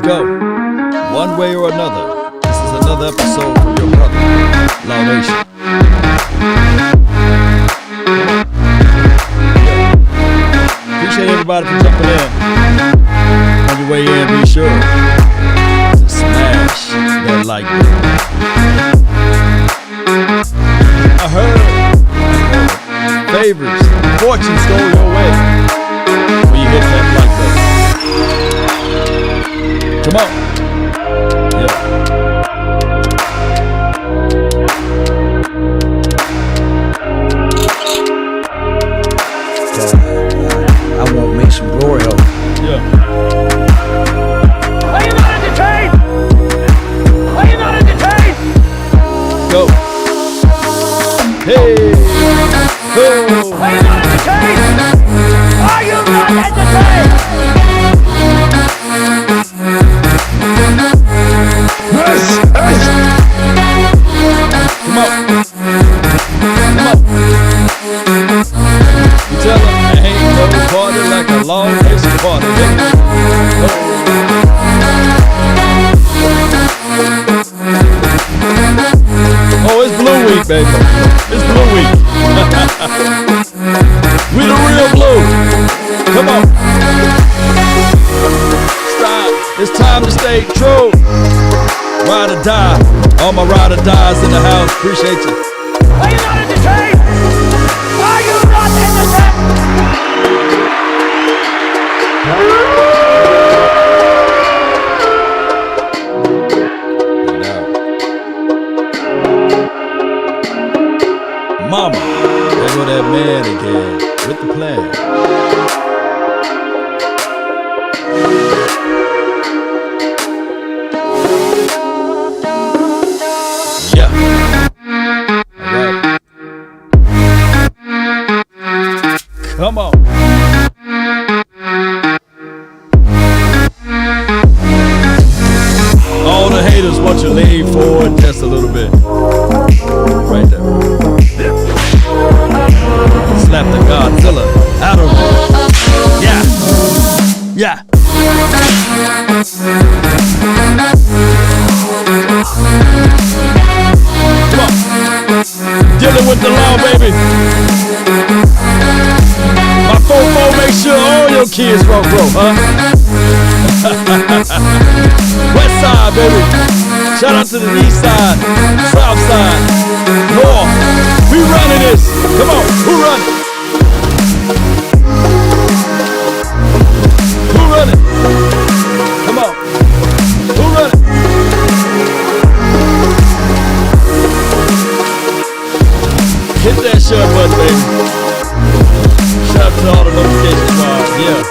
go. One way or another, this is another episode from your brother, Law Nation. Appreciate everybody for jumping in. On your way in, be sure to smash that like button. I heard favors, fortunes go your way when you hit that like button. Come on. Yeah. I won't make some glory hole. Yeah. Are you not entertained? Are you not entertained? Go. Hey. Go. Are you not entertained? Are you not entertained? Come on. Come on. You tell them there ain't no party like a long nation party, baby. Oh, it's Blue Week, baby. It's Blue Week. We the real blue. Come on. Stop. It's time to stay true. Ride or die. All my ride or dies in the house. Appreciate you. Are you not entertained? Are you not entertained? Mama, there go that man again with the plan. Yeah. All right. Come on. All the haters want you to lean forward just a little bit. Right there. Slap the Godzilla out of it. Yeah. Yeah. Come on. Dealing with the law, baby. My fofo make sure all your kids front row, huh? West side, baby. Shout out to the east side, south side, north. We running this. Come on, who running? Who running? Come on. Who running? Hit that share button, baby. Shout out to all the notification squad. Yeah.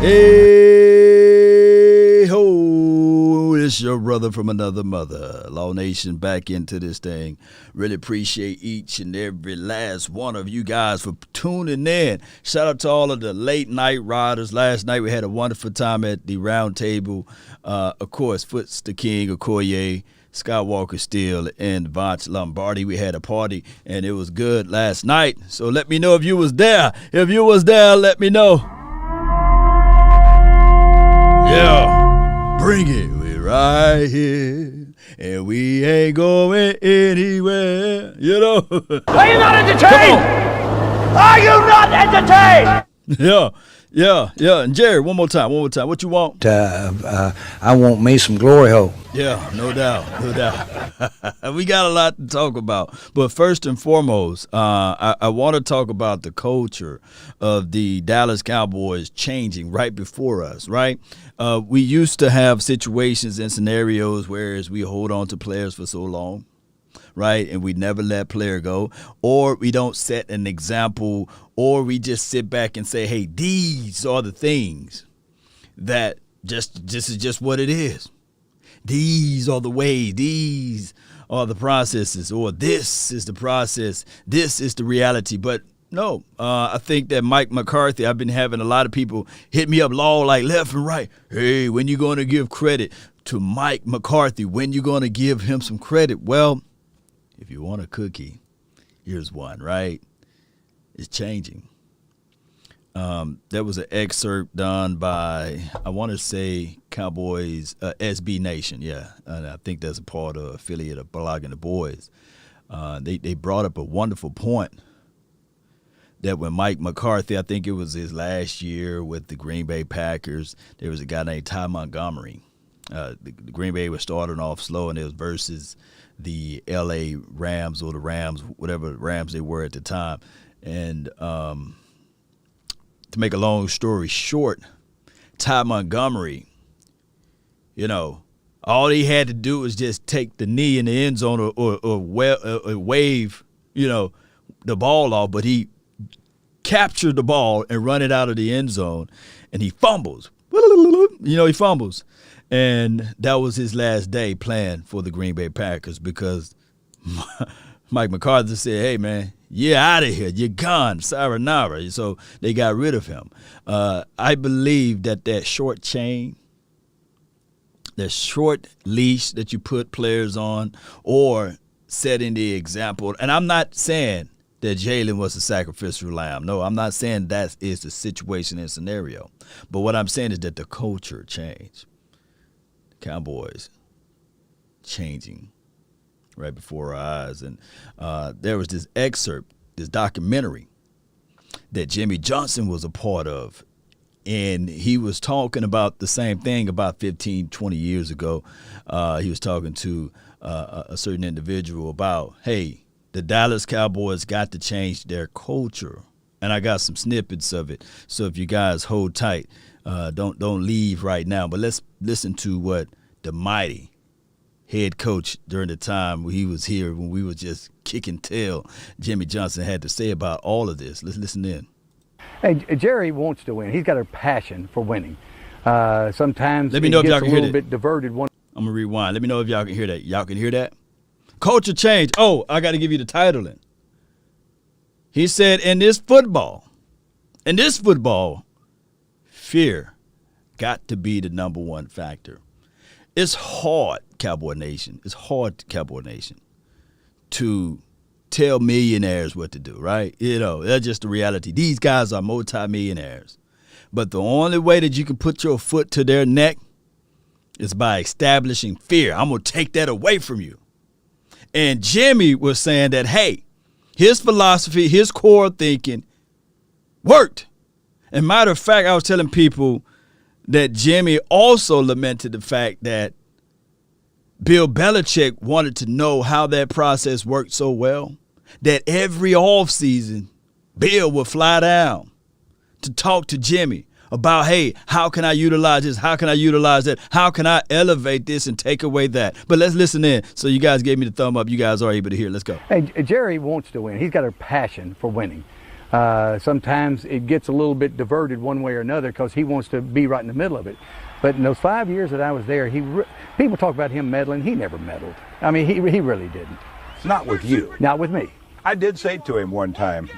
Hey ho, it's your brother from another mother. Law Nation back into this thing. Really appreciate each and every last one of you guys for tuning in. Shout out to all of the late night riders. Last night we had a wonderful time at the round table. Of course, Foots the King, Okoye, Skywalker Steele, and Vance Lombardi. We had a party, and it was good last night. So let me know if you was there. If you was there, let me know. Yeah, bring it. We right here, and we ain't going anywhere. You know. Are you not entertained? Are you not entertained? Yeah. And Jerry, one more time. What you want? I want me some glory hole. Yeah, no doubt. We got a lot to talk about. But first and foremost, I want to talk about the culture of the Dallas Cowboys changing right before us, right? We used to have situations and scenarios where we hold on to players for so long, right? And we never let player go, or we don't set an example, or we just sit back and say, hey, these are the things that this is just what it is. These are the ways, these are the processes, or this is the process, this is the reality. But no, I think that Mike McCarthy, I've been having a lot of people hit me up law like left and right. Hey, when you going to give credit to Mike McCarthy? When you going to give him some credit? Well, if you want a cookie, here's one, right? It's changing. There was an excerpt done by, I want to say, Cowboys, SB Nation, yeah. And I think that's a part of affiliate of Blogging the Boys. They brought up a wonderful point that when Mike McCarthy, I think it was his last year with the Green Bay Packers, there was a guy named Ty Montgomery. The Green Bay was starting off slow, and it was versus the L.A. Rams or the Rams, whatever Rams they were at the time. And to make a long story short, Ty Montgomery, all he had to do was just take the knee in the end zone or wave, the ball off, but he captured the ball and run it out of the end zone, and he fumbles. He fumbles. And that was his last day playing for the Green Bay Packers because Mike McCarthy said, hey, man, you're out of here. You're gone. Sayonara. So they got rid of him. I believe that short chain, that short leash that you put players on or setting the example, and I'm not saying that Jalen was a sacrificial lamb. No, I'm not saying that is the situation and scenario. But what I'm saying is that the culture changed. Cowboys changing right before our eyes. And there was this excerpt, this documentary that Jimmy Johnson was a part of. And he was talking about the same thing about 15, 20 years ago. He was talking to a certain individual about, hey, the Dallas Cowboys got to change their culture. And I got some snippets of it. So if you guys hold tight, don't leave right now. But let's listen to what the mighty head coach during the time he was here when we were just kicking tail, Jimmy Johnson, had to say about all of this. Let's listen in. Hey, Jerry wants to win. He's got a passion for winning. Sometimes let me know if y'all can hear that. A little bit diverted. I'm going to rewind. Let me know if y'all can hear that. Y'all can hear that? Culture change. Oh, I got to give you the title in. He said, in this football, fear got to be the number one factor. It's hard, Cowboy Nation. It's hard, Cowboy Nation, to tell millionaires what to do, right? That's just the reality. These guys are multimillionaires. But the only way that you can put your foot to their neck is by establishing fear. I'm going to take that away from you. And Jimmy was saying that, hey, his philosophy, his core thinking worked. And matter of fact, I was telling people that Jimmy also lamented the fact that Bill Belichick wanted to know how that process worked so well that every offseason, Bill would fly down to talk to Jimmy about, hey, how can I utilize this? How can I utilize that? How can I elevate this and take away that? But let's listen in. So you guys gave me the thumb up. You guys are able to hear. Let's go. Hey, Jerry wants to win. He's got a passion for winning. Sometimes it gets a little bit diverted one way or another because he wants to be right in the middle of it. But in those 5 years that I was there, people talk about him meddling. He never meddled. I mean, he really didn't. Not with you. Not with me. I did say to him one time,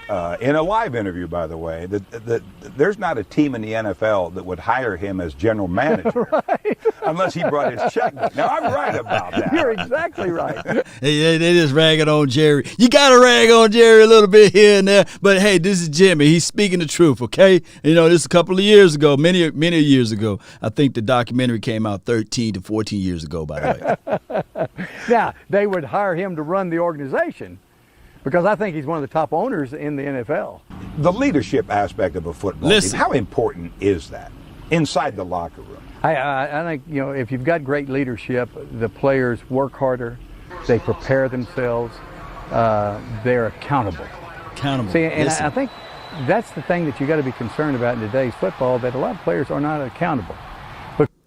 in a live interview, by the way, that there's not a team in the NFL that would hire him as general manager Right. unless he brought his checkbook. Now, I'm right about that. You're exactly right. They just ragging on Jerry. You got to rag on Jerry a little bit here and there. But, hey, this is Jimmy. He's speaking the truth, okay? This is a couple of years ago, many years ago. I think the documentary came out 13 to 14 years ago, by the way. Now, they would hire him to run the organization because I think he's one of the top owners in the NFL. The leadership aspect of a football team, how important is that inside the locker room? I think, if you've got great leadership, the players work harder, they prepare themselves, they're accountable. See, and I think that's the thing that you got to be concerned about in today's football, that a lot of players are not accountable.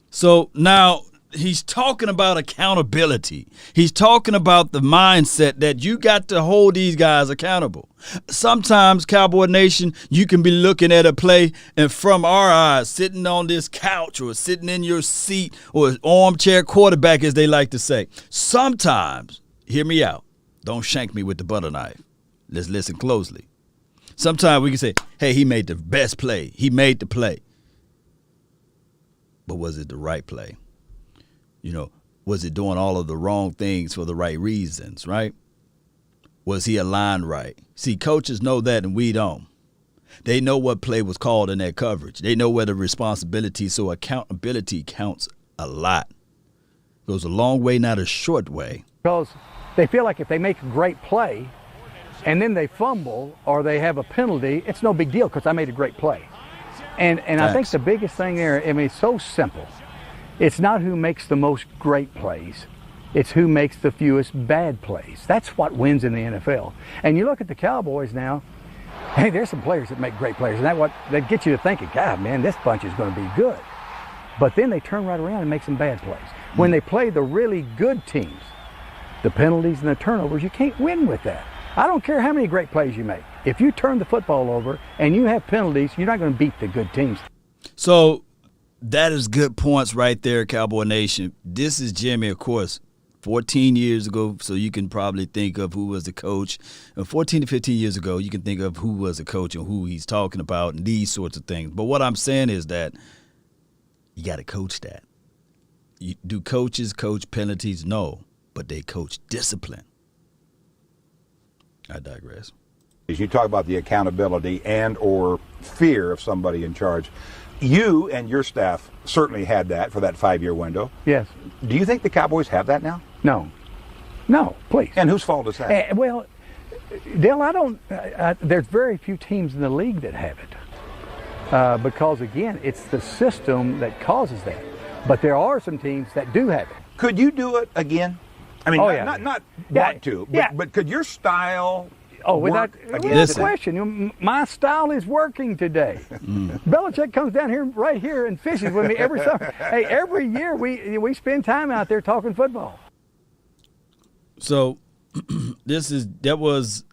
So now he's talking about accountability. He's talking about the mindset that you got to hold these guys accountable. Sometimes, Cowboy Nation, you can be looking at a play, and from our eyes, sitting on this couch or sitting in your seat or armchair quarterback, as they like to say. Sometimes, hear me out. Don't shank me with the butter knife. Let's listen closely. Sometimes we can say, hey, he made the best play. He made the play. But was it the right play? Was it doing all of the wrong things for the right reasons, right? Was he aligned right? See, coaches know that and we don't. They know what play was called in that coverage. They know where the responsibility, so accountability counts a lot. Goes a long way, not a short way. Because they feel like if they make a great play and then they fumble or they have a penalty, it's no big deal because I made a great play. And I think the biggest thing there, I mean, it's so simple. It's not who makes the most great plays. It's who makes the fewest bad plays. That's what wins in the NFL. And you look at the Cowboys now, hey, there's some players that make great players. And that gets you to thinking, God, man, this bunch is going to be good. But then they turn right around and make some bad plays. When they play the really good teams, the penalties and the turnovers, you can't win with that. I don't care how many great plays you make. If you turn the football over and you have penalties, you're not going to beat the good teams. So that is good points right there, Cowboy Nation. This is Jimmy, of course, 14 years ago, so you can probably think of who was the coach. 14 to 15 years ago, you can think of who was the coach and who he's talking about and these sorts of things. But what I'm saying is that you got to coach that. Do coaches coach penalties? No, but they coach discipline. I digress. You talk about the accountability and or fear of somebody in charge. You and your staff certainly had that for that 5-year window. Yes. Do you think the Cowboys have that now? No, please. And whose fault is that? Well, Dale, there's very few teams in the league that have it. Because, again, it's the system that causes that. But there are some teams that do have it. Could you do it again? I mean, not want to, but could your style without again? question. My style is working today. Belichick comes down here, right here, and fishes with me every summer. Hey, every year we spend time out there talking football. So that was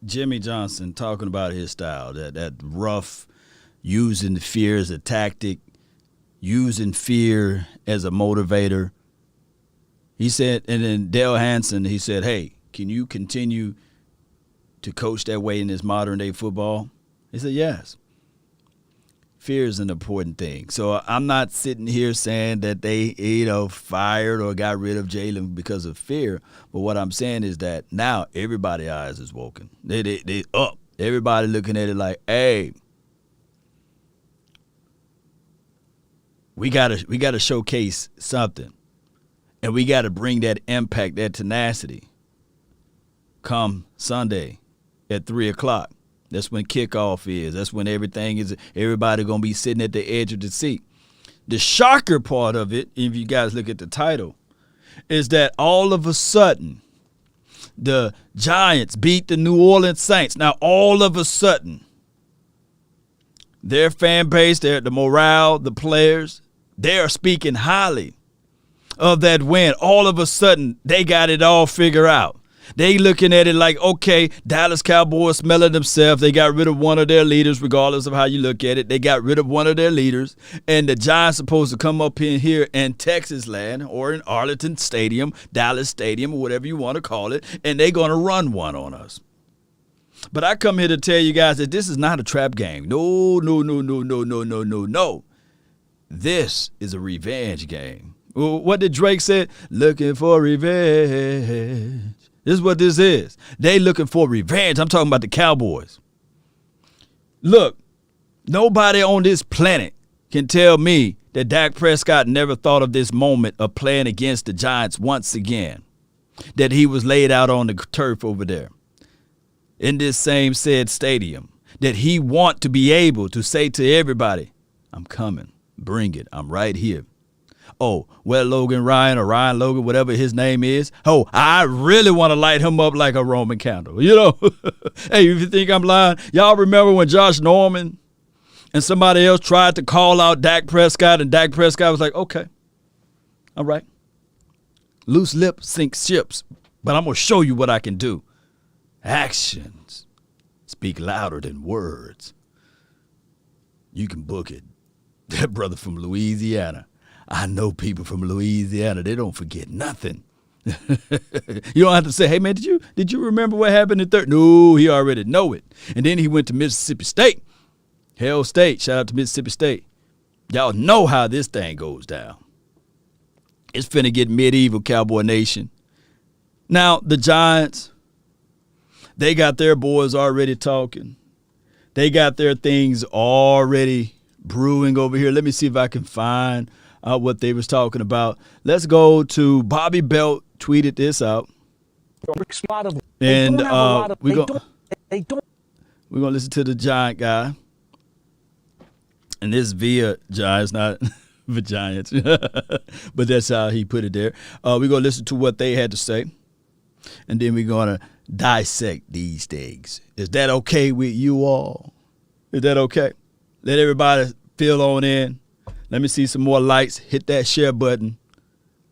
Jimmy Johnson talking about his style, that rough, using fear as a tactic, using fear as a motivator. He said, and then Dale Hansen, he said, hey, can you continue to coach that way in this modern day football? He said, yes. Fear is an important thing. So I'm not sitting here saying that they, fired or got rid of Jalen because of fear. But what I'm saying is that now everybody's eyes is woken. They up. Everybody looking at it like, hey, we gotta showcase something. And we got to bring that impact, that tenacity, come Sunday at 3 o'clock. That's when kickoff is. That's when everybody going to be sitting at the edge of the seat. The shocker part of it, if you guys look at the title, is that all of a sudden the Giants beat the New Orleans Saints. Now, all of a sudden, their fan base, the morale, the players, they are speaking highly of that win. All of a sudden, they got it all figured out. They looking at it like, okay, Dallas Cowboys smelling themselves. They got rid of one of their leaders, regardless of how you look at it. They got rid of one of their leaders, and the Giants supposed to come up in here in Texas land or in Arlington Stadium, Dallas Stadium, or whatever you want to call it, and they're going to run one on us. But I come here to tell you guys that this is not a trap game. No. This is a revenge game. What did Drake say? Looking for revenge. This is what this is. They looking for revenge. I'm talking about the Cowboys. Look, nobody on this planet can tell me that Dak Prescott never thought of this moment of playing against the Giants once again, that he was laid out on the turf over there in this same said stadium, that he want to be able to say to everybody, I'm coming, bring it, I'm right here. Oh, well, Logan Ryan or Ryan Logan, whatever his name is. Oh, I really want to light him up like a Roman candle, Hey, if you think I'm lying, y'all remember when Josh Norman and somebody else tried to call out Dak Prescott, and Dak Prescott was like, okay, all right. Loose lip sinks ships, but I'm going to show you what I can do. Actions speak louder than words. You can book it. That brother from Louisiana. I know people from Louisiana. They don't forget nothing. You don't have to say, hey, man, did you remember what happened in third? No, he already know it. And then he went to Mississippi State. Hell State. Shout out to Mississippi State. Y'all know how this thing goes down. It's finna get medieval, Cowboy Nation. Now, the Giants, they got their boys already talking. They got their things already brewing over here. Let me see if I can find out what they was talking about. Let's go to Bobby Belt tweeted this out. And we're going to listen to the Giant guy. And this via Giants, not the Giants. But that's how he put it there. We're going to listen to what they had to say. And then we're going to dissect these things. Is that okay with you all? Is that okay? Let everybody fill on in. Let me see some more lights. Hit that share button.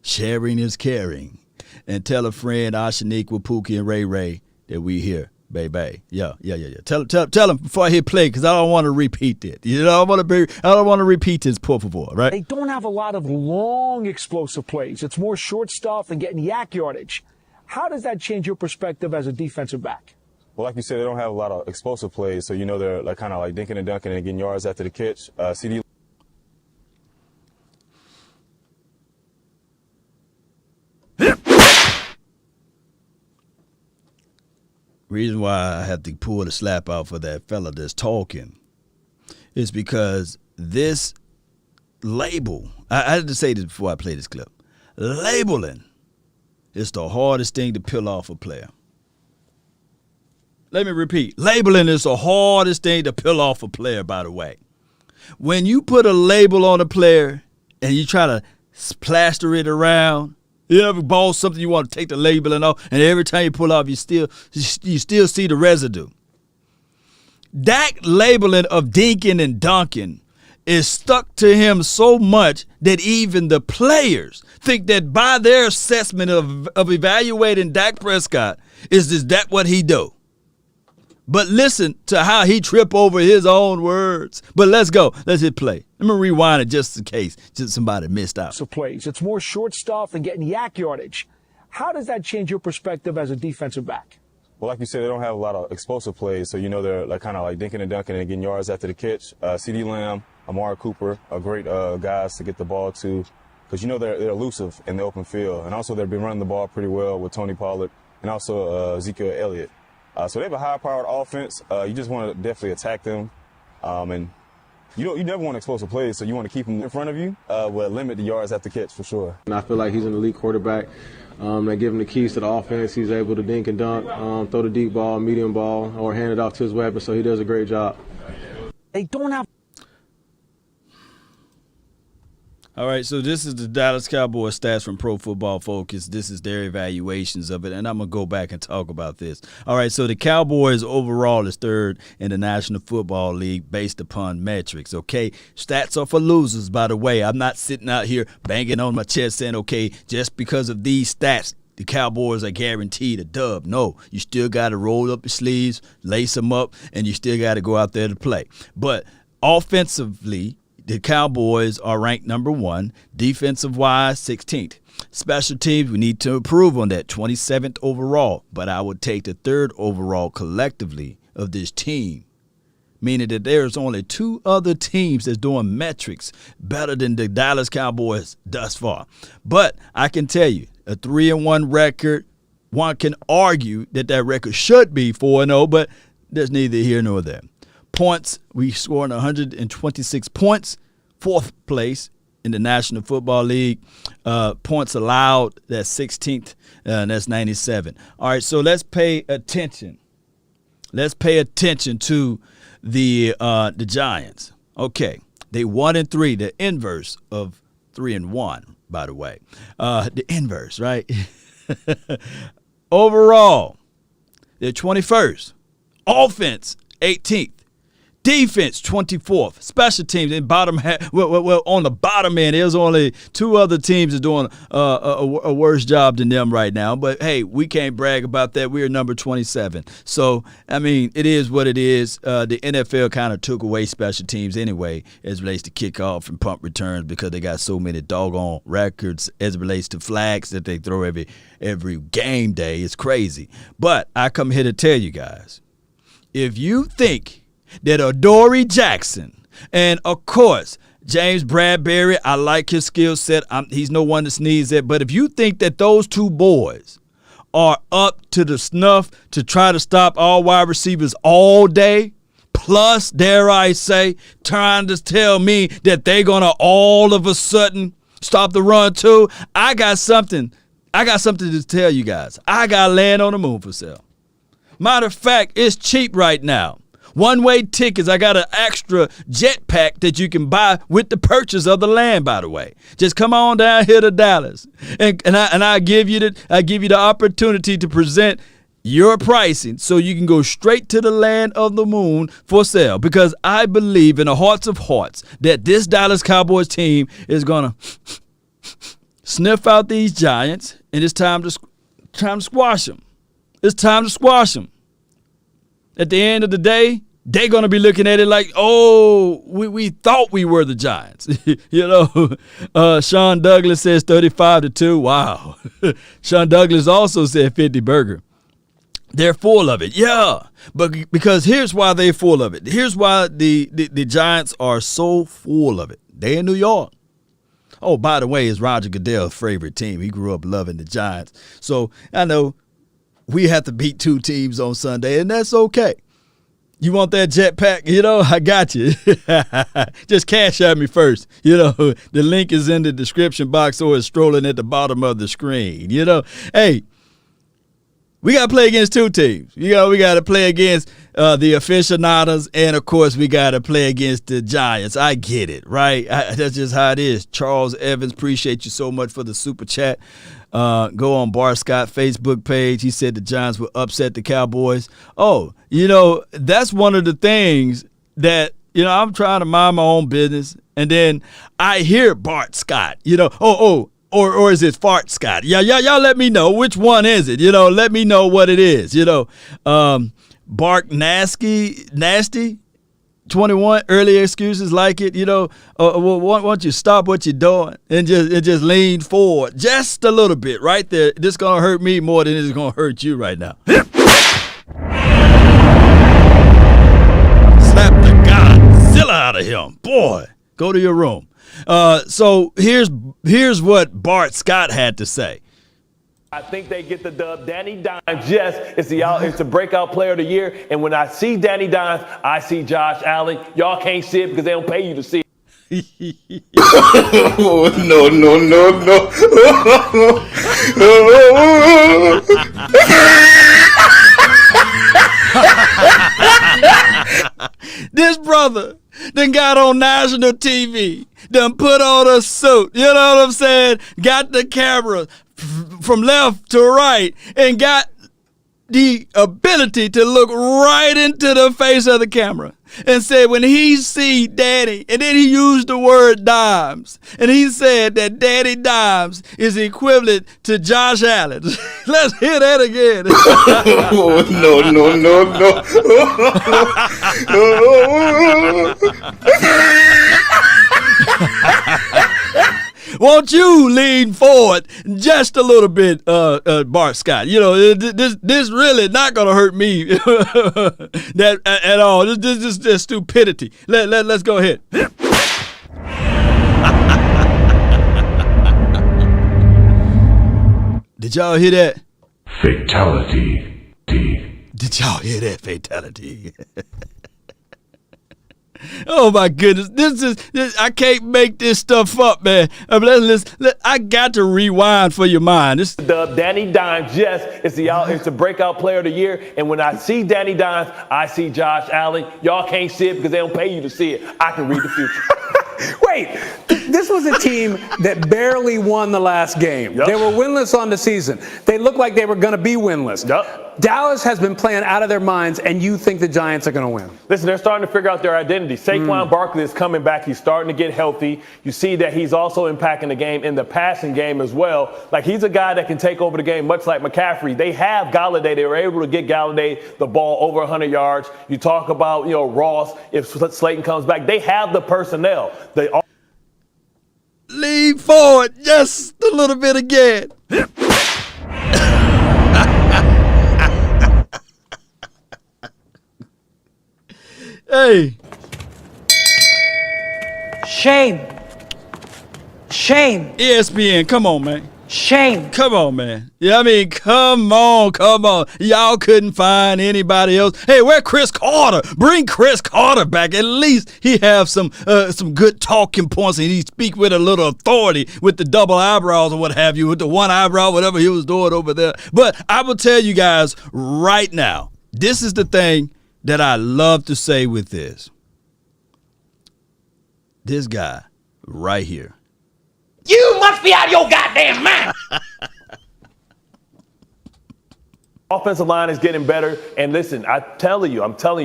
Sharing is caring. And tell a friend, Ashaniqua, Pookie, and Ray Ray that we here. Baby. Yeah. Tell them before I hit play, because I don't want to repeat it. I don't want to repeat this, por favor, right? They don't have a lot of long explosive plays. It's more short stuff and getting yak yardage. How does that change your perspective as a defensive back? Well, like you said, they don't have a lot of explosive plays, so they're like kind of like dinking and dunking and getting yards after the catch. CD. Reason why I have to pull the slap out for that fella that's talking is because this label, I had to say this before I play this clip, labeling is the hardest thing to peel off a player. Let me repeat, labeling is the hardest thing to peel off a player, by the way. When you put a label on a player and you try to plaster it around, you ever ball something you want to take the labeling off, and every time you pull off, you still see the residue. That labeling of dinking and dunking is stuck to him so much that even the players think that by their assessment of evaluating Dak Prescott, is that what he do? But listen to how he trip over his own words. But let's go. Let's hit play. Let me rewind it just in case somebody missed out. So plays. It's more short stuff and getting yak yardage. How does that change your perspective as a defensive back? Well, like you said, they don't have a lot of explosive plays, so they're like kind of like dinking and dunking and getting yards after the catch. CD Lamb, Amari Cooper are great guys to get the ball to, because they're elusive in the open field, and also they've been running the ball pretty well with Tony Pollard and also Ezekiel Elliott. So they have a high-powered offense. You just want to definitely attack them, and you never want explosive plays, so you want to keep them in front of you, but limit the yards after catch for sure. And I feel like he's an elite quarterback. They give him the keys to the offense. He's able to dink and dunk, throw the deep ball, medium ball, or hand it off to his weapon, so he does a great job. They don't have. All right, so this is the Dallas Cowboys stats from Pro Football Focus. This is their evaluations of it, and I'm going to go back and talk about this. All right, so the Cowboys overall is third in the National Football League based upon metrics, okay? Stats are for losers, by the way. I'm not sitting out here banging on my chest saying, okay, just because of these stats, the Cowboys are guaranteed a dub. No, you still got to roll up your sleeves, lace them up, and you still got to go out there to play. But offensively, the Cowboys are ranked number 1, defensive-wise 16th. Special teams, we need to improve on that, 27th overall. But I would take the 3rd overall collectively of this team, meaning that there's only 2 other teams that's doing metrics better than the Dallas Cowboys thus far. But I can tell you, a 3-1 record, one can argue that record should be 4-0, but there's neither here nor there. Points, we scored 126 points, 4th place in the National Football League. Points allowed, that's 16th, and that's 97. All right, so let's pay attention. Let's pay attention to the Giants. Okay, they 1-3, the inverse of 3-1, by the way. The inverse, right? Overall, they're 21st. Offense, 18th. Defense, 24th. Special teams in bottom half. Well, on the bottom end, there's only 2 other teams that are doing a worse job than them right now. But, hey, we can't brag about that. We're number 27. So, I mean, it is what it is. The NFL kind of took away special teams anyway as it relates to kickoff and punt returns because they got so many doggone records as it relates to flags that they throw every game day. It's crazy. But I come here to tell you guys, if you think that Adoree Jackson and, of course, James Bradbury, I like his skill set. He's no one to sneeze at. But if you think that those 2 boys are up to the snuff to try to stop all wide receivers all day, plus, dare I say, trying to tell me that they're going to all of a sudden stop the run too. I got something to tell you guys. I got land on the moon for sale. Matter of fact, it's cheap right now. One-way tickets. I got an extra jet pack that you can buy with the purchase of the land, by the way. Just come on down here to Dallas. And I give you the opportunity to present your pricing so you can go straight to the land of the moon for sale, because I believe in the hearts of hearts that this Dallas Cowboys team is going to sniff out these Giants, and it's time to squash them. It's time to squash them. At the end of the day, they're going to be looking at it like, oh, we thought we were the Giants. Sean Douglas says 35-2. Wow. Sean Douglas also said 50 burger. They're full of it. Yeah. But because here's why they're full of it. Here's why the Giants are so full of it. They're in New York. Oh, by the way, it's Roger Goodell's favorite team. He grew up loving the Giants. So I know we have to beat two teams on Sunday, and that's okay. You want that jetpack? I got you. Just cash at me first. The link is in the description box or it's strolling at the bottom of the screen. Hey, we got to play against two teams. We got to play against the aficionados, and, of course, we got to play against the Giants. I get it, right? That's just how it is. Charles Evans, appreciate you so much for the super chat. Go on Bart Scott Facebook page. He said the Giants will upset the Cowboys. Oh, that's one of the things that, I'm trying to mind my own business, and then I hear Bart Scott, or is it Fart Scott? Yeah, y'all let me know which one is it. Let me know what it is. Bark Nasty 21, earlier excuses like it. Why don't you stop what you're doing and just lean forward just a little bit right there. This is gonna hurt me more than it's gonna hurt you right now. Slap the Godzilla out of him, boy. Go to your room. So here's what Bart Scott had to say. I think they get the dub. Danny Dimes, yes, it's the breakout player of the year. And when I see Danny Dimes, I see Josh Allen. Y'all can't see it because they don't pay you to see it. Oh, no. This brother then got on national TV, done put on a suit, you know what I'm saying? Got the camera from left to right and got the ability to look right into the face of the camera and said when he see Danny, and then he used the word Dimes, and he said that Danny Dimes is equivalent to Josh Allen. Let's hear that again. Oh, no. Won't you lean forward just a little bit, Bart Scott? This really not gonna hurt me that at all. This is stupidity. Let's go ahead. Did y'all hear that? Fatality. Did y'all hear that? Fatality. Oh my goodness! This I can't make this stuff up, man. I got to rewind for your mind. Danny Dimes, yes, it's the breakout player of the year. And when I see Danny Dimes, I see Josh Allen. Y'all can't see it because they don't pay you to see it. I can read the future. Wait, this was a team that barely won the last game. Yep. They were winless on the season. They looked like they were going to be winless. Yep. Dallas has been playing out of their minds, and you think the Giants are going to win. Listen, they're starting to figure out their identity. Saquon Barkley is coming back. He's starting to get healthy. You see that he's also impacting the game in the passing game as well. Like, he's a guy that can take over the game, much like McCaffrey. They have Galladay. They were able to get Galladay the ball over 100 yards. You talk about, Ross, if Slayton comes back. They have the personnel. Lean forward just a little bit again. Hey. Shame. ESPN, come on, man. Shame. Come on, man. Yeah, I mean, come on. Y'all couldn't find anybody else. Hey, where Chris Carter? Bring Chris Carter back. At least he have some good talking points, and he speak with a little authority with the double eyebrows or what have you, with the one eyebrow, whatever he was doing over there. But I will tell you guys right now, this is the thing that I love to say with this. This guy right here. You must be out of your goddamn mind. Offensive line is getting better. And listen, I'm telling you,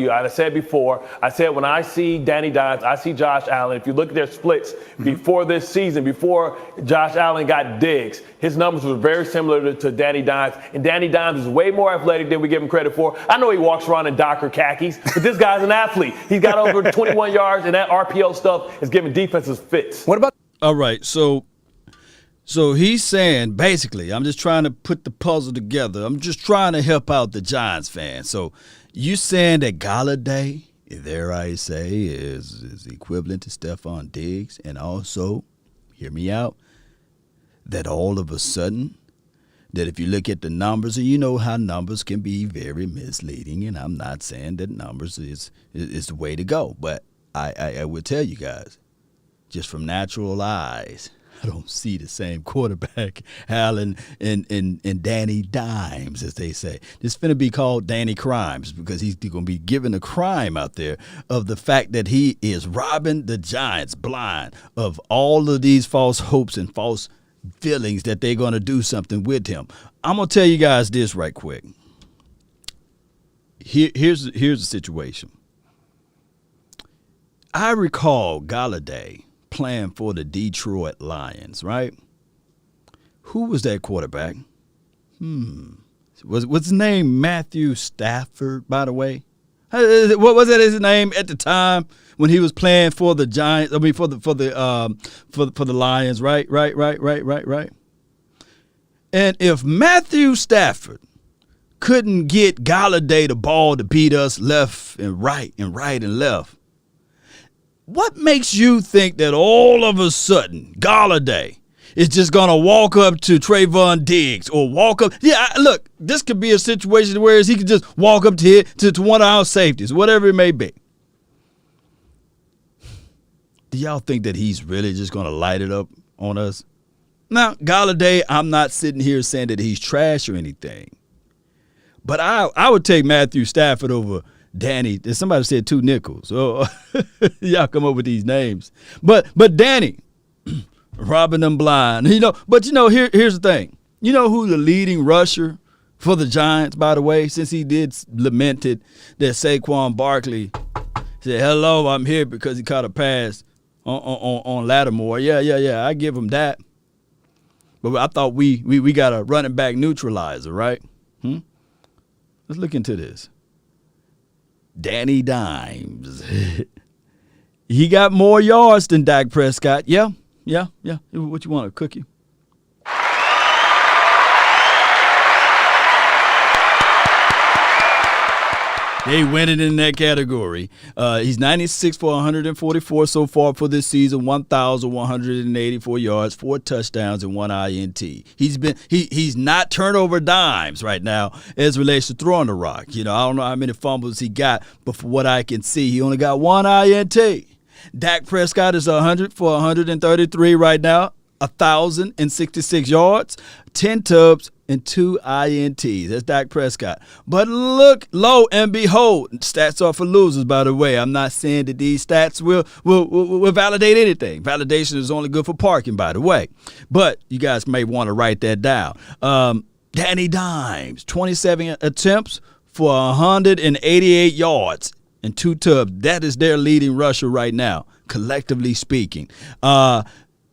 I said before, when I see Danny Dimes, I see Josh Allen. If you look at their splits before this season, before Josh Allen got Diggs, his numbers were very similar to Danny Dimes. And Danny Dimes is way more athletic than we give him credit for. I know he walks around in Docker khakis, but this guy's an athlete. He's got over 21 yards, and that RPO stuff is giving defenses fits. What about? All right, so he's saying, basically, I'm just trying to put the puzzle together. I'm just trying to help out the Giants fans. So you saying that Galladay, there I say, is equivalent to Stephon Diggs, and also, hear me out, that all of a sudden, that if you look at the numbers, and you know how numbers can be very misleading, and I'm not saying that numbers is the way to go, but I would tell you guys, just from natural eyes, I don't see the same quarterback, Allen and Danny Dimes, as they say. This is going to be called Danny Crimes because he's going to be given a crime out there of the fact that he is robbing the Giants blind of all of these false hopes and false feelings that they're going to do something with him. I'm going to tell you guys this right quick. Here's the situation. I recall Galladay playing for the Detroit Lions, right? Who was that quarterback? Was his name Matthew Stafford, by the way? What was that his name at the time when he was playing for the Giants? I mean, for the Lions, right? And if Matthew Stafford couldn't get Galladay the ball to beat us left and right and left, what makes you think that all of a sudden Galladay is just going to walk up to Trayvon Diggs or walk up? Yeah, look, this could be a situation where he could just walk up to one of our safeties, whatever it may be. Do y'all think that he's really just going to light it up on us? Now, Galladay, I'm not sitting here saying that he's trash or anything, but I would take Matthew Stafford over Danny. Somebody said two nickels. So y'all come up with these names. But Danny, robbing them blind. Here's the thing. You know who the leading rusher for the Giants, by the way, since he did lamented that Saquon Barkley said, hello, I'm here because he caught a pass on Lattimore. Yeah, I give him that. But I thought we got a running back neutralizer, right? Let's look into this. Danny Dimes. He got more yards than Dak Prescott. Yeah. What you want, a cookie? They winning in that category. He's 96 for 144 so far for this season, 1,184 yards, 4 touchdowns, and 1 INT. He's not turnover dimes right now as relates to throwing the rock. I don't know how many fumbles he got, but for what I can see, he only got 1 INT. Dak Prescott is 100 for 133 right now, 1,066 yards, 10 tubs, and 2 INTs. That's Dak Prescott. But look, lo and behold, stats are for losers, by the way. I'm not saying that these stats will validate anything. Validation is only good for parking, by the way. But you guys may want to write that down. Danny Dimes, 27 attempts for 188 yards and 2 tubs. That is their leading rusher right now, collectively speaking.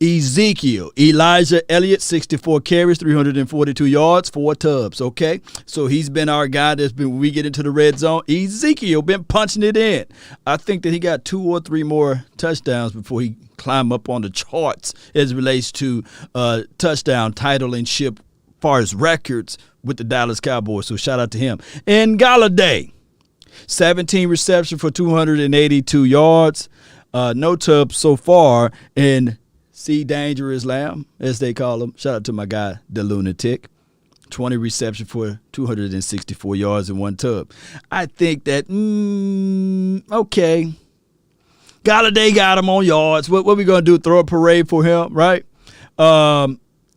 Elijah Elliott, 64 carries, 342 yards, 4 tubs, okay? So he's been our guy when we get into the red zone. Ezekiel been punching it in. I think that he got 2 or 3 more touchdowns before he climbed up on the charts as it relates to touchdown titling-ship as far as records with the Dallas Cowboys, so shout out to him. And Galladay, 17 receptions for 282 yards, no tubs so far, and C. Dangerous Lamb, as they call him. Shout out to my guy, the Lunatic. 20 reception for 264 yards and 1 tub. I think that, okay. Galladay got him on yards. What we going to do, throw a parade for him, right?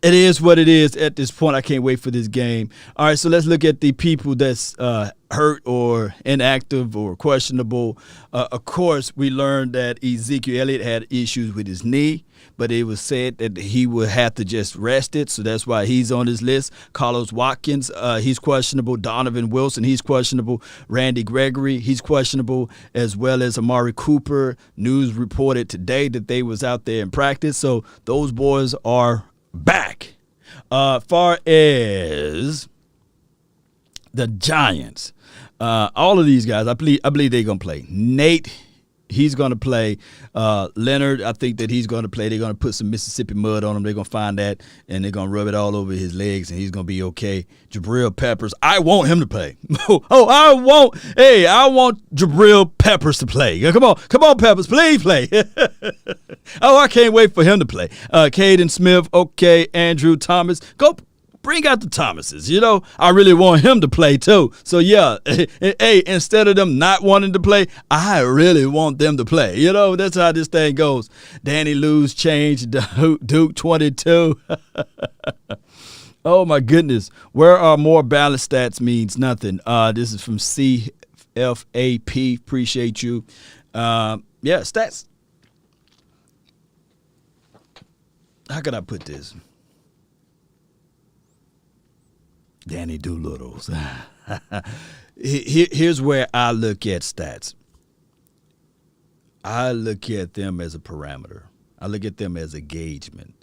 It is what it is at this point. I can't wait for this game. All right, so let's look at the people that's hurt or inactive or questionable. Of course, we learned that Ezekiel Elliott had issues with his knee, but it was said that he would have to just rest it, so that's why he's on this list. Carlos Watkins, he's questionable. Donovan Wilson, he's questionable. Randy Gregory, he's questionable, as well as Amari Cooper. News reported today that they was out there in practice, so those boys are back. Far as the Giants, all of these guys, I believe they're gonna play. Nate, he's gonna play. Leonard, I think that he's gonna play. They're gonna put some Mississippi mud on him. They're gonna find that, and they're gonna rub it all over his legs, and he's gonna be okay. Jabril Peppers, I want him to play. I want Jabril Peppers to play. Come on, Peppers, please play. I can't wait for him to play. Caden Smith, okay. Andrew Thomas, go bring out the Thomases. I really want him to play too. So yeah, hey, instead of them not wanting to play, I really want them to play. That's how this thing goes. Danny Lou's changed. Duke 22. Oh my goodness. Where are more balanced stats means nothing. This is from CFAP. Appreciate you. Yeah, stats. How could I put this? Danny Doolittles. Here's where I look at stats. I look at them as a parameter. I look at them as engagement.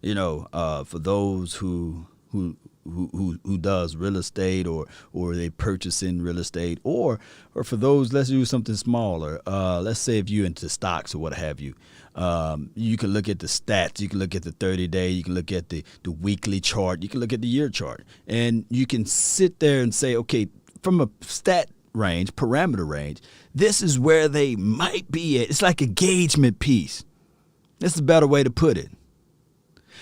For those who does real estate or they purchase in real estate or for those, let's do something smaller. Let's say if you're into stocks or what have you. You can look at the stats. You can look at the 30-day. You can look at the weekly chart. You can look at the year chart. And you can sit there and say, okay, from a stat range, parameter range, this is where they might be at. It's like a engagement piece. That's a better way to put it.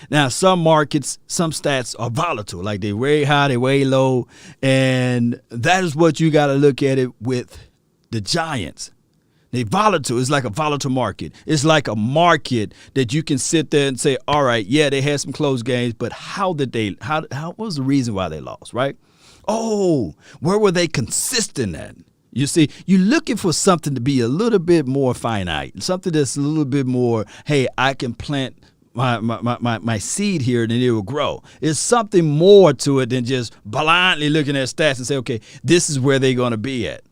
Now, some markets, some stats are volatile. Like they're way high, they're way low. And that is what you got to look at it with the Giants. They volatile. It's like a volatile market. It's like a market that you can sit there and say, all right, yeah, they had some close games, but how what was the reason why they lost, right? Oh, where were they consistent at? You see, you're looking for something to be a little bit more finite, something that's a little bit more, hey, I can plant my seed here and it will grow. It's something more to it than just blindly looking at stats and say, okay, this is where they're going to be at.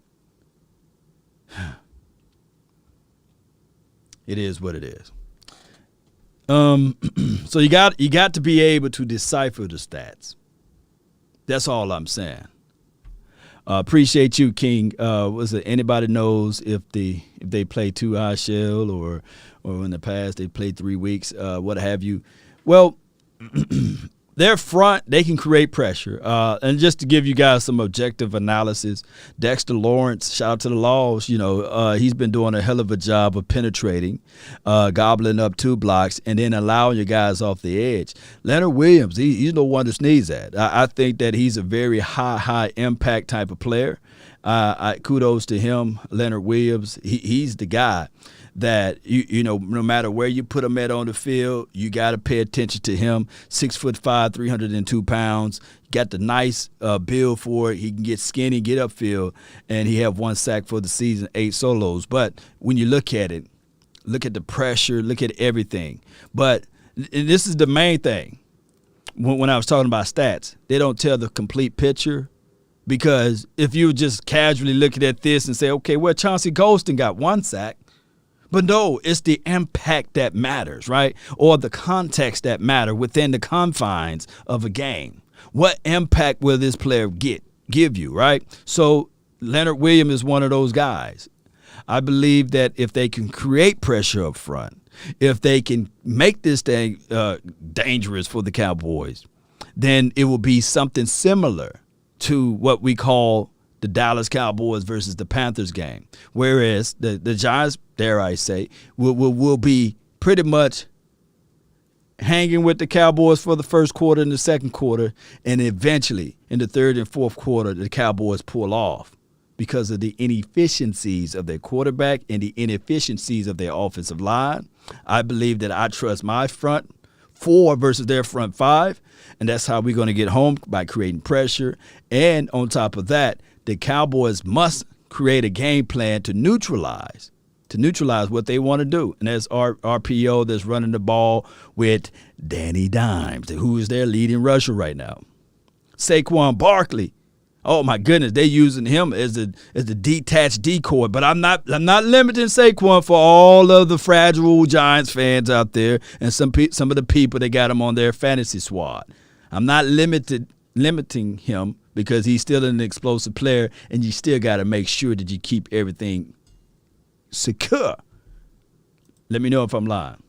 It is what it is. So you got to be able to decipher the stats. That's all I'm saying. Appreciate you, King. Was it anybody knows if they play 2 high shell or in the past they played 3 weeks, what have you? Well, their front, they can create pressure. And just to give you guys some objective analysis, Dexter Lawrence, shout out to the Laws, he's been doing a hell of a job of penetrating, gobbling up 2 blocks, and then allowing your guys off the edge. Leonard Williams, he's no one to sneeze at. I think that he's a very high impact type of player. Kudos to him, Leonard Williams. He's the guy that no matter where you put him at on the field, you got to pay attention to him. 6'5", 302 pounds. Got the nice build for it. He can get skinny, get upfield, and he have 1 sack for the season, 8 solos. But when you look at it, look at the pressure, look at everything. But and this is the main thing. When I was talking about stats, they don't tell the complete picture. Because if you just casually looking at this and say, okay, well, Chauncey Golston got 1 sack. But no, it's the impact that matters, right? Or the context that matter within the confines of a game. What impact will this player give you, right? So Leonard Williams is one of those guys. I believe that if they can create pressure up front, if they can make this thing dangerous for the Cowboys, then it will be something similar to what we call the Dallas Cowboys versus the Panthers game. Whereas the Giants, dare I say, will be pretty much hanging with the Cowboys for the first quarter and the second quarter, and eventually in the third and fourth quarter, the Cowboys pull off because of the inefficiencies of their quarterback and the inefficiencies of their offensive line. I believe that I trust my front four versus their front five, and that's how we're going to get home, by creating pressure. And on top of that, the Cowboys must create a game plan to neutralize what they want to do. And that's RPO that's running the ball with Danny Dimes, who is their leading rusher right now. Saquon Barkley. Oh my goodness, they're using him as a detached decoy. But I'm not limiting Saquon for all of the fragile Giants fans out there and some of the people that got him on their fantasy squad. I'm not limiting him because he's still an explosive player, and you still got to make sure that you keep everything secure. Let me know if I'm lying.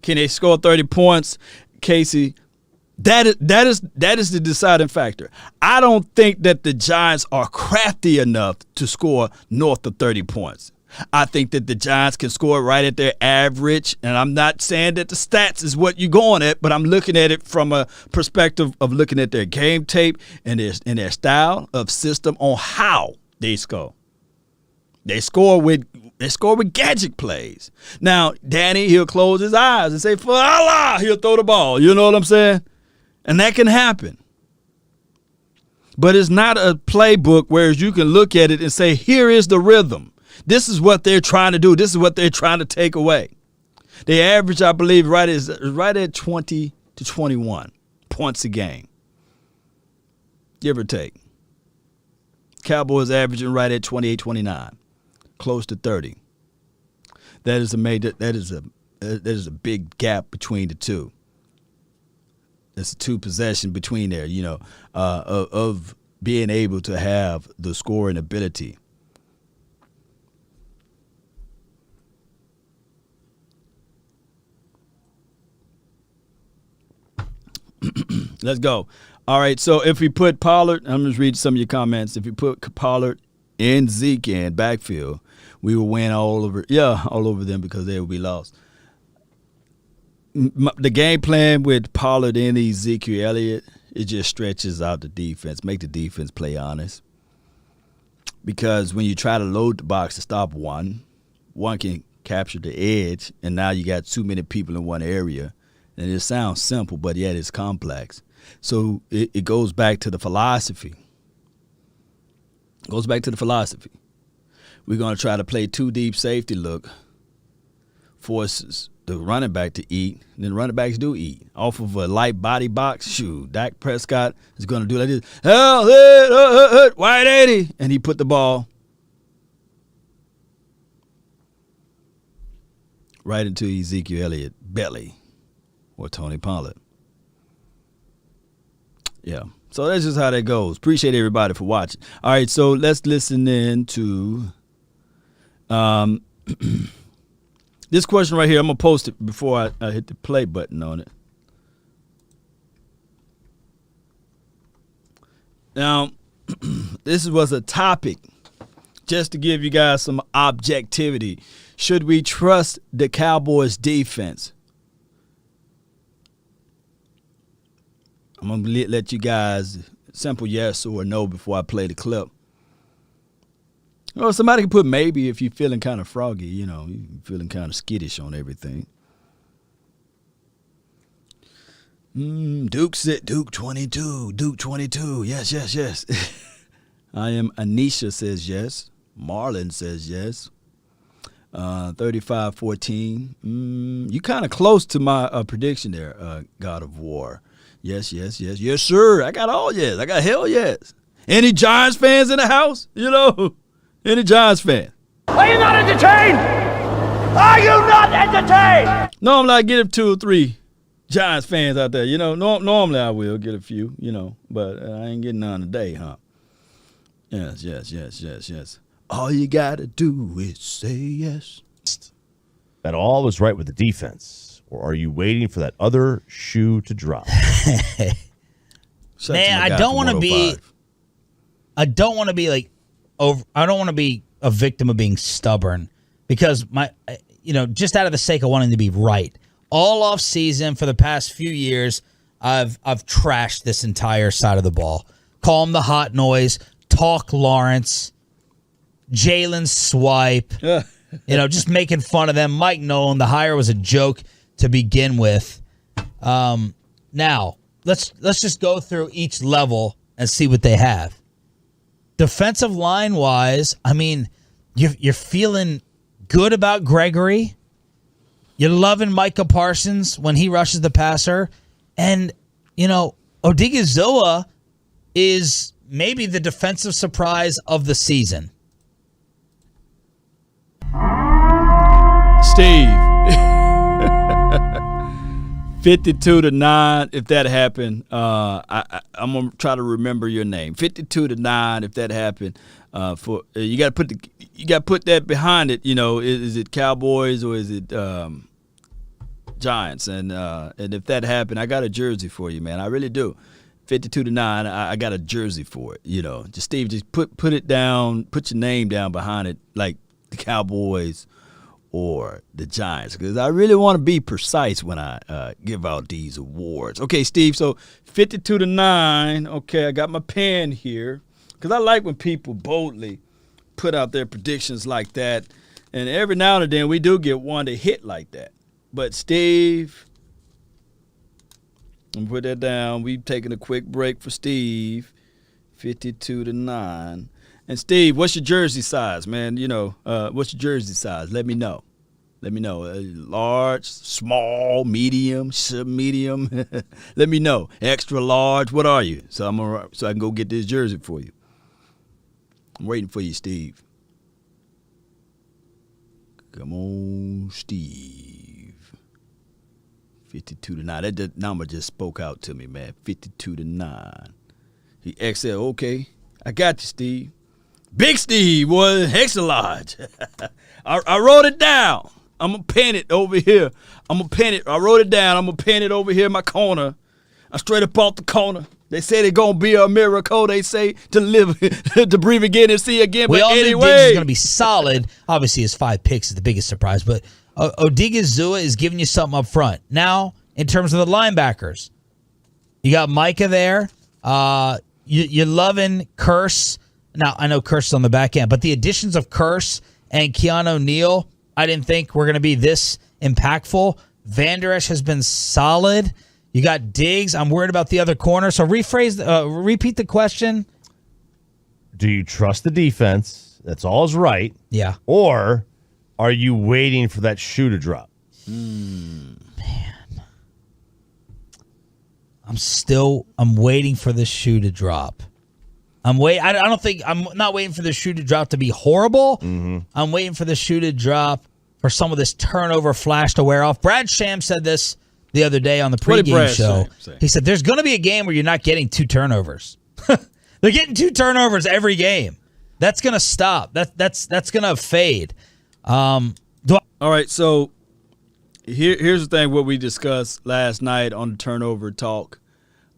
Can they score 30 points, Casey? That is the deciding factor. I don't think that the Giants are crafty enough to score north of 30 points. I think that the Giants can score right at their average, and I'm not saying that the stats is what you're going at, but I'm looking at it from a perspective of looking at their game tape and their style of system on how they score. They score with gadget plays. Now, Danny, he'll close his eyes and say, "For Allah," he'll throw the ball. You know what I'm saying? And that can happen. But it's not a playbook where you can look at it and say, here is the rhythm. This is what they're trying to do. This is what they're trying to take away. They average, I believe, right at 20 to 21 points a game, give or take. Cowboys averaging right at 28, 29, close to 30. That is a big gap between the two. It's a two possession between there, of being able to have the scoring ability. Let's go. All right, so if we put Pollard, I'm just reading some of your comments. If you put Pollard and Zeke in backfield, we will win all over them because they will be lost. The game plan with Pollard and Ezekiel Elliott, it just stretches out the defense, make the defense play honest. Because when you try to load the box to stop one can capture the edge, and now you got too many people in one area. And it sounds simple, but yet it's complex. So it goes back to the philosophy. We're going to try to play two deep safety look, forces the running back to eat, and then running backs do eat. Off of a light body box, shoot, Dak Prescott is going to do like this. White 80. And he put the ball right into Ezekiel Elliott's belly. Or Tony Pollard. Yeah. So that's just how that goes. Appreciate everybody for watching. All right, so let's listen in to this question right here. I'm going to post it before I hit the play button on it. Now, this was a topic just to give you guys some objectivity. Should we trust the Cowboys defense? I'm going to let you guys simple yes or no before I play the clip. Or somebody can put maybe if you're feeling kind of froggy, you're feeling kind of skittish on everything. Duke 22, Duke 22. Yes. I am Anisha says yes. Marlon says yes. 35-14. You kind of close to my prediction there, God of War. Yes, sir. I got all yes. I got hell yes. Any Giants fans in the house? Any Giants fan? Are you not entertained? Are you not entertained? Normally I get 2 or 3 Giants fans out there. Normally I will get a few, but I ain't getting none today, huh? Yes. All you got to do is say yes. That all was right with the defense. Or are you waiting for that other shoe to drop? Man, I don't want to be I don't want to be a victim of being stubborn because just out of the sake of wanting to be right. all off season for the past few years, I've trashed this entire side of the ball. Call him the hot noise, talk Lawrence, Jalen swipe, just making fun of them. Mike Nolan, the hire was a joke to begin with. Now, let's just go through each level and see what they have. Defensive line wise, I mean, you're feeling good about Gregory. You're loving Micah Parsons when he rushes the passer. And, Odighizuwa is maybe the defensive surprise of the season. Steve, 52-9. If that happened, I'm gonna try to remember your name. 52-9. If that happened, you got to put that behind it. Is it Cowboys or is it Giants? And if that happened, I got a jersey for you, man. I really do. 52-9. I got a jersey for it. Just Steve, just put it down. Put your name down behind it, like the Cowboys or the Giants, because I really want to be precise when I give out these awards. Okay, Steve, so 52-9. Okay, I got my pen here because I like when people boldly put out their predictions like that, and every now and then we do get one to hit like that. But Steve, I'm going to put that down. We've taken a quick break for Steve, 52-9. And Steve, what's your jersey size, man? What's your jersey size? Let me know. Large, small, medium, sub-medium. Let me know. Extra large. What are you? So I can go get this jersey for you. I'm waiting for you, Steve. Come on, Steve. 52-9. That number just spoke out to me, man. 52-9. He exhaled. Okay, I got you, Steve. Big Steve was extra large. I wrote it down. I'm going to pin it over here. I wrote it down. I'm going to pin it over here in my corner. I straight up off the corner. They say they're going to be a miracle. They say to live, to breathe again and see again. We but all knew anyway. Diggs is going to be solid. Obviously, his 5 picks is the biggest surprise. But Odighizuwa is giving you something up front. Now, in terms of the linebackers, you got Micah there. You're loving Curse. Now, I know Curse is on the back end, but the additions of Curse and Keanu Neal, I didn't think were going to be this impactful. Vander Esch has been solid. You got Diggs. I'm worried about the other corner. So repeat the question. Do you trust the defense? That's all is right. Yeah. Or are you waiting for that shoe to drop? Man. I'm waiting for the shoe to drop. I'm not waiting for the shoe to drop to be horrible. Mm-hmm. I'm waiting for the shoe to drop for some of this turnover flash to wear off. Brad Sham said this the other day on the pregame show. He said there's going to be a game where you're not getting 2 turnovers. They're getting 2 turnovers every game. That's going to stop. That's going to fade. All right, so here's the thing, what we discussed last night on the turnover talk.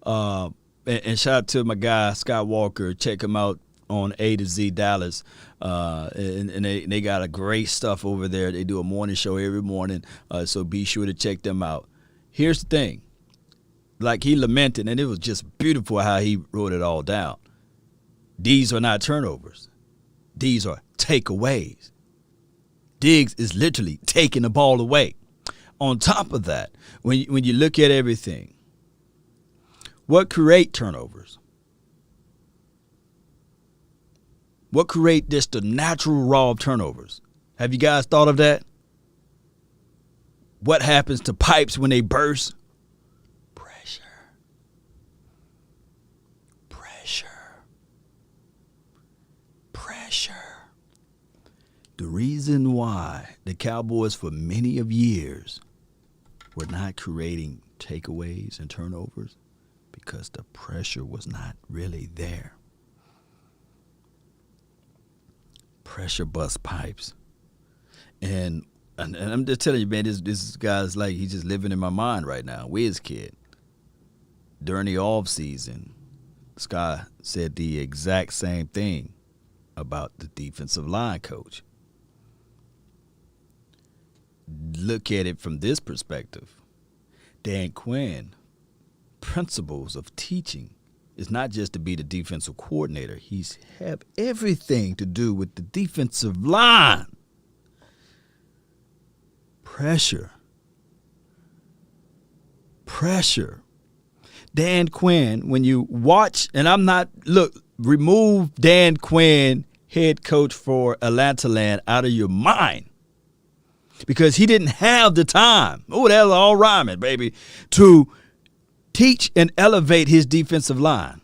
And shout out to my guy, Scott Walker. Check him out on A to Z Dallas. And they got a great stuff over there. They do a morning show every morning, so be sure to check them out. Here's the thing. Like he lamented, and it was just beautiful how he wrote it all down. These are not turnovers. These are takeaways. Diggs is literally taking the ball away. On top of that, when you look at everything, what create turnovers? What create just the natural raw of turnovers? Have you guys thought of that? What happens to pipes when they burst? Pressure. The reason why the Cowboys for many of years were not creating takeaways and turnovers, because the pressure was not really there. Pressure bust pipes. And I'm just telling you, man, this guy's like, he's just living in my mind right now. Wiz Kid. During the off season, Scott said the exact same thing about the defensive line coach. look at it from this perspective. Dan Quinn, principles of teaching is not just to be the defensive coordinator. He's have everything to do with the defensive line. Pressure. Dan Quinn, when you watch, and remove Dan Quinn, head coach for Atlantaland, out of your mind. Because he didn't have the time. Oh, that's all rhyming, baby. To teach and elevate his defensive line.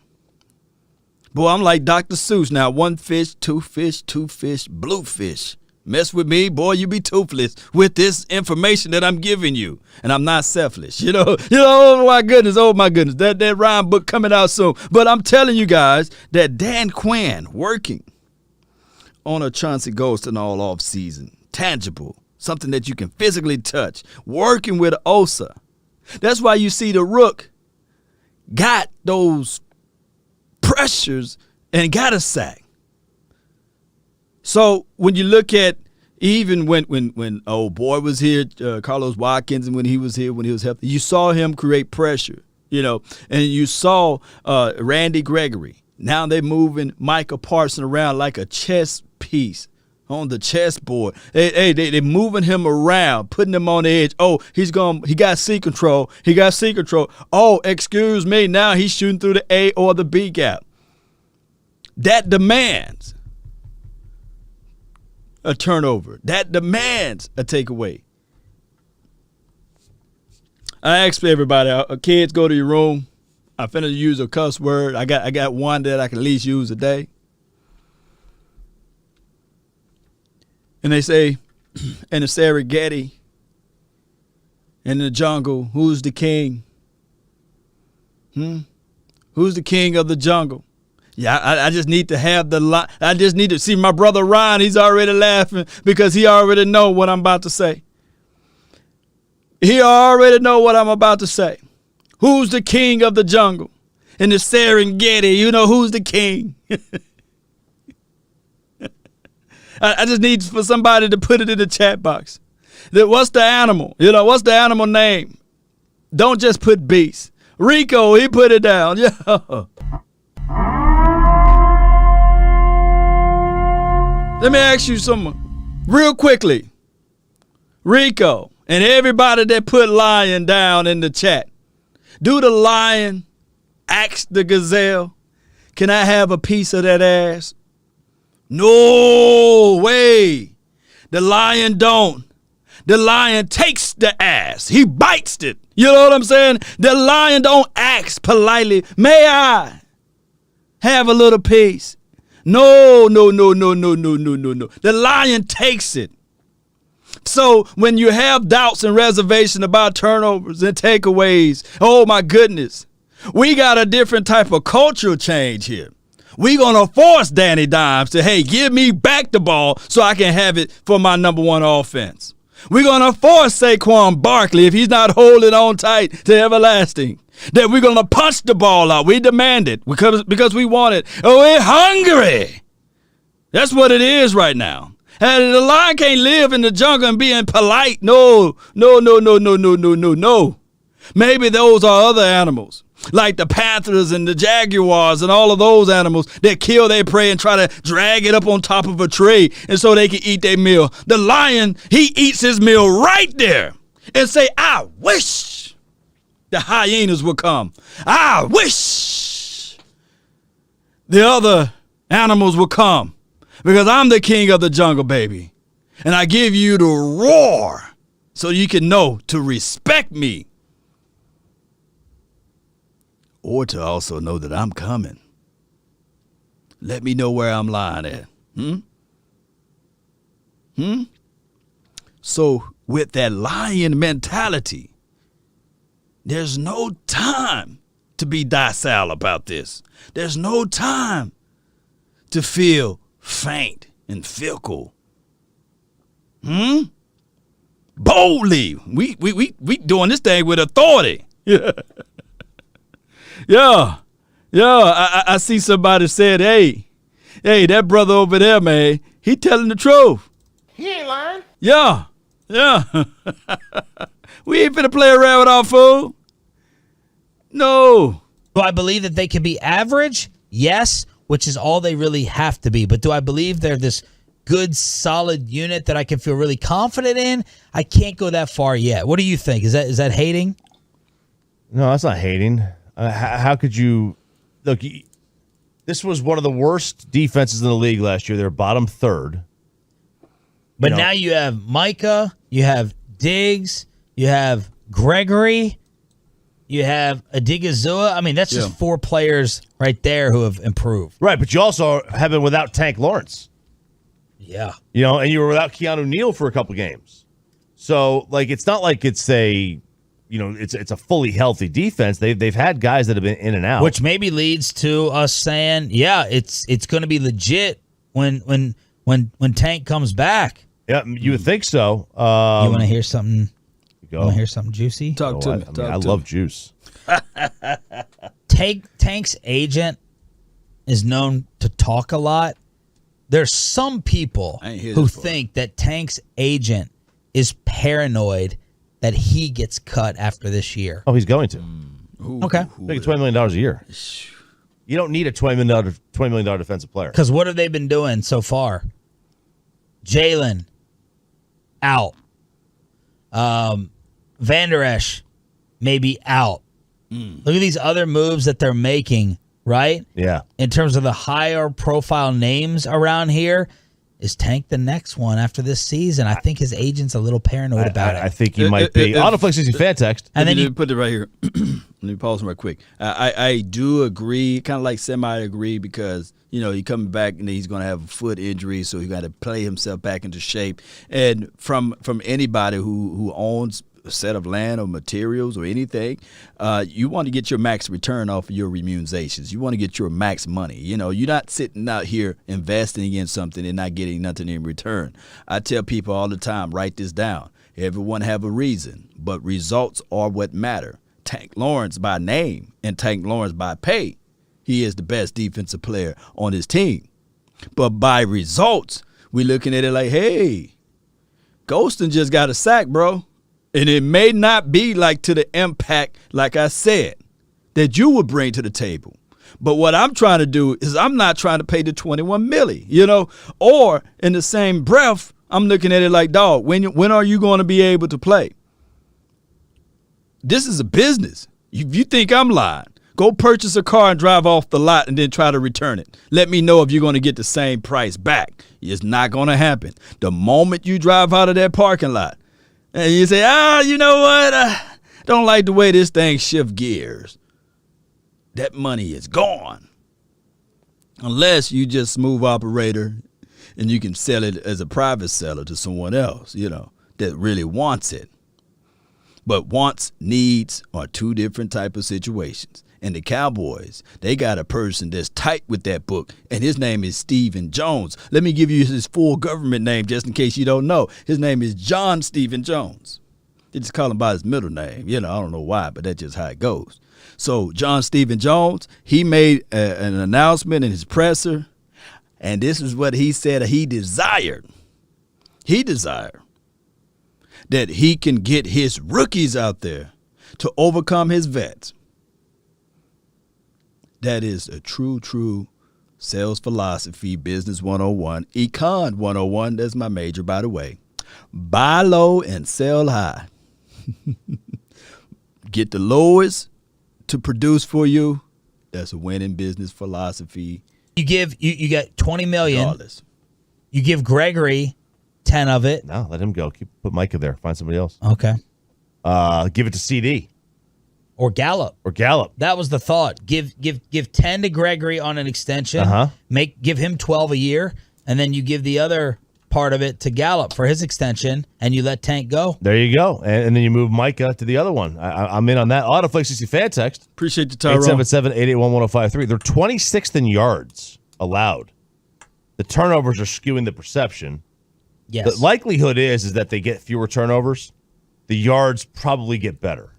Boy, I'm like Dr. Seuss now. 1 fish, 2 fish, 2 fish, blue fish. Mess with me, boy, you be toothless with this information that I'm giving you. And I'm not selfish. Oh my goodness, that rhyme book coming out soon. But I'm telling you guys that Dan Quinn working on a Chauncey Golston all off season. Tangible. Something that you can physically touch. Working with Osa. That's why you see the Rook got those pressures and got a sack. So when you look at even when old boy was here, Carlos Watkins, and when he was here, when he was healthy, you saw him create pressure, and you saw Randy Gregory. Now they're moving Micah Parson around like a chess piece on the chessboard. They're moving him around, putting him on the edge. Oh, he got seat control. Oh, excuse me, now he's shooting through the A or the B gap. That demands a turnover. That demands a takeaway. I asked for everybody, kids, go to your room. I'm finna use a cuss word. I got one that I can at least use a day. And they say, in the Serengeti, in the jungle, who's the king? Who's the king of the jungle? Yeah, I just need to have the line. I just need to see my brother Ryan. He's already laughing because he already know what I'm about to say. He already know what I'm about to say. Who's the king of the jungle? In the Serengeti, who's the king? I just need for somebody to put it in the chat box. What's the animal? What's the animal name? Don't just put beast. Rico, he put it down. Yeah. Let me ask you something real quickly. Rico and everybody that put lion down in the chat. Do the lion ask the gazelle, can I have a piece of that ass? No way. The lion don't. The lion takes the ass. He bites it. You know what I'm saying? The lion don't ask politely, may I have a little piece? No. The lion takes it. So when you have doubts and reservation about turnovers and takeaways, oh my goodness, we got a different type of cultural change here. We're going to force Danny Dimes to, hey, give me back the ball so I can have it for my number one offense. We're going to force Saquon Barkley, if he's not holding on tight to everlasting, that we're going to punch the ball out. We demand it because we want it. Oh, we're hungry. That's what it is right now. And the lion can't live in the jungle and being polite. No. Maybe those are other animals, like the panthers and the jaguars and all of those animals that kill their prey and try to drag it up on top of a tree and so they can eat their meal. The lion, he eats his meal right there and say, I wish the hyenas would come. I wish the other animals would come because I'm the king of the jungle, baby. And I give you the roar so you can know to respect me. Or to also know that I'm coming. Let me know where I'm lying at. So with that lion mentality, there's no time to be docile about this. There's no time to feel faint and fickle. Boldly. We doing this thing with authority. Yeah. I see somebody said, hey, that brother over there, man, he telling the truth. He ain't lying. Yeah. Yeah. We ain't finna play around with our food. No. Do I believe that they can be average? Yes, which is all they really have to be. But do I believe they're this good, solid unit that I can feel really confident in? I can't go that far yet. What do you think? Is that hating? No, that's not hating. How could you look? This was one of the worst defenses in the league last year. They're bottom third. But now you have Micah, you have Diggs, you have Gregory, you have Adigizua. I mean, that's just 4 players right there who have improved. Right, but you also have been without Tank Lawrence. Yeah. And you were without Keanu Neal for a couple games. So, it's not like it's a, it's a fully healthy defense. They've had guys that have been in and out. Which maybe leads to us saying, it's going to be legit when Tank comes back. Yeah, you would think so. You want to hear something? Go. You want to hear something juicy? Talk to me. I love juice. Tank's agent is known to talk a lot. There's some people who think that Tank's agent is paranoid that he gets cut after this year. Oh, he's going to. Okay. Make it $20 million a year. You don't need a $20 million defensive player. Because what have they been doing so far? Jalen, out. Van Der Esch, maybe out. Look at these other moves that they're making, right? Yeah. In terms of the higher profile names around here, is Tank the next one after this season? I think his agent's a little paranoid about it. I think he might be. Autoflex is fan text. And then you put it right here. Let me pause right quick. I do agree, kind of like semi-agree, because he's coming back and he's going to have a foot injury, so he's got to play himself back into shape. And from anybody who owns a set of land or materials or anything, you want to get your max return off of your remunerations. You want to get your max money. You're not sitting out here investing in something and not getting nothing in return. I tell people all the time, write this down. Everyone have a reason, but results are what matter. Tank Lawrence by name and Tank Lawrence by pay, he is the best defensive player on his team. But by results, we're looking at it like, hey, Golston just got a sack, bro. And it may not be to the impact, like I said, that you would bring to the table. But what I'm trying to do is I'm not trying to pay the $21 million, or in the same breath, I'm looking at it like, dog, when are you going to be able to play? This is a business. If you think I'm lying, go purchase a car and drive off the lot and then try to return it. Let me know if you're going to get the same price back. It's not going to happen. The moment you drive out of that parking lot, and you say, you know what? I don't like the way this thing shifts gears. That money is gone. Unless you just smooth operator and you can sell it as a private seller to someone else, that really wants it. But wants, needs are 2 different type of situations. And the Cowboys, they got a person that's tight with that book, and his name is Stephen Jones. Let me give you his full government name just in case you don't know. His name is John Stephen Jones. They just call him by his middle name. I don't know why, but that's just how it goes. So John Stephen Jones, he made an announcement in his presser, and this is what he said he desired. He desired that he can get his rookies out there to overcome his vets. That is a true sales philosophy, business 101, econ 101. That's my major, by the way. Buy low and sell high. Get the lowest to produce for you. That's a winning business philosophy. You got $20 million. Regardless. You give Gregory 10 of it. No, let him go. Put Micah there. Find somebody else. Okay. Give it to CD. Or Gallup. That was the thought. Give 10 to Gregory on an extension. Give him 12 a year, and then you give the other part of it to Gallup for his extension, and you let Tank go. There you go. And then you move Micah to the other one. I'm in on that. Autoflex 60 fan text. Appreciate the Tyrone. 877-881-1053. They're 26th in yards allowed. The turnovers are skewing the perception. Yes. The likelihood is that they get fewer turnovers. The yards probably get better.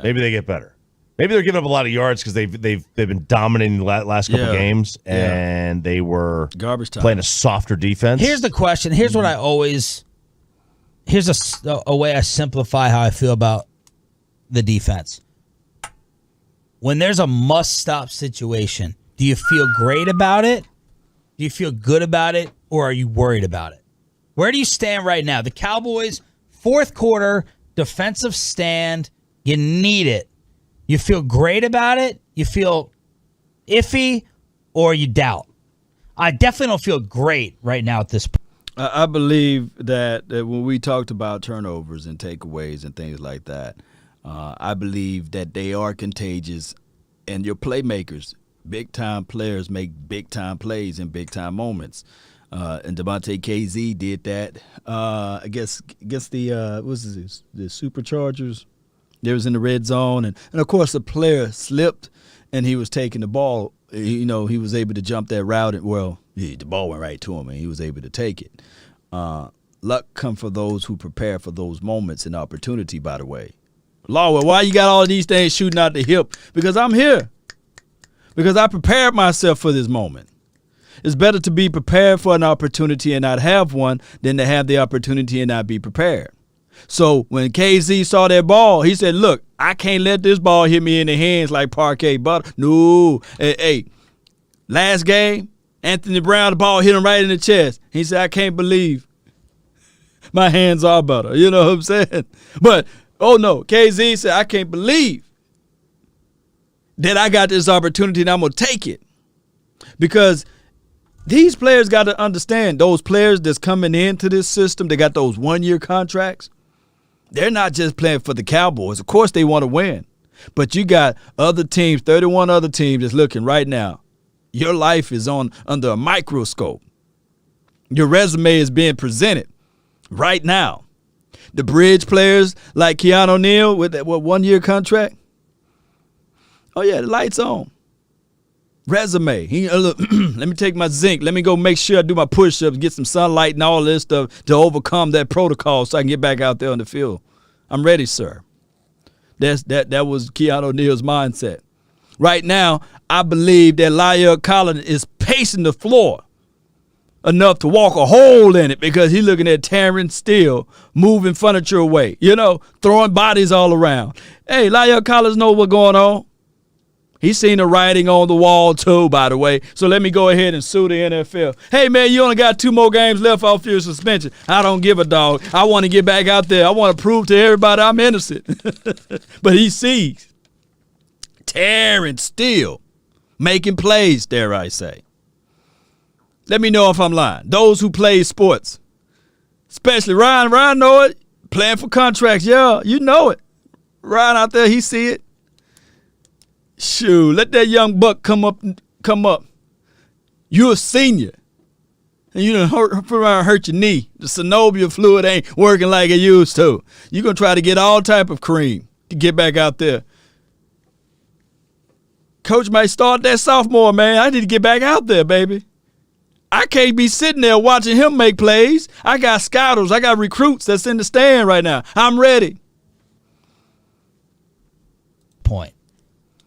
Maybe they get better. Maybe they're giving up a lot of yards because they've been dominating the last couple games, and they were garbage time, playing a softer defense. Here's the question. Here's what I always here's a way I simplify how I feel about the defense. When there's a must-stop situation, do you feel great about it? Do you feel good about it? Or are you worried about it? Where do you stand right now? The Cowboys, fourth quarter, defensive stand, you need it. You feel great about it? You feel iffy? Or you doubt? I definitely don't feel great right now at this point. I believe that when we talked about turnovers and takeaways and things like that, I believe that they are contagious, and your playmakers, big-time players, make big-time plays in big-time moments. And Devontae KZ did that. I guess the the Superchargers. They was in the red zone, and of course the player slipped, and he was taking the ball. He was able to jump that route. The ball went right to him, and he was able to take it. Luck come for those who prepare for those moments and opportunity, by the way. Lord, why you got all these things shooting out the hip? Because I'm here. Because I prepared myself for this moment. It's better to be prepared for an opportunity and not have one than to have the opportunity and not be prepared. So when KZ saw that ball, he said, look, I can't let this ball hit me in the hands like Parkway butter. No. Hey, last game, Anthony Brown, the ball hit him right in the chest. He said, I can't believe my hands are butter. You know what I'm saying? But, oh, no, KZ said, I can't believe that I got this opportunity and I'm going to take it. Because these players got to understand, those players that's coming into this system, they got those one-year contracts. They're not just playing for the Cowboys. Of course they want to win. But you got other teams, 31 other teams that's looking right now. Your life is under a microscope. Your resume is being presented right now. The bridge players like Keanu Neal with that one-year contract. Oh, yeah, the light's on. Resume. Look, let me take my zinc. Let me go make sure I do my push-ups, get some sunlight and all this stuff to overcome that protocol so I can get back out there on the field. I'm ready, sir. That was Keanu Neal's mindset. Right now, I believe that La'el Collins is pacing the floor enough to walk a hole in it because he's looking at Terrence Steele moving furniture away, throwing bodies all around. Hey, La'el Collins knows what's going on. He's seen the writing on the wall, too, by the way. So let me go ahead and sue the NFL. Hey, man, you only got 2 more games left off your suspension. I don't give a dog. I want to get back out there. I want to prove to everybody I'm innocent. But he sees Terrence Steele making plays, dare I say. Let me know if I'm lying. Those who play sports, especially Ryan know it, playing for contracts. Yeah, you know it. Ryan out there, he see it. Shoot, let that young buck come up. You're a senior. And you done hurt your knee. The synovial fluid ain't working like it used to. You're going to try to get all type of cream to get back out there. Coach might start that sophomore, man. I need to get back out there, baby. I can't be sitting there watching him make plays. I got scouters. I got recruits that's in the stand right now. I'm ready. Point.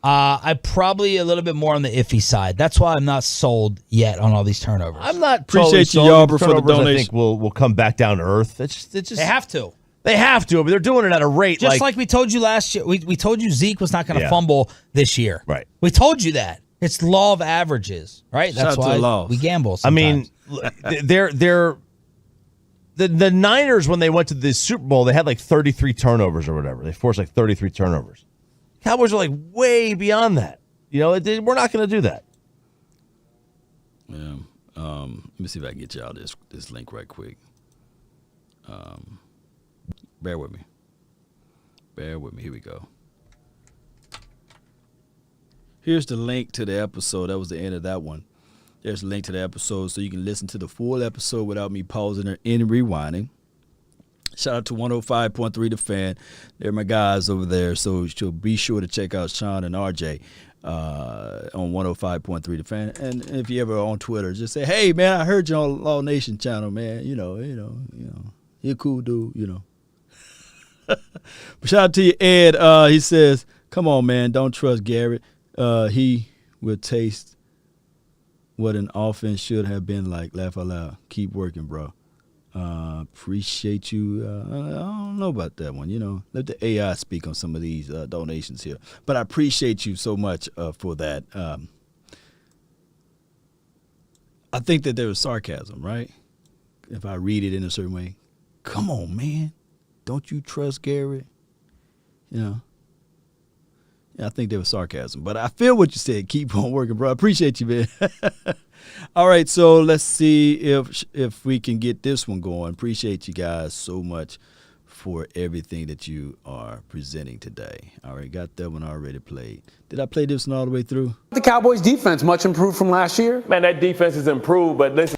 I'm probably a little bit more on the iffy side. That's why I'm not sold yet on all these turnovers. I'm not appreciate totally you, sold. Yarbrough, for the donation. I think will come back down to earth. It's just they have to. They have to, but they're doing it at a rate just like we told you last year. We told you Zeke was not going to fumble this year. Right. We told you that. It's law of averages, right? That's why we gamble sometimes. I mean, the Niners, when they went to the Super Bowl, they had like 33 turnovers or whatever. They forced like 33 turnovers. Cowboys are like way beyond that. We're not going to do that. Yeah. Let me see if I can get y'all this link right quick. Bear with me. Here we go. Here's the link to the episode. That was the end of that one. There's a link to the episode so you can listen to the full episode without me pausing or any rewinding. Shout out to 105.3 The Fan. They're my guys over there, so be sure to check out Sean and RJ on 105.3 The Fan. And if you ever on Twitter, just say, "Hey man, I heard you on Law Nation channel, man. You know, you're a cool dude, But shout out to you, Ed. He says, "Come on, man, don't trust Garrett. He will taste what an offense should have been like. Laugh out loud. Keep working, bro." Appreciate you. I don't know about that one. Let the AI speak on some of these donations here. But I appreciate you so much for that. I think that there was sarcasm, right? If I read it in a certain way. Come on, man. Don't you trust Garrett? Yeah, I think there was sarcasm. But I feel what you said. Keep on working, bro. I appreciate you, man. All right, so let's see if we can get this one going. Appreciate you guys so much for everything that you are presenting today. All right, got that one already played. Did I play this one all the way through? The Cowboys defense much improved from last year. Man, that defense is improved, but listen.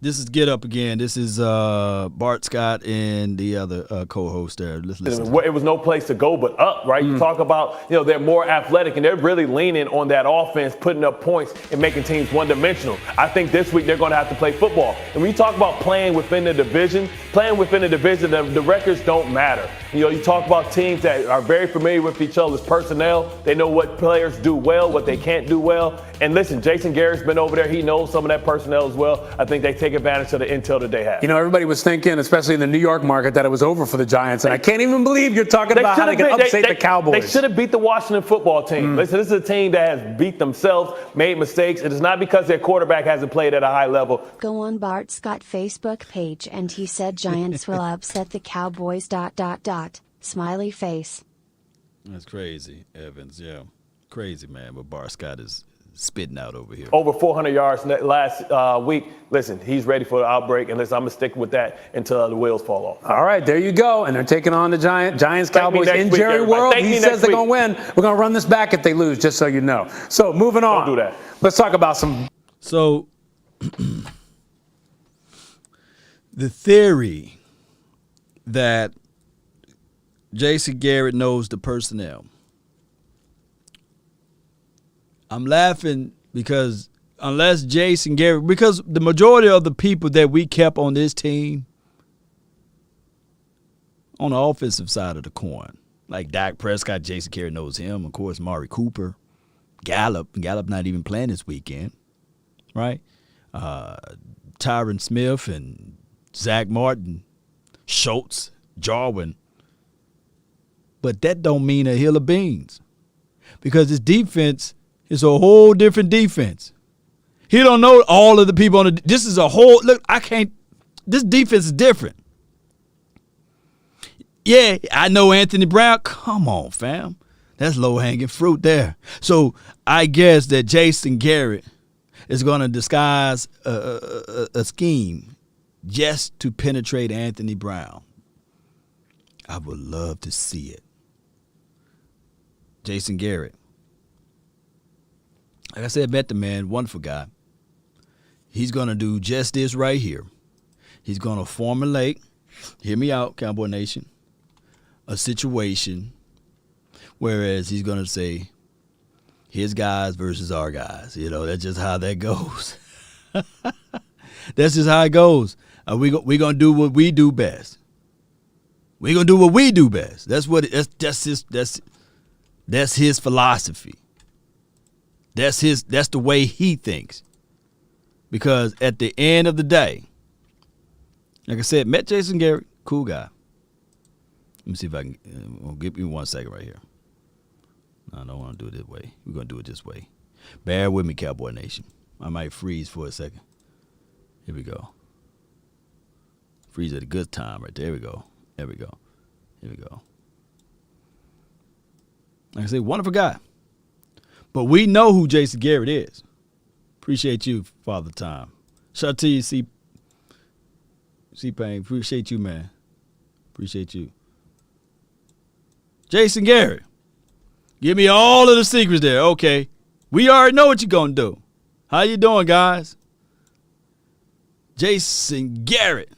This is Get Up Again. This is Bart Scott and the other co-host there. Let's listen. It was no place to go but up, right? You talk about, they're more athletic, and they're really leaning on that offense, putting up points and making teams one-dimensional. I think this week they're going to have to play football. And when you talk about playing within the division, the records don't matter. You talk about teams that are very familiar with each other's personnel. They know what players do well, what they can't do well. And listen, Jason Garrett's been over there. He knows some of that personnel as well. I think they take advantage of the intel that they have. Everybody was thinking, especially in the New York market, that it was over for the Giants. And I can't even believe you're talking about how they can upset the Cowboys. They should have beat the Washington football team. Listen, this is a team that has beat themselves, made mistakes. It is not because their quarterback hasn't played at a high level. Go on Bart Scott Facebook page and he said Giants will upset the Cowboys ... Smiley face. That's crazy, Evans. Yeah, crazy, man. But Bart Scott is spitting out over here. Over 400 yards last week. Listen, he's ready for the outbreak, and listen, I'm going to stick with that until the wheels fall off. All right, there you go. And they're taking on the Giants, Cowboys in Jerry World. He says they're going to win. We're going to run this back if they lose, just so you know. So moving on. Don't do that. Let's talk about some. So the theory that Jason Garrett knows the personnel. I'm laughing because unless Jason Garrett, because the majority of the people that we kept on this team on the offensive side of the coin, like Dak Prescott, Jason Garrett knows him. Of course, Mari Cooper, Gallup not even playing this weekend, right? Tyron Smith and Zach Martin, Schultz, Jarwin. But that don't mean a hill of beans because this defense is a whole different defense. He don't know all of the people on the. This is a whole look. This defense is different. Yeah, I know Anthony Brown. Come on, fam. That's low hanging fruit there. So I guess that Jason Garrett is going to disguise a scheme just to penetrate Anthony Brown. I would love to see it. Jason Garrett. Like I said, met the man, wonderful guy. He's going to do just this right here. He's going to formulate, hear me out, Cowboy Nation, a situation whereas he's going to say, his guys versus our guys. That's just how that goes. That's just how it goes. We're going to do what we do best. We're going to do what we do best. That's his philosophy. That's the way he thinks. Because at the end of the day, like I said, met Jason Garrett, cool guy. Let me see if I can give me 1 second right here. No, I don't want to do it this way. We're going to do it this way. Bear with me, Cowboy Nation. I might freeze for a second. Here we go. Freeze at a good time right there. There we go. There we go. Here we go. Like I said, wonderful guy. But we know who Jason Garrett is. Appreciate you, Father Time. Shout out to you, C-Pain. Appreciate you, man. Appreciate you. Jason Garrett. Give me all of the secrets there. Okay. We already know what you're going to do. How you doing, guys? Jason Garrett.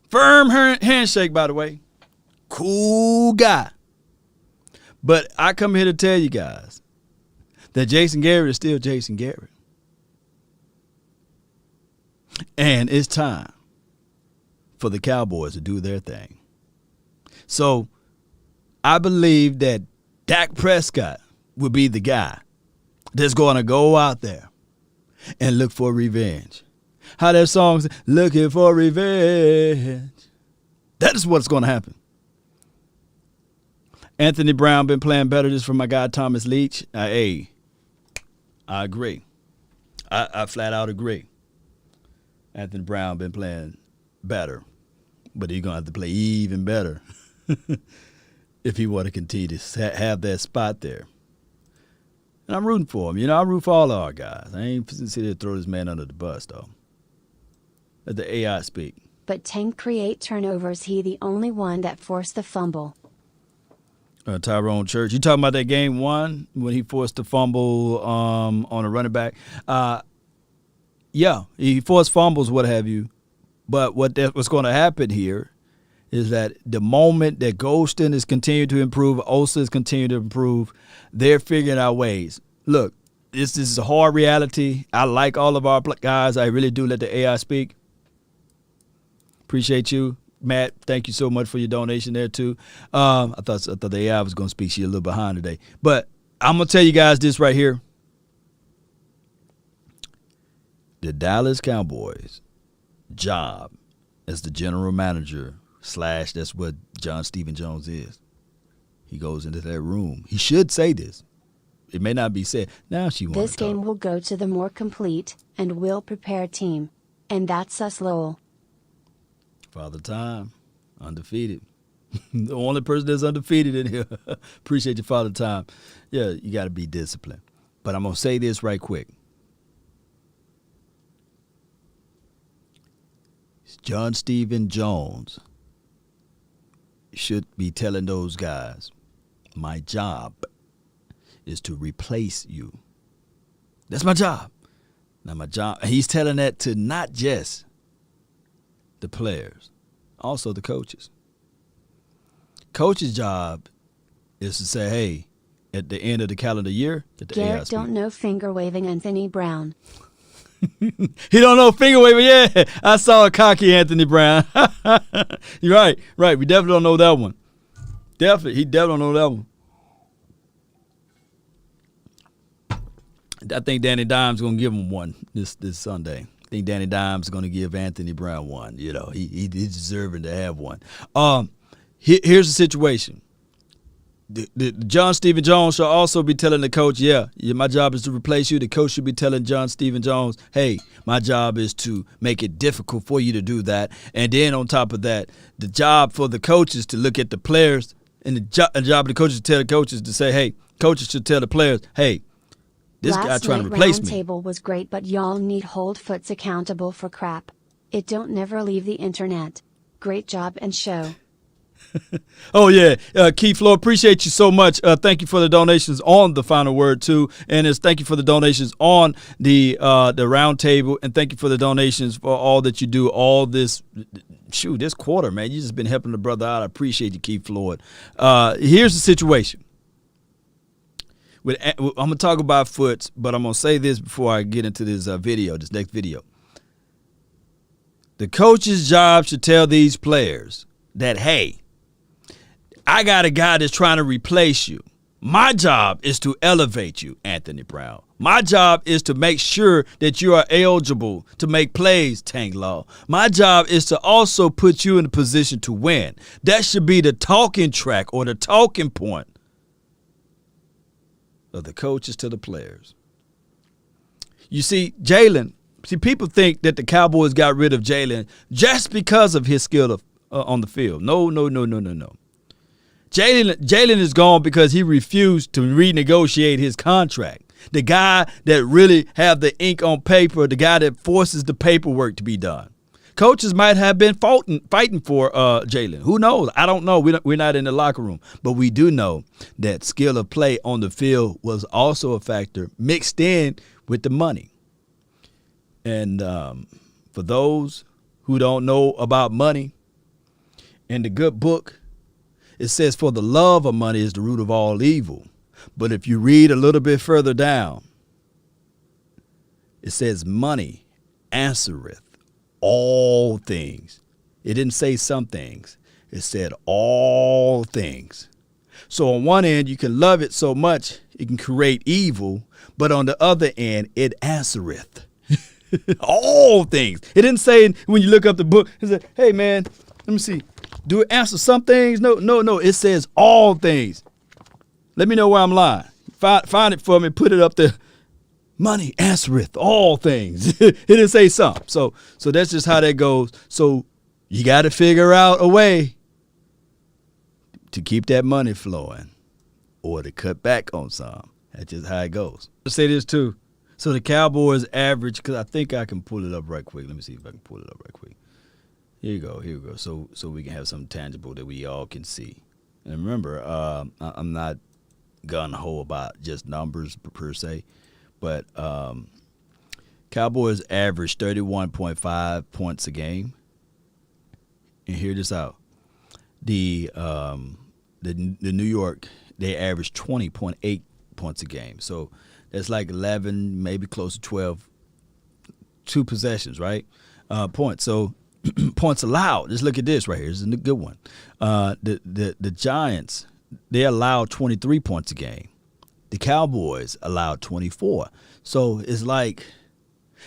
Firm handshake, by the way. Cool guy. But I come here to tell you guys that Jason Garrett is still Jason Garrett. And it's time for the Cowboys to do their thing. So I believe that Dak Prescott will be the guy that's going to go out there and look for revenge. How that song's looking for revenge. That is what's going to happen. Anthony Brown been playing better. This from my guy Thomas Leach. I agree. I flat out agree. Anthony Brown been playing better, but he's going to have to play even better if he want to continue to have that spot there. And I'm rooting for him. I root for all of our guys. I ain't sitting there to throw this man under the bus, though. Let the AI speak. But Tank create turnovers. He the only one that forced the fumble. Tyrone Church. You talking about that game one when he forced the fumble on a running back? Yeah, he forced fumbles, what have you. But what's going to happen here is that the moment that Golston is continuing to improve, Osa is continuing to improve, they're figuring out ways. Look, this is a hard reality. I like all of our guys. I really do. Let the AI speak. Appreciate you. Matt, thank you so much for your donation there, too. I thought the AI was going to speak. She's a little behind today. But I'm going to tell you guys this right here. The Dallas Cowboys job as the general manager / that's what John Stephen Jones is. He goes into that room. He should say this. It may not be said. Now she wants This game will go to the more complete and well-prepared team. And that's us, Lowell. Father Time, undefeated. The only person that's undefeated in here. Appreciate you, Father Time. Yeah, you got to be disciplined. But I'm going to say this right quick. John Stephen Jones should be telling those guys, my job is to replace you. That's my job. Now my job, he's telling that to not just the players, also the coaches. Coach's job is to say, hey, at the end of the calendar year, at the Garrett don't know finger waving Anthony Brown. He don't know finger waving. Yeah, I saw a cocky Anthony Brown. You're right. We definitely don't know that one. He definitely don't know that one. I think Danny Dimes going to give him one this Sunday. I think Danny Dimes going to give Anthony Brown one. He's deserving to have one. Here's the situation. The John Stephen Jones should also be telling the coach, my job is to replace you. The coach should be telling John Stephen Jones, hey, my job is to make it difficult for you to do that. And then on top of that, the job for the coaches to look at the players, and the job of the coaches to tell the coaches to say, hey, coaches should tell the players, hey, this guy trying to replace me. Last night roundtable was great, but y'all need hold foots accountable for crap. It don't never leave the internet. Great job and show. Oh, yeah. Keith Floyd, appreciate you so much. Thank you for the donations on the final word, too. And thank you for the donations on the roundtable. And thank you for the donations for all that you do, all this. This quarter, man. You just been helping the brother out. I appreciate you, Keith Floyd. Here's the situation. I'm going to talk about Foots, but I'm going to say this before I get into this this next video. The coach's job should tell these players that, hey, I got a guy that's trying to replace you. My job is to elevate you, Anthony Brown. My job is to make sure that you are eligible to make plays, Tank Law. My job is to also put you in a position to win. That should be the talking track or the talking point of the coaches to the players. You see, people think that the Cowboys got rid of Jalen just because of his skill on the field. No. Jalen is gone because he refused to renegotiate his contract. The guy that really have the ink on paper, the guy that forces the paperwork to be done. Coaches might have been fighting for Jalen. Who knows? I don't know. We're not in the locker room. But we do know that skill of play on the field was also a factor mixed in with the money. And for those who don't know about money, in the good book, it says, for the love of money is the root of all evil. But if you read a little bit further down, it says money answereth all things. It didn't say some things. It said all things. So on one end, you can love it so much, it can create evil. But on the other end, it answereth. All things. It didn't say when you look up the book, it said, hey, man, let me see. Do it answer some things? No. It says all things. Let me know where I'm lying. Find it for me. Put it up there. Money answereth all things. It didn't say some. So that's just how that goes. So you got to figure out a way to keep that money flowing or to cut back on some. That's just how it goes. I'll say this too. So the Cowboys average, because I think I can pull it up right quick. Let me see if I can pull it up right quick. Here you go. So we can have something tangible that we all can see. And remember, I'm not gung-ho about just numbers per se, but Cowboys average 31.5 points a game. And hear this out. The New York, they average 20.8 points a game. So that's like 11, maybe close to 12, 2 possessions, right? Points. So points allowed. Just look at this right here. This is a good one. The Giants, they allowed 23 points a game. The Cowboys allowed 24. So it's like,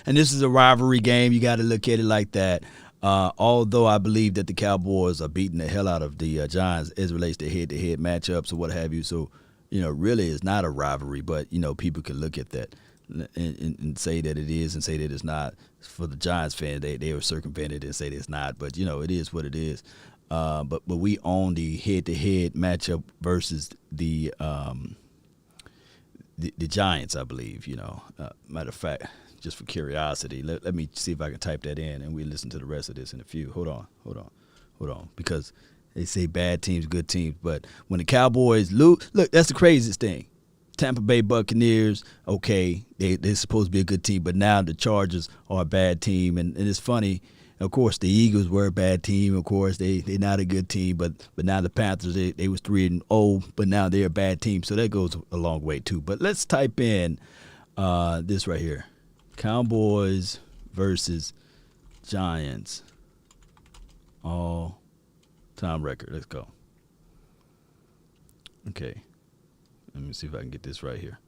and this is a rivalry game. You got to look at it like that. Although I believe that the Cowboys are beating the hell out of the Giants as it relates to head-to-head matchups or what have you. So, really it's not a rivalry, but, people can look at that and say that it is and say that it's not. For the Giants fans, they were circumvented and say that it's not. But, it is what it is. But we own the head-to-head matchup versus the Giants, I believe, Matter of fact, just for curiosity, let me see if I can type that in, and we'll listen to the rest of this in a few. Hold on. Because they say bad teams, good teams. But when the Cowboys lose, look, that's the craziest thing. Tampa Bay Buccaneers, okay, they're supposed to be a good team, but now the Chargers are a bad team. And it's funny, of course, the Eagles were a bad team. Of course, they're not a good team, but now the Panthers, they was 3-0, but now they're a bad team. So that goes a long way, too. But let's type in this right here. Cowboys versus Giants all-time record. Let's go. Okay. Let me see if I can get this right here.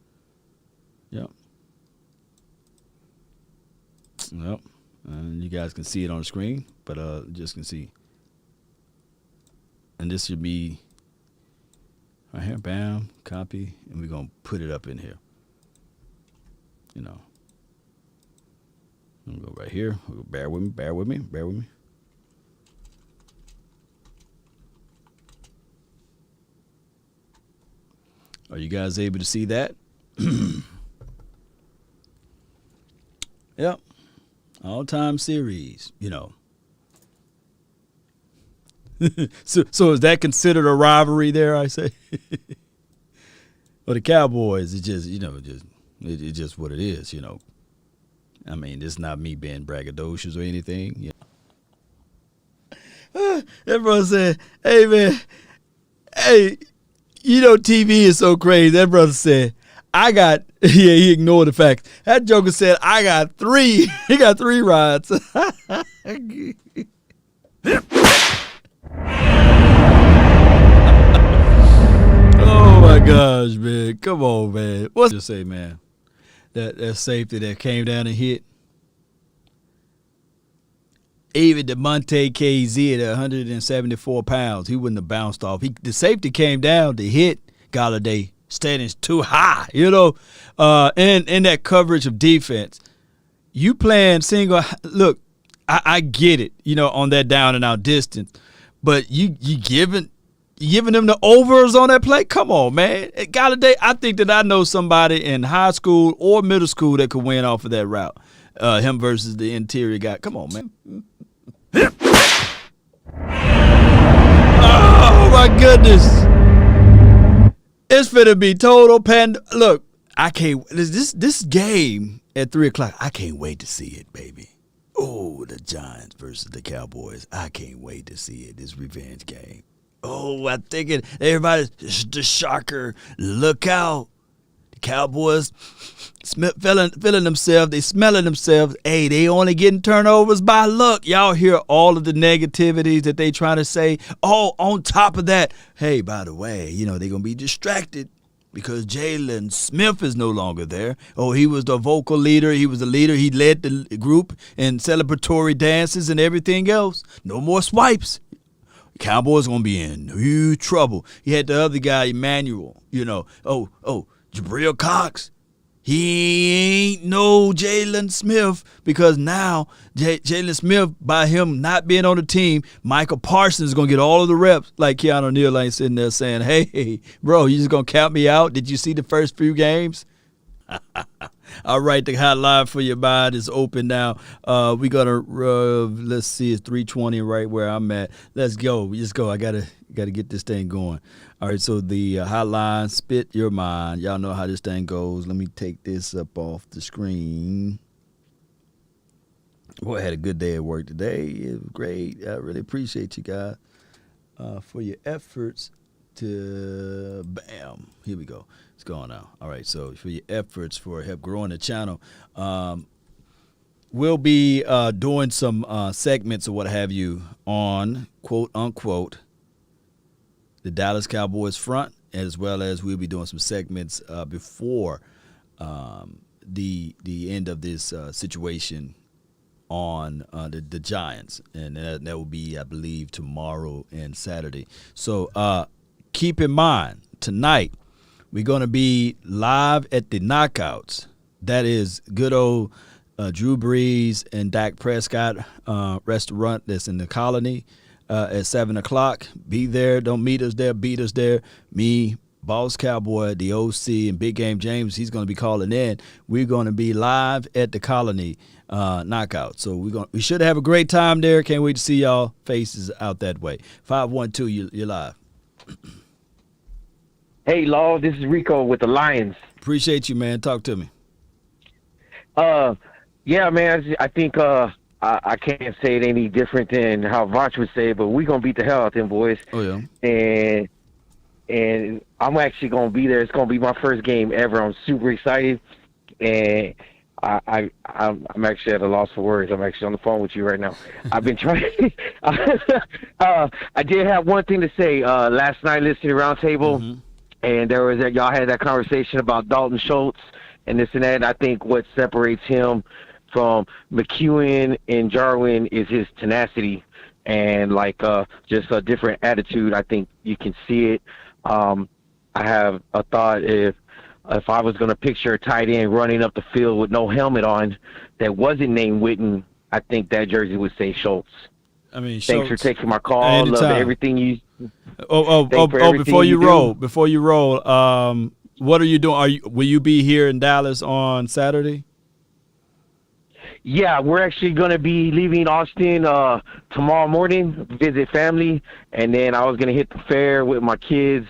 Yep. And you guys can see it on the screen, but just can see. And this should be right here. Bam. Copy. And we're going to put it up in here. I'm going to go right here. Bear with me. Are you guys able to see that? Yep. All-time series, So is that considered a rivalry there, I say? Well, the Cowboys, it's just, it's just what it is, I mean, it's not me being braggadocious or anything. Everyone said, hey, man, TV is so crazy. That brother said, he ignored the fact. That joker said, I got 3. He got 3 rides. Oh, my gosh, man. Come on, man. What's you say, man? That safety that came down and hit. Even DeMonte KZ at 174 pounds, he wouldn't have bounced off. The safety came down to hit Galladay, standing too high, and that coverage of defense. You playing single, look, I get it, on that down and out distance, but you giving them the overs on that play? Come on, man. Galladay, I think that I know somebody in high school or middle school that could win off of that route. Him versus the interior guy. Come on, man. Oh, my goodness. It's finna be total Look, I can't. This game at 3 o'clock, I can't wait to see it, baby. Oh, the Giants versus the Cowboys. I can't wait to see it. This revenge game. Oh, I think everybody's the shocker. Look out. The Cowboys feeling themselves. They smelling themselves. Hey, they only getting turnovers by luck. Y'all hear all of the negativities that they trying to say. Oh, on top of that, hey, by the way, they're going to be distracted because Jalen Smith is no longer there. Oh, he was the vocal leader. He was the leader. He led the group in celebratory dances and everything else. No more swipes. Cowboys going to be in huge trouble. He had the other guy, Emmanuel, Jabril Cox. He ain't no Jalen Smith because now Jalen Smith, by him not being on the team, Michael Parsons is going to get all of the reps like Keanu Neal ain't sitting there saying, hey, bro, you just going to count me out? Did you see the first few games? All right, the hotline for your mind is open now. We're going to, let's see, it's 3:20 right where I'm at. Let's go. Just go. I got to get this thing going. All right, so the hotline, spit your mind. Y'all know how this thing goes. Let me take this up off the screen. Boy, I had a good day at work today. It was great. I really appreciate you guys for your efforts to, bam, here we go. It's going now. All right, so for your efforts for help growing the channel, we'll be doing some segments or what have you on, quote, unquote, the Dallas Cowboys front, as well as we'll be doing some segments before the end of this situation on the Giants. And that will be, I believe, tomorrow and Saturday. So keep in mind, tonight, we're going to be live at the Knockouts. That is good old Drew Brees and Dak Prescott restaurant that's in the Colony at 7 o'clock. Be there. Don't meet us there. Beat us there. Me, Boss Cowboy, the OC, and Big Game James, he's going to be calling in. We're going to be live at the Colony Knockout. So we should have a great time there. Can't wait to see y'all faces out that way. 512, you're live. Hey, Law, this is Rico with the Lions. Appreciate you, man. Talk to me. Yeah, man, I think I can't say it any different than how Voch would say it, but we're going to beat the hell out of them boys. Oh, yeah. And I'm actually going to be there. It's going to be my first game ever. I'm super excited. And I'm actually at a loss for words. I'm actually on the phone with you right now. I've been trying. I did have one thing to say. Last night, listening to Roundtable, and there was y'all had that conversation about Dalton Schultz and this and that. I think what separates him from McEwen and Jarwin is his tenacity and just a different attitude. I think you can see it. I have a thought if I was going to picture a tight end running up the field with no helmet on that wasn't named Witten, I think that jersey would say Schultz. I mean, thanks for taking my call. Anytime. Love everything you. Before you roll, what are you doing? Will you be here in Dallas on Saturday? Yeah, we're actually going to be leaving Austin tomorrow morning, visit family, and then I was going to hit the fair with my kids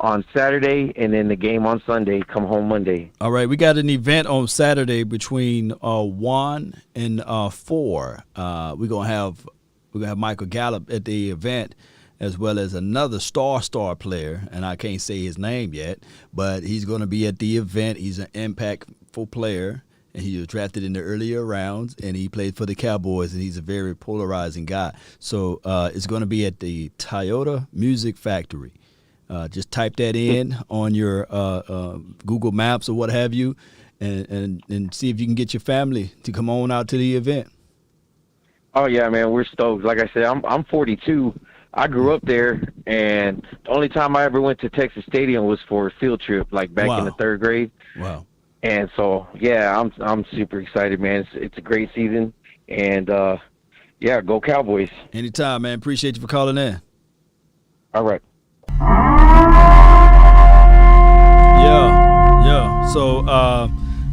on Saturday, and then the game on Sunday, come home Monday. All right, we got an event on Saturday between 1 and 4. We're gonna have Michael Gallup at the event, as well as another star player, and I can't say his name yet, but he's going to be at the event. He's an impactful player, and he was drafted in the earlier rounds, and he played for the Cowboys, and he's a very polarizing guy. So it's going to be at the Toyota Music Factory. Just type that in on your Google Maps or what have you, and see if you can get your family to come on out to the event. Oh, yeah, man, we're stoked. Like I said, I'm 42. I grew up there, and the only time I ever went to Texas Stadium was for a field trip, like back in the 3rd grade. Wow. And so, yeah, I'm super excited, man. It's a great season, and, yeah, go Cowboys. Anytime, man. Appreciate you for calling in. All right. Yeah. So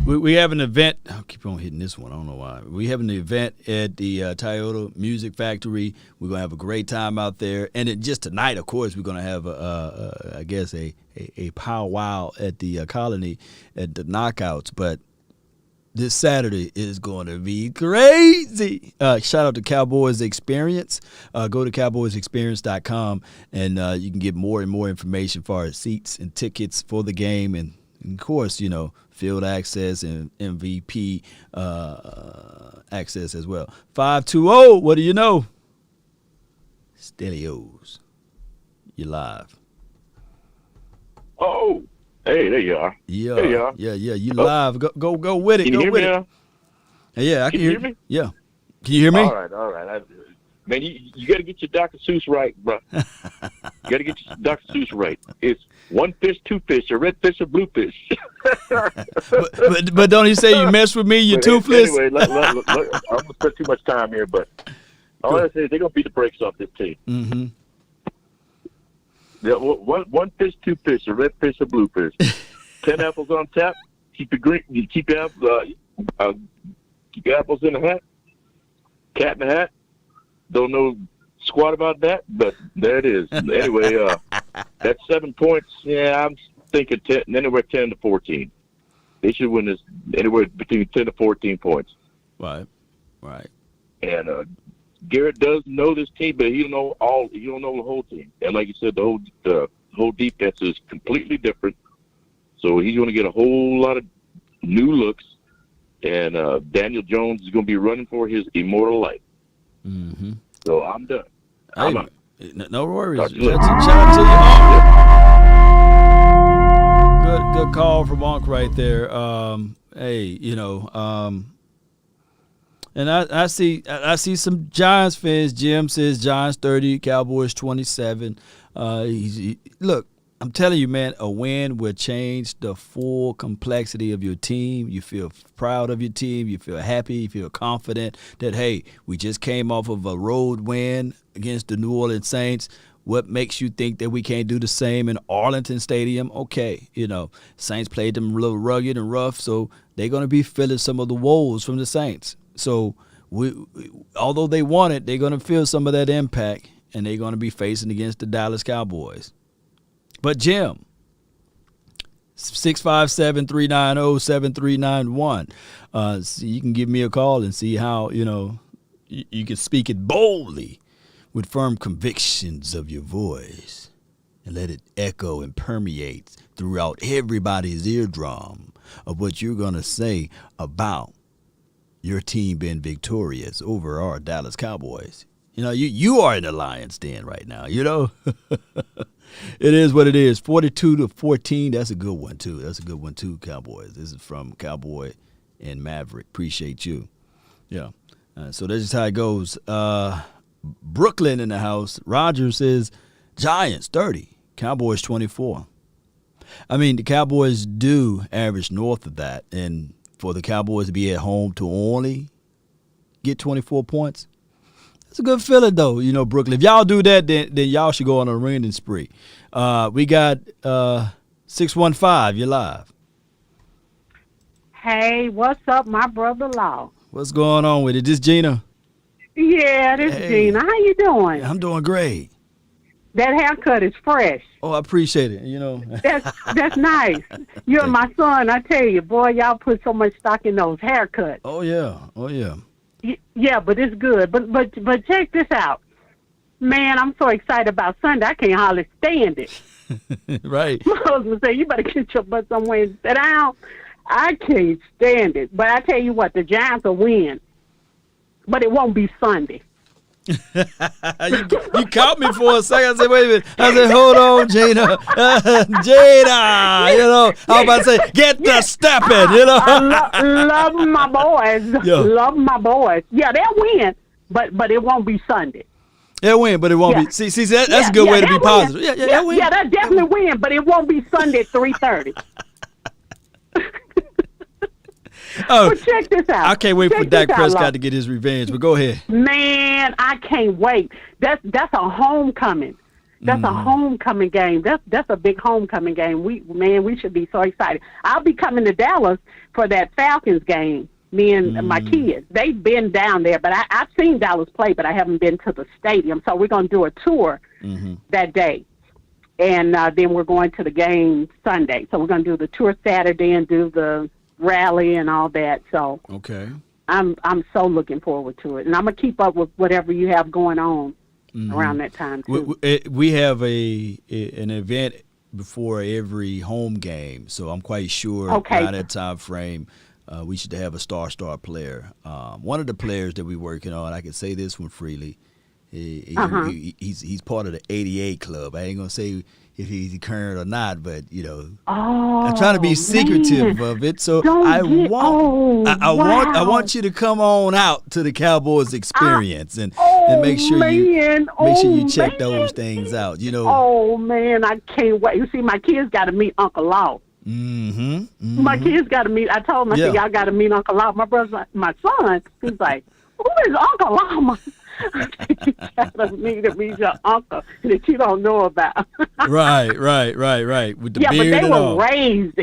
we have an event. I'll keep on hitting this one. I don't know why. We have an event at the Toyota Music Factory. We're gonna have a great time out there. And just tonight, of course, we're gonna have I guess a powwow at the Colony at the Knockouts. But this Saturday is going to be crazy. Shout out to Cowboys Experience. Go to cowboysexperience.com, and you can get more and more information as far as seats and tickets for the game. And of course, field access and MVP access as well. 520, what do you know? Stelios. You're live. Oh, Hey, there you are. Yeah, there you are. yeah. You live. Go with it. Can you go hear with me it. now? Yeah, I can hear me. you. Yeah. Can you hear me? All right. Man, you got to get your Dr. Seuss right, bro. You got to get your Dr. Seuss right. It's one fish, two fish, a red fish, a blue fish. but don't he say you mess with me, you're toothless? Anyway, look, I'm going to spend too much time here, but all I say is they're going to beat the brakes off this team. Mm-hmm. Yeah, one fish, two fish, a red fish, a blue fish. 10 apples on tap. Keep your green. You keep your apples in the hat. Cat in the hat. Don't know squat about that, but there it is. Anyway, that's 7 points. Yeah, I'm thinking anywhere 10 to 14. They should win this anywhere between 10 to 14 points. Right. And Garrett does know this team, but he don't know the whole team. And like you said, the whole defense is completely different. So he's going to get a whole lot of new looks, and Daniel Jones is going to be running for his immortal life. Mm-hmm. So I'm done. I'm out. No worries. Talk to you later. Shout out to you. Good call from Monk right there. And I see some Giants fans. Jim says Giants 30, Cowboys 27. Look, I'm telling you, man, a win will change the full complexity of your team. You feel proud of your team. You feel happy. You feel confident that, hey, we just came off of a road win against the New Orleans Saints. What makes you think that we can't do the same in Arlington Stadium? Okay, Saints played them a little rugged and rough, so they're going to be feeling some of the woes from the Saints. So although they won it, they're going to feel some of that impact, and they're going to be facing against the Dallas Cowboys. But Jim, 657-390-7391. So you can give me a call and see how, you can speak it boldly with firm convictions of your voice and let it echo and permeate throughout everybody's eardrum of what you're going to say about your team being victorious over our Dallas Cowboys. You are in the lion's den right now, It is what it is. 42-14. That's a good one, too. Cowboys. This is from Cowboy and Maverick. Appreciate you. Yeah. So that's just how it goes. Brooklyn in the house. Roger says Giants 30, Cowboys 24. I mean, the Cowboys do average north of that. And for the Cowboys to be at home to only get 24 points, it's a good feeling, though, Brooklyn. If y'all do that, then y'all should go on a winning spree. We got 615. You're live. Hey, what's up, my brother-in-law? What's going on with it? This Gina? Yeah, this is Gina. How you doing? I'm doing great. That haircut is fresh. Oh, I appreciate it. That's nice. You're my son. I tell you, boy, y'all put so much stock in those haircuts. Oh yeah. Yeah, but it's good. But check this out, man. I'm so excited about Sunday. I can't hardly stand it. Right. My husband said, "You better get your butt somewhere and sit down." I can't stand it. But I tell you what, the Giants will win, but it won't be Sunday. You caught me for a second. I said, wait a minute. I said, hold on, Gina. Gina, I was about to say, get the stepping, I love my boys. Yeah. Love my boys. Yeah, they'll win, but it won't be Sunday. They'll win, but it won't be. See, that's a good way to be positive. Yeah, they'll win. Yeah, they'll definitely win, but it won't be Sunday at 3:30. But check this out. I can't wait for Dak Prescott to get his revenge, but go ahead. Man, I can't wait. That's a homecoming. That's a homecoming game. That's a big homecoming game. We should be so excited. I'll be coming to Dallas for that Falcons game. Me and my kids. They've been down there, but I've seen Dallas play, but I haven't been to the stadium. So we're going to do a tour that day. And then we're going to the game Sunday. So we're going to do the tour Saturday and do the rally and all that. So okay, I'm so looking forward to it, and I'm gonna keep up with whatever you have going on around that time too. We have an event before every home game, so I'm quite sure around that time frame we should have a star player. One of the players that we're working on, I can say this one freely, He's part of the 88 club. I ain't gonna say if he's current or not, but Oh, I'm trying to be secretive of it. So I want you to come on out to the Cowboys experience and make sure you check those things out. Oh man, I can't wait. You see, my kids got to meet Uncle Law. My kids got to meet. I told them, I said, y'all got to meet Uncle Law. My brother, my son, he's like, who is Uncle Law? You gotta meet your uncle that you don't know about. Right. With the beard but they and were all. raised.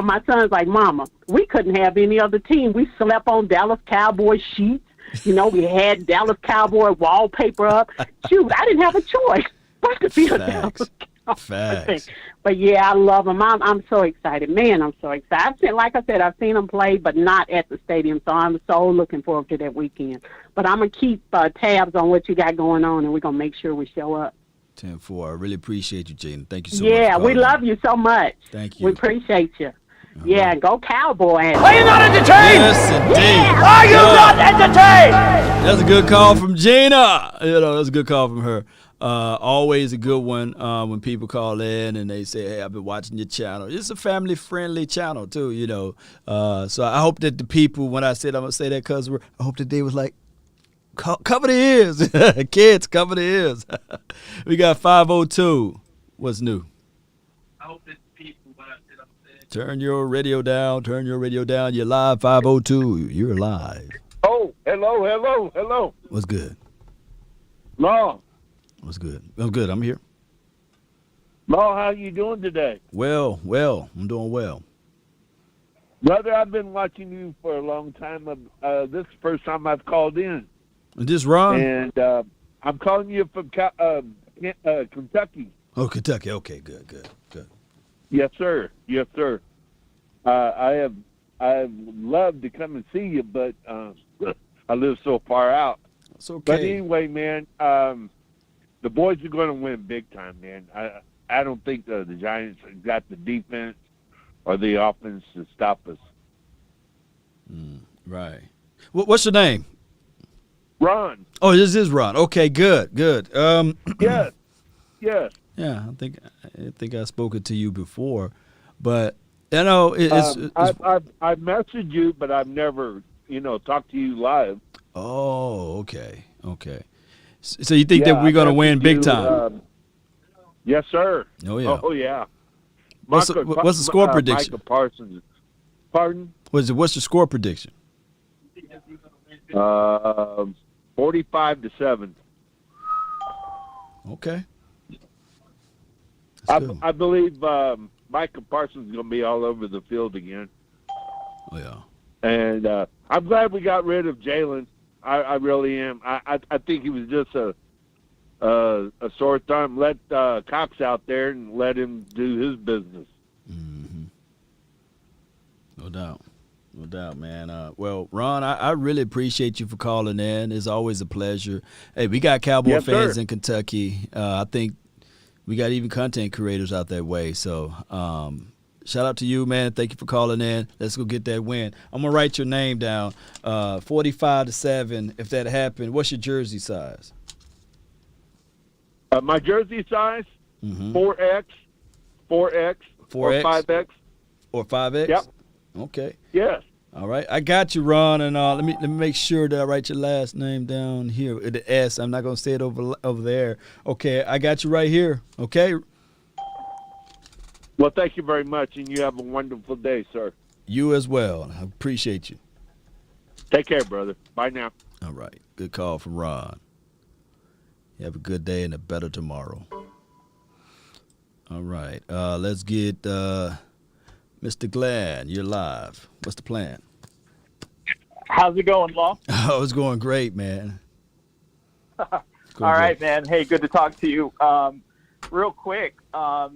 My son's like, Mama, we couldn't have any other team. We slept on Dallas Cowboy sheets. We had Dallas Cowboy wallpaper up. Shoot, I didn't have a choice but to be a Dallas Cowboy. Facts. But yeah, I love them. I'm so excited, man. I'm so excited. I've seen them play, but not at the stadium. So I'm so looking forward to that weekend. But I'm gonna keep tabs on what you got going on, and we're gonna make sure we show up. 10-4. I really appreciate you, Jaden. Thank you so much. Yeah, we love you so much. Thank you. We appreciate you. Yeah, go Cowboys. Are you not entertained? Yes, indeed. Are you not entertained? That's a good call from Gina. That's a good call from her. Always a good one when people call in and they say, hey, I've been watching your channel. It's a family-friendly channel, too, So I hope that the people, when I said I'm going to say that cuss word, I hope that they was like, cover the ears. Kids, cover the ears. We got 502. What's new? I hope that the people, when I said I'm saying. Turn your radio down. You're live, 502. You're live. Oh, hello. What's good? Law. What's good? I'm good. I'm here. Law, how you doing today? Well, I'm doing well. Brother, I've been watching you for a long time. This is the first time I've called in. Is this Ron? And I'm calling you from Kentucky. Oh, Kentucky. Okay, good. Yes, sir. I have loved to come and see you, but I live so far out. It's okay. But anyway, man, the boys are going to win big time, man. I don't think the Giants have got the defense or the offense to stop us. Right. What's your name? Ron. Oh, this is Ron. Okay, good. Yes. Yeah, I think I've spoken to you before, but it's I've messaged you, but I've never talked to you live. Oh, okay. So you think that we're going to win big time? Yes, sir. Oh, yeah. Oh, yeah. What's the score prediction? Micah Parsons. Pardon? What's the score prediction? 45-7. Okay. I believe Micah Parsons is going to be all over the field again. Oh, yeah. And I'm glad we got rid of Jalen. I really am. I think he was just a sore thumb. Let Cox out there and let him do his business. Mm-hmm. No doubt, man. Well, Ron, I really appreciate you for calling in. It's always a pleasure. Hey, we got Cowboy fans in Kentucky. I think we got even content creators out that way. So shout out to you, man. Thank you for calling in. Let's go get that win. I'm going to write your name down. 45-7, if that happened. What's your jersey size? My jersey size, 4X, or 5X. Or 5X? Yep. Okay. Yes. All right. I got you, Ron. And let me make sure that I write your last name down here with the S. I'm not going to say it over there. Okay. I got you right here. Okay. Well, thank you very much, and you have a wonderful day, sir. You as well. I appreciate you. Take care, brother. Bye now. All right. Good call from Ron. You have a good day and a better tomorrow. All right. Let's get Mr. Glenn. You're live. What's the plan? How's it going, Law? Oh, it's going great, man. All right, man. Hey, good to talk to you. Real quick, I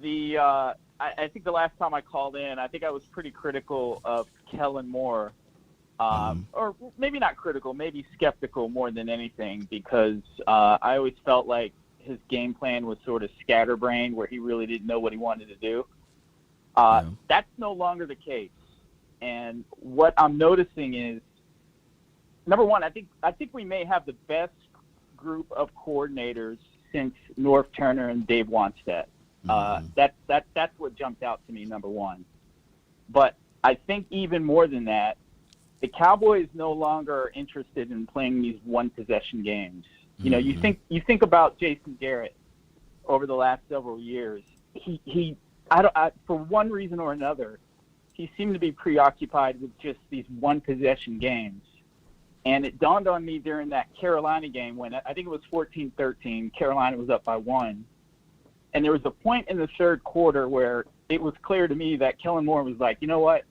think the last time I called in, I think I was pretty critical of Kellen Moore. Or maybe not critical, maybe skeptical more than anything, because I always felt like his game plan was sort of scatterbrained, where he really didn't know what he wanted to do. That's no longer the case. And what I'm noticing is, number one, I think we may have the best group of coordinators since North Turner and Dave Wanstead. That's what jumped out to me, number one. But I think even more than that, the Cowboys no longer are interested in playing these one-possession games. You know, you think about Jason Garrett over the last several years. For one reason or another, he seemed to be preoccupied with just these one-possession games. And it dawned on me during that Carolina game when I think it was 14-13, Carolina was up by 1. And there was a point in the third quarter where it was clear to me that Kellen Moore was like, you know what?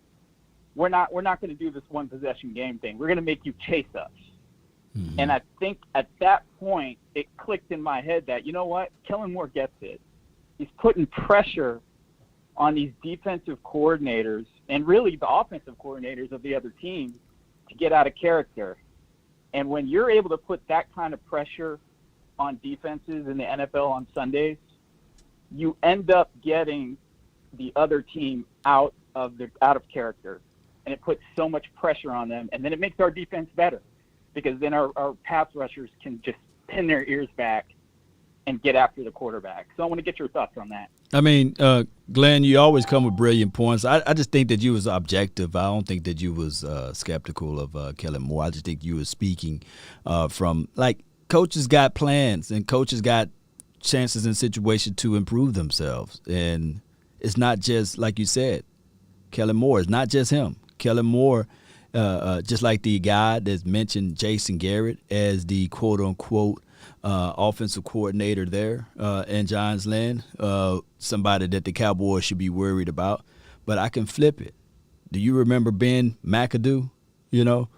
We're not going to do this one-possession game thing. We're going to make you chase us. And I think at that point it clicked in my head that, you know what? Kellen Moore gets it. He's putting pressure on these defensive coordinators and really the offensive coordinators of the other team to get out of character. And when you're able to put that kind of pressure on defenses in the NFL on Sundays, you end up getting the other team out of character. And it puts so much pressure on them. And then it makes our defense better because then our pass rushers can just pin their ears back and get after the quarterback. So I want to get your thoughts on that. I mean, Glenn, you always come with brilliant points. I just think that you was objective. I don't think that you was skeptical of Kellen Moore. I just think you was speaking from, like, coaches got plans and coaches got chances and situations to improve themselves. And it's not just, like you said, Kellen Moore. It's not just him. Kellen Moore, just like the guy that's mentioned Jason Garrett as the quote-unquote offensive coordinator there in Giants land, somebody that the Cowboys should be worried about. But I can flip it. Do you remember Ben McAdoo? You know,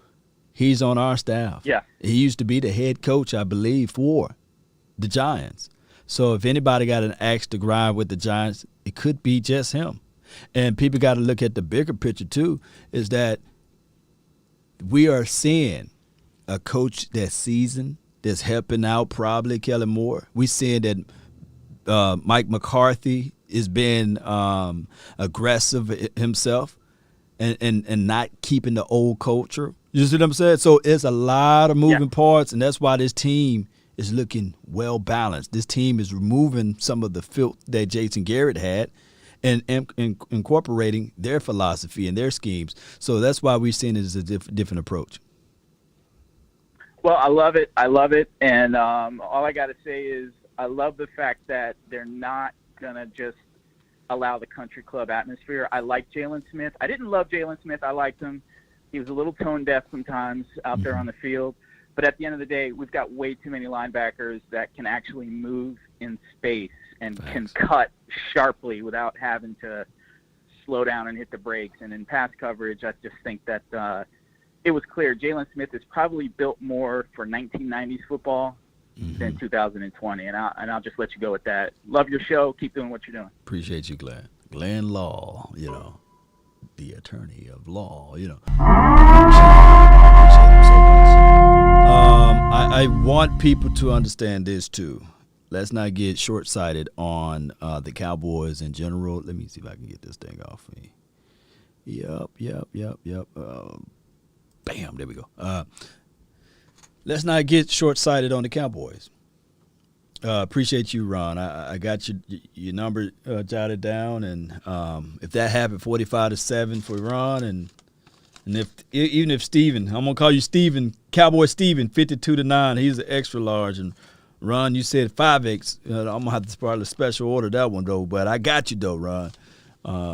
he's on our staff. Yeah. He used to be the head coach, I believe, for the Giants. So if anybody got an axe to grind with the Giants, it could be just him. And people got to look at the bigger picture, too, is that we are seeing a coach that's seasoned, that's helping out probably Kellen Moore. We're seeing that Mike McCarthy is being aggressive himself and not keeping the old culture. You see what I'm saying? So it's a lot of moving parts, and that's why this team is looking well balanced. This team is removing some of the filth that Jason Garrett had and incorporating their philosophy and their schemes. So that's why we're seeing it as a different approach. Well, I love it. And all I got to say is I love the fact that they're not going to just allow the country club atmosphere. I like Jalen Smith. I didn't love Jalen Smith. I liked him. He was a little tone deaf sometimes out there on the field. But at the end of the day, we've got way too many linebackers that can actually move in space and can cut sharply without having to slow down and hit the brakes. And in pass coverage, I just think that it was clear Jalen Smith is probably built more for 1990s football than 2020. And I'll just let you go with that. Love your show. Keep doing what you're doing. Appreciate you, Glenn. Glenn Law, you know, the attorney of law, you know. Appreciate him so much. I want people to understand this, too. Let's not get short-sighted on the Cowboys in general. Let me see if I can get this thing off me. Yep. Bam, there we go. Let's not get short-sighted on the Cowboys. Appreciate you, Ron. I got your number jotted down, and if that happened, 45-7 for Ron, and even if Steven, I'm gonna call you Steven, Cowboy Steven, 52-9. He's an extra large, and Ron, you said 5X. I'm gonna have to probably special order that one though, but I got you though, Ron,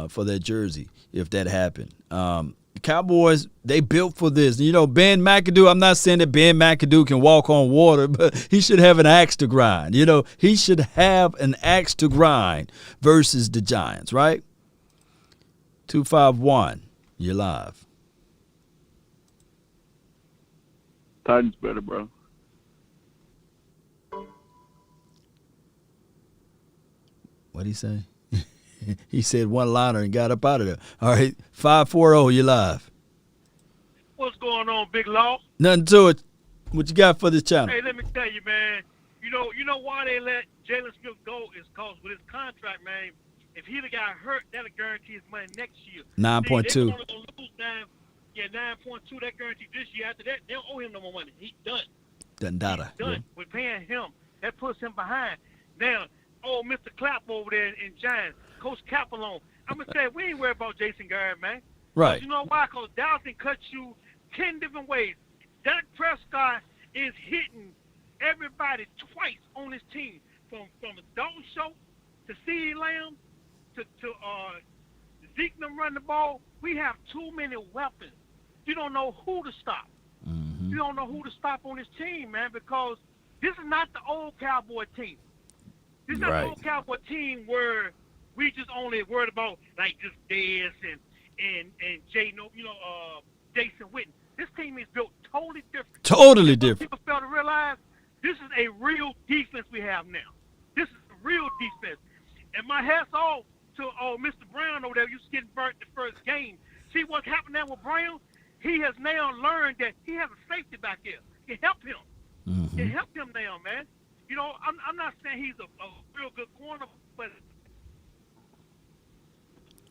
for that jersey if that happened. The Cowboys, they built for this. You know, Ben McAdoo, I'm not saying that Ben McAdoo can walk on water, but he should have an axe to grind. You know, he should have an axe to grind versus the Giants, right? 251, you're live. Titans better, bro. What'd he say? He said one-liner and got up out of there. All right, 540, you live. What's going on, Big Law? Nothing to it. What you got for this channel? Hey, let me tell you, man. You know why they let Jalen Smith go is because with his contract, man, if he got hurt, that'll guarantee his money next year. 9.2. They're only gonna lose 9.2. That guarantee this year. After that, they don't owe him no more money. He's done. Dandada. He's done. We're paying him. That puts him behind. Now, Mr. Clapp over there in Giants, Coach Capelone. I'm going to tell you, we ain't worried about Jason Garrett, man. Right. You know why? Because Dallas can cut you 10 different ways. Dak Prescott is hitting everybody twice on his team, from the Dalton Show to CeeDee Lamb to Zeke them run the ball. We have too many weapons. You don't know who to stop. You don't know who to stop on this team, man, because this is not the old Cowboy team. This is not the old Cowboy team where we just only worried about like just Dez and Jason Witten. This team is built totally different. Totally different. People fail to realize this is a real defense we have now. This is a real defense. And my hat's off to Mr. Brown over there. You was getting burnt the first game. See what's happened now with Brown? He has now learned that he has a safety back there. It helped him. It helped him now, man. You know, I'm not saying he's a real good corner, but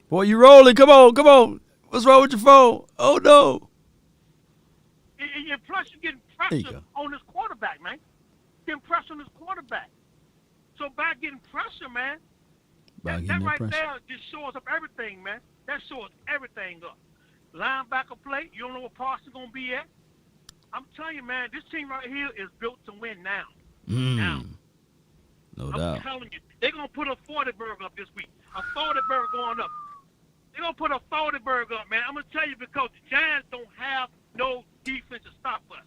boy, you rolling. Come on. What's wrong with your phone? Oh, no. And plus, you're getting pressure on this quarterback, man. Getting pressure on this quarterback. So by getting pressure, man, that right there just shows up everything, man. That shows everything up. Linebacker play, you don't know what Parsons going to be at. I'm telling you, man, this team right here is built to win now. Now. No doubt. I'm telling you, they're going to put a 40-burger up this week. A 40-burger going up. They're going to put a 40-burger up, man. I'm going to tell you because the Giants don't have no defense to stop us.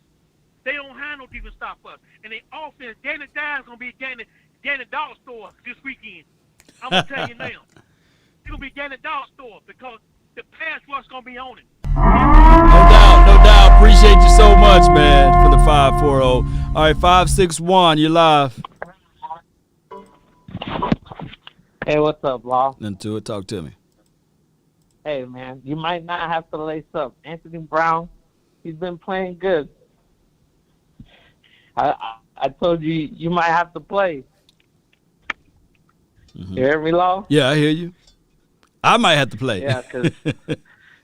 They don't have no defense to stop us. And the offense, Danny Dimes going to be Danny Dollar Store this weekend. I'm going to tell you now. It's going to be Danny Dollar Store because the pass rush going to be on it. No doubt. Appreciate you so much, man, for the 540. All right, 561, you're live. Hey, what's up, Law? Nothing to it. Talk to me. Hey, man, you might not have to lace up. Anthony Brown, he's been playing good. I told you you might have to play. You hear me, Law? Yeah, I hear you. I might have to play. Yeah, because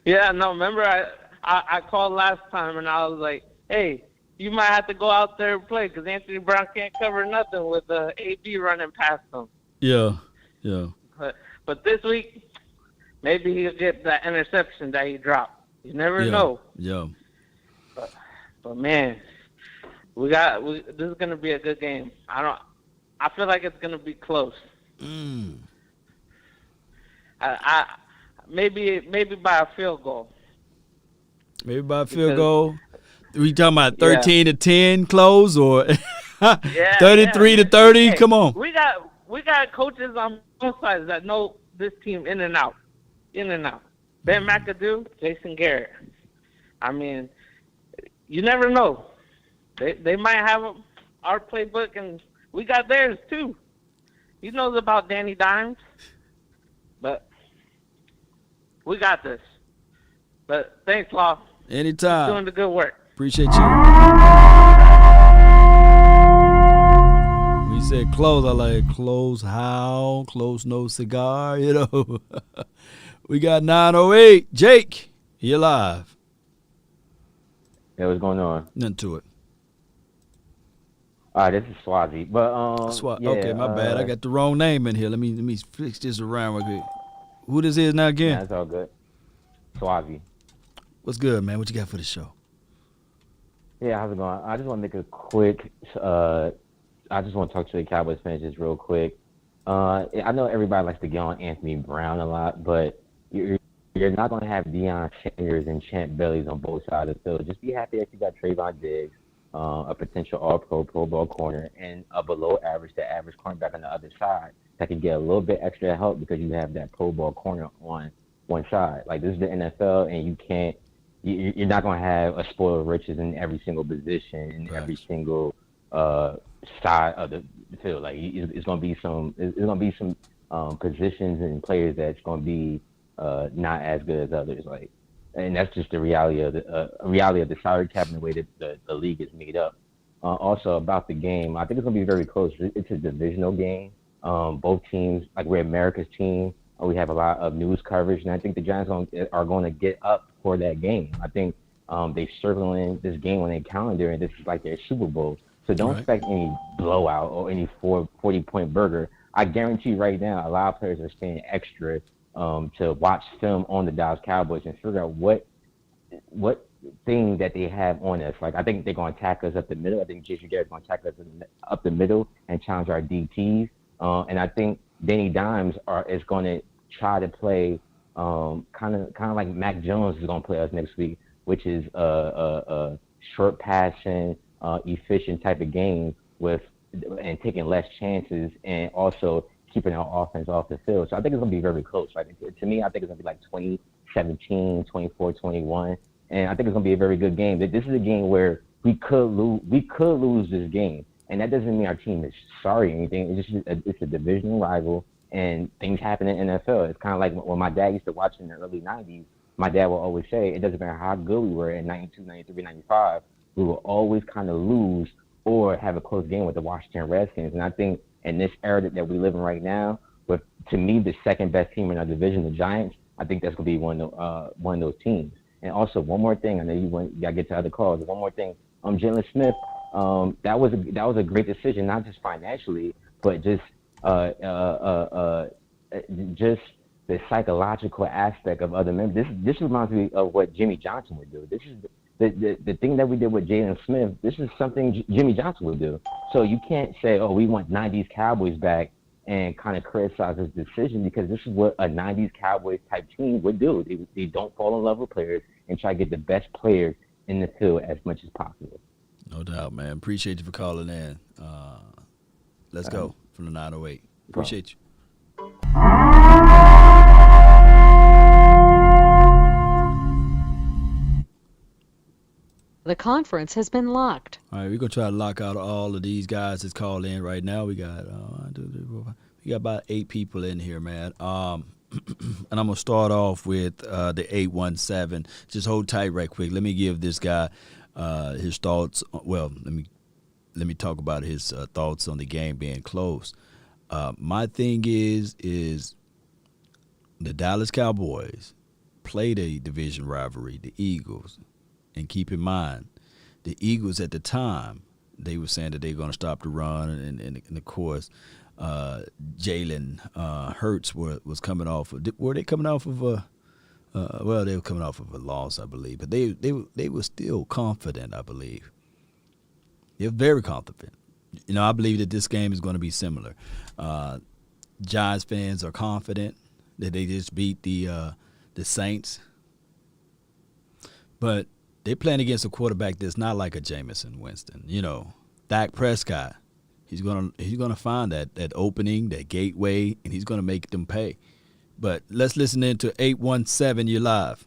remember I called last time and I was like, hey, you might have to go out there and play because Anthony Brown can't cover nothing with AB running past him. Yeah. But this week, maybe he'll get that interception that he dropped. You never know. Yeah. But man, this is gonna be a good game. I feel like it's gonna be close. I maybe by a field goal. Maybe by a field goal. We talking about 13-10 close or 33-30? Hey, come on. We got coaches on both sides that know this team in and out. Ben McAdoo, Jason Garrett. I mean, you never know. They might have our playbook, and we got theirs too. He knows about Danny Dimes, but we got this. But thanks, Law. Anytime. Keep doing the good work. Appreciate you. When you said close, I like close how? Close no cigar, you know. We got 908. Jake, you're live. Yeah, what's going on? Nothing to it. All right, this is Swazi. But okay, my bad. I got the wrong name in here. Let me fix this around real quick. Who this is now again? Yeah, that's all good. Swazi. What's good, man? What you got for the show? Yeah, how's it going? I just want to make a quick. I just want to talk to the Cowboys fans just real quick. I know everybody likes to get on Anthony Brown a lot, but you're not going to have Deion Sanders and Champ Bailey's on both sides of the field. Just be happy that you got Trayvon Diggs, a potential All-Pro, Pro Bowl corner, and a below-average to average cornerback on the other side that can get a little bit extra help because you have that Pro Bowl corner on one side. Like, this is the NFL, and you're not going to have a spoiled riches in every single position, in every single side of the field. Like, it's going to be some positions and players that's going to be not as good as others. Like, and that's just the reality of the salary cap and the way that the league is made up. Also about the game, I think it's going to be very close. It's a divisional game. Both teams, like we're America's team, we have a lot of news coverage, and I think the Giants are going to get up for that game. I think they're circling this game on their calendar, and this is like their Super Bowl. So don't expect any blowout or any 40-point burger. I guarantee right now, a lot of players are staying extra to watch film on the Dallas Cowboys and figure out what thing that they have on us. Like, I think they're going to attack us up the middle. I think Jason Garrett's going to attack us up the middle and challenge our DTs. And I think Danny Dimes is going to try to play kind of like Mac Jones is going to play us next week, which is a short passing, efficient type of game and taking less chances and also keeping our offense off the field. So I think it's going to be very close. Like, to me, I think it's going to be like 20-17, 24-21. And I think it's going to be a very good game. This is a game where we could lose this game. And that doesn't mean our team is sorry or anything. It's a divisional rival, and things happen in the NFL. It's kind of like when my dad used to watch in the early 90s. My dad will always say, it doesn't matter how good we were in 92, 93, 95, we will always kind of lose or have a close game with the Washington Redskins. And I think in this era that we live in right now, with, to me, the second best team in our division, the Giants, I think that's going to be one of those teams. And also, one more thing, I know you got to get to other calls. One more thing, Jalen Smith, that was a great decision, not just financially, but just the psychological aspect of other members. This reminds me of what Jimmy Johnson would do. This is the thing that we did with Jalen Smith. This is something Jimmy Johnson would do. So you can't say, oh, we want 90s Cowboys back and kind of criticize his decision, because this is what a 90s Cowboys type team would do. They don't fall in love with players and try to get the best players in the field as much as possible. No doubt, man. Appreciate you for calling in. Let's go from the 908. Appreciate you. The conference has been locked. All right, we're going to try to lock out all of these guys that's called in right now. We got about 8 people in here, man. And I'm going to start off with the 817. Just hold tight right quick. Let me give this guy his thoughts. Well, let me talk about his thoughts on the game being close. My thing is the Dallas Cowboys played a division rivalry, the Eagles. And keep in mind, the Eagles at the time, they were saying that they're going to stop the run. And of course, Jalen Hurts was coming off. Were they coming off of a well, they were coming off of a loss, I believe. But they were still confident, I believe. They're very confident. You know, I believe that this game is going to be similar. Giants fans are confident that they just beat the Saints. But they're playing against a quarterback that's not like a Jameis Winston. You know, Dak Prescott, he's gonna find that opening, that gateway, and he's gonna make them pay. But let's listen in to 817. You're live.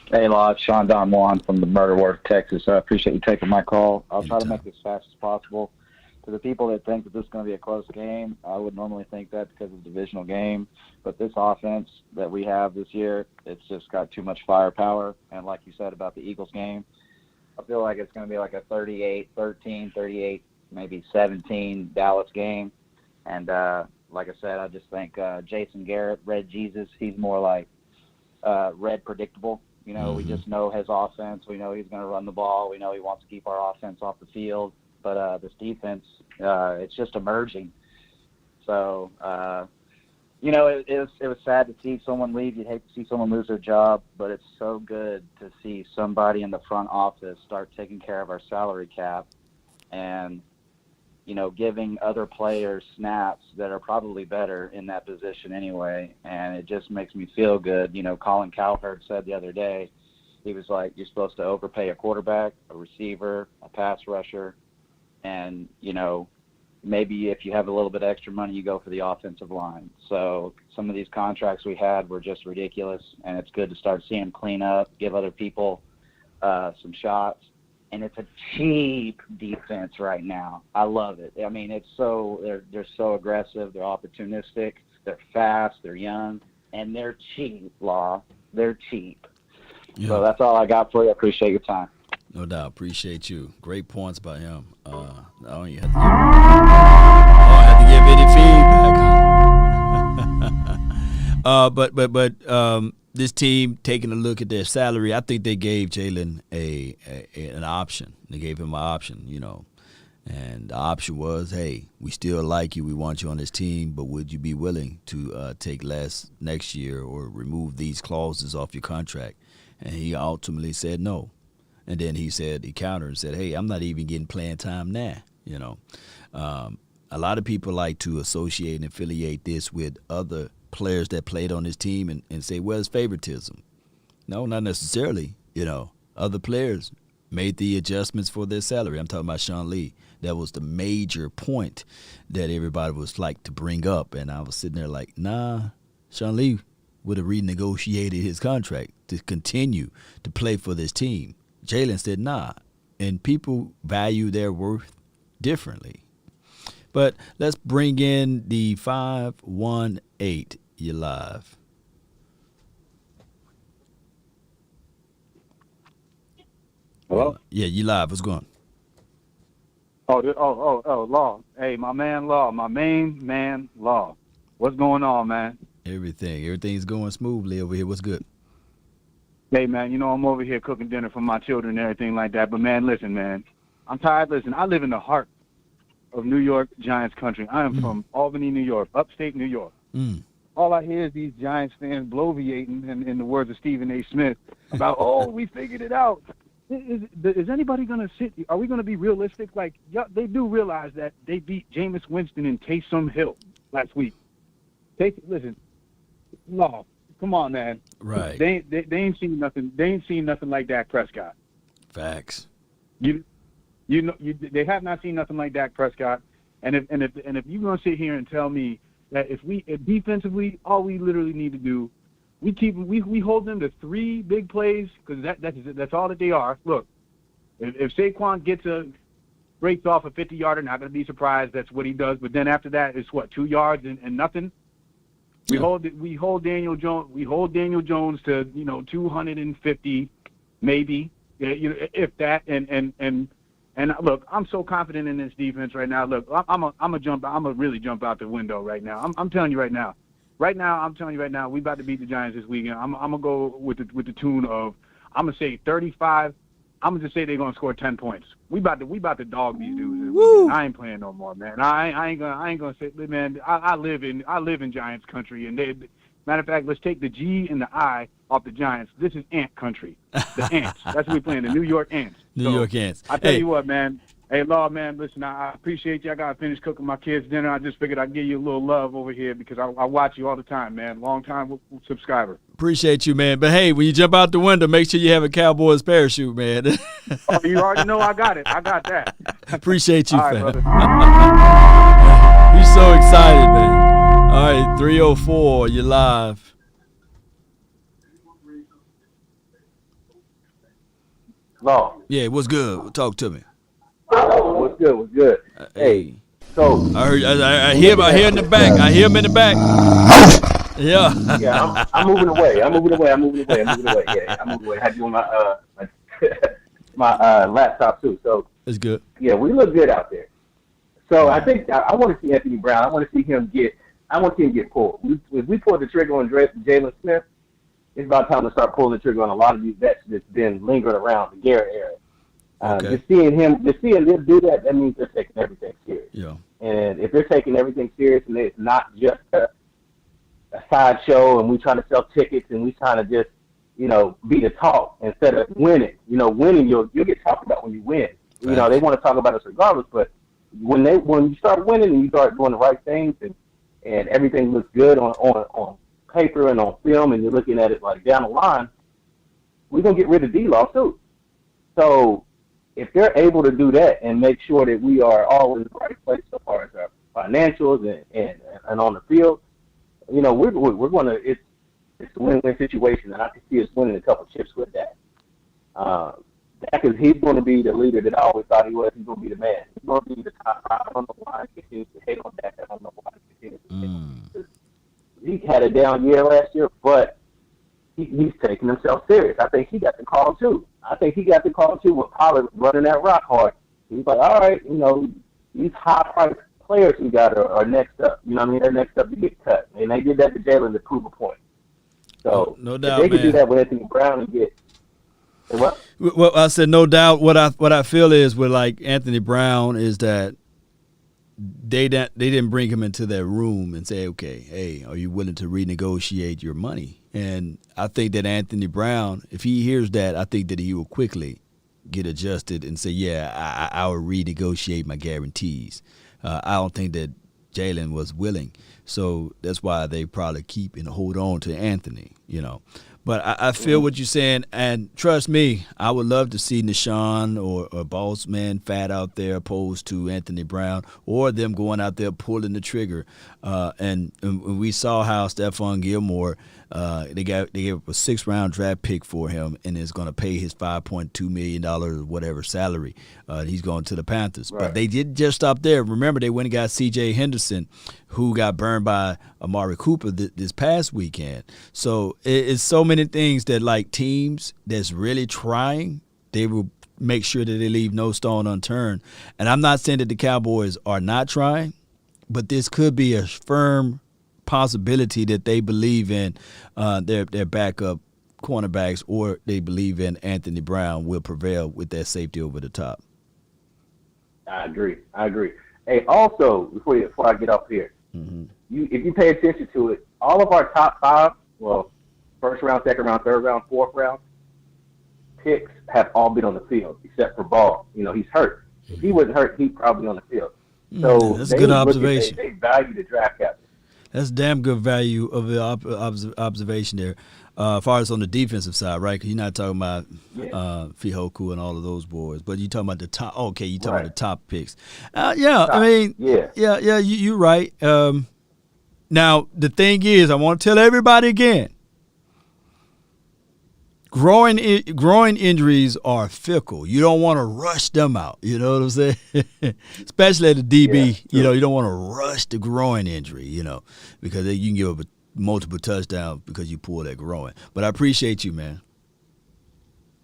Hey, Lodge, Sean Don Juan from the Murder Ward, Texas. I appreciate you taking my call. I'll try to make this as fast as possible. To the people that think that this is going to be a close game, I would normally think that because it's a divisional game. But this offense that we have this year, it's just got too much firepower. And like you said about the Eagles game, I feel like it's going to be like a 38-13, 38, maybe 17 Dallas game. And like I said, I just think Jason Garrett, Red Jesus, he's more like Red Predictable. You know, we just know his offense. We know he's going to run the ball. We know he wants to keep our offense off the field. But this defense, it's just emerging. So, you know, it was sad to see someone leave. You'd hate to see someone lose their job, but it's so good to see somebody in the front office start taking care of our salary cap and, you know, giving other players snaps that are probably better in that position anyway. And it just makes me feel good. You know, Colin Cowherd said the other day, he was like, you're supposed to overpay a quarterback, a receiver, a pass rusher. And, you know, maybe if you have a little bit extra money, you go for the offensive line. So some of these contracts we had were just ridiculous, and it's good to start seeing them clean up, give other people some shots. And it's a cheap defense right now. I love it. I mean, it's so they're so aggressive, they're opportunistic, they're fast, they're young, and they're cheap, Law. They're cheap. Yeah. So that's all I got for you. I appreciate your time. No doubt. Appreciate you. Great points by him. I don't even have to give any feedback. But this team taking a look at their salary, I think they gave Jalen an option. They gave him an option, and the option was, hey, we still like you. We want you on this team, but would you be willing to take less next year or remove these clauses off your contract? And he ultimately said no. And then he countered and said, hey, I'm not even getting playing time now, A lot of people like to associate and affiliate this with other players that played on his team and say, well, it's favoritism. No, not necessarily. Other players made the adjustments for their salary. I'm talking about Sean Lee. That was the major point that everybody was like to bring up. And I was sitting there like, nah, Sean Lee would have renegotiated his contract to continue to play for this team. Jalen said, nah. And people value their worth differently. But let's bring in the 518. You're live. Hello? Yeah, you live. What's going on? Law. Hey, my man Law, my main man Law. What's going on, man? Everything's going smoothly over here. What's good? Hey, man, I'm over here cooking dinner for my children and everything like that. But, man, listen, man. I'm tired. Listen, I live in the heart of New York Giants country. I am from Albany, New York, upstate New York. All I hear is these Giants fans bloviating, in the words of Stephen A. Smith, about, we figured it out. Is anybody going to sit? Are we going to be realistic? Like, they do realize that they beat Jameis Winston and Taysom Hill last week. Listen, no, come on, man. Right. They ain't seen nothing. They ain't seen nothing like Dak Prescott. Facts. They have not seen nothing like Dak Prescott. And if you're going to sit here and tell me that if defensively, all we literally need to do, we hold them to 3 big plays, because that's all that they are. Look, if Saquon breaks off a 50-yarder, not going to be surprised. That's what he does. But then after that, it's 2 yards and nothing. We hold Daniel Jones. We hold Daniel Jones to 250, maybe, if that. And look, I'm so confident in this defense right now. Look, I'm gonna really jump out the window right now. I'm telling you right now. Right now, I'm telling you right now, we about to beat the Giants this weekend. I'm gonna go with the tune of, I'm gonna say 35. I'm gonna just say they're gonna score 10 points. We about to dog these dudes this weekend. I ain't playing no more, man. I ain't gonna say, man. I live in Giants country, and matter of fact, let's take the G and the I off the Giants. This is Ant country. The Ants. That's what we're playing. The New York Ants. New York Ants. I tell you what, man. Hey, Law, man, listen, I appreciate you. I got to finish cooking my kids' dinner. I just figured I'd give you a little love over here because I watch you all the time, man. Long-time subscriber. Appreciate you, man. But, hey, when you jump out the window, make sure you have a Cowboys parachute, man. You already know I got it. I got that. Appreciate you, all right, fam. brother. He's so excited, man. All right, 304, you're live. Law. Yeah, what's good? Talk to me. What's good? Hey, so I hear in the back. I hear him in the back. Yeah. Yeah, I'm moving away. Yeah, I'm moving away. Yeah, I'm moving away. I had you on my laptop too. So it's good. Yeah, we look good out there. So I think I want to see Anthony Brown. I want to see him get pulled. If we pull the trigger on Jalen Smith, it's about time to start pulling the trigger on a lot of these vets that's been lingering around the Garrett era. Just seeing them do that, that means they're taking everything serious. Yeah. And if they're taking everything serious and it's not just a sideshow and we trying to sell tickets and we trying to just, be the talk instead of winning. Winning, you'll get talked about when you win. Right. They want to talk about us regardless, but when you start winning and you start doing the right things and everything looks good on paper and on film and you're looking at it like down the line, we're going to get rid of D-Law too. So if they're able to do that and make sure that we are all in the right place as far as our financials and on the field, we're going to, it's a win-win situation, and I can see us winning a couple chips with that. Dak he's going to be the leader that I always thought he was. He's going to be the man. He's going to be the top. I don't know why I continue to hate on Dak. I don't know why he continues to He had a down year last year, but he's taking himself serious. I think he got the call too. With Pollard running that rock hard. He's like, all right, these high-priced players we got are next up. They're next up to get cut. And they did that to Jalen to prove a point. So no if doubt, they can man. do that with Anthony Brown and get what? Well, I said no doubt. What I feel is with like Anthony Brown is that they didn't bring him into that room and say, okay, hey, are you willing to renegotiate your money? And I think that Anthony Brown, if he hears that, I think that he will quickly get adjusted and say, yeah, I will renegotiate my guarantees. I don't think that Jalen was willing. So that's why they probably keep and hold on to Anthony, you know. But I feel what you're saying, and trust me, I would love to see Nishan or Boss Man Fat out there opposed to Anthony Brown, or them going out there pulling the trigger. And we saw how Stephon Gilmore, they gave up a 6th-round draft pick for him, and is going to pay his $5.2 million or whatever salary. He's going to the Panthers. Right. But they didn't just stop there. Remember, they went and got C.J. Henderson, who got burned by Amari Cooper this past weekend. So it's so many things that, like, teams that's really trying, they will make sure that they leave no stone unturned. And I'm not saying that the Cowboys are not trying, but this could be a firm possibility that they believe in their backup cornerbacks, or they believe in Anthony Brown will prevail with that safety over the top. I agree. Hey, also, before I get up here, if you pay attention to it, all of our top 5, well, 1st round, 2nd round, 3rd round, 4th round picks have all been on the field except for Ball. You know, he's hurt. If he wasn't hurt, he'd probably be on the field. So that's a good observation. They value the draft capital. That's damn good value of the observation there. As far as on the defensive side, right? Because you're not talking about Fihoku and all of those boys, but you're talking about the top. Okay, you're talking about the top picks. You're right. Now the thing is, I want to tell everybody again: growing injuries are fickle. You don't want to rush them out. You know what I'm saying? Especially at the DB, you don't want to rush the growing injury. You know, because you can give up multiple touchdowns because you pull that growing. But I appreciate you, man.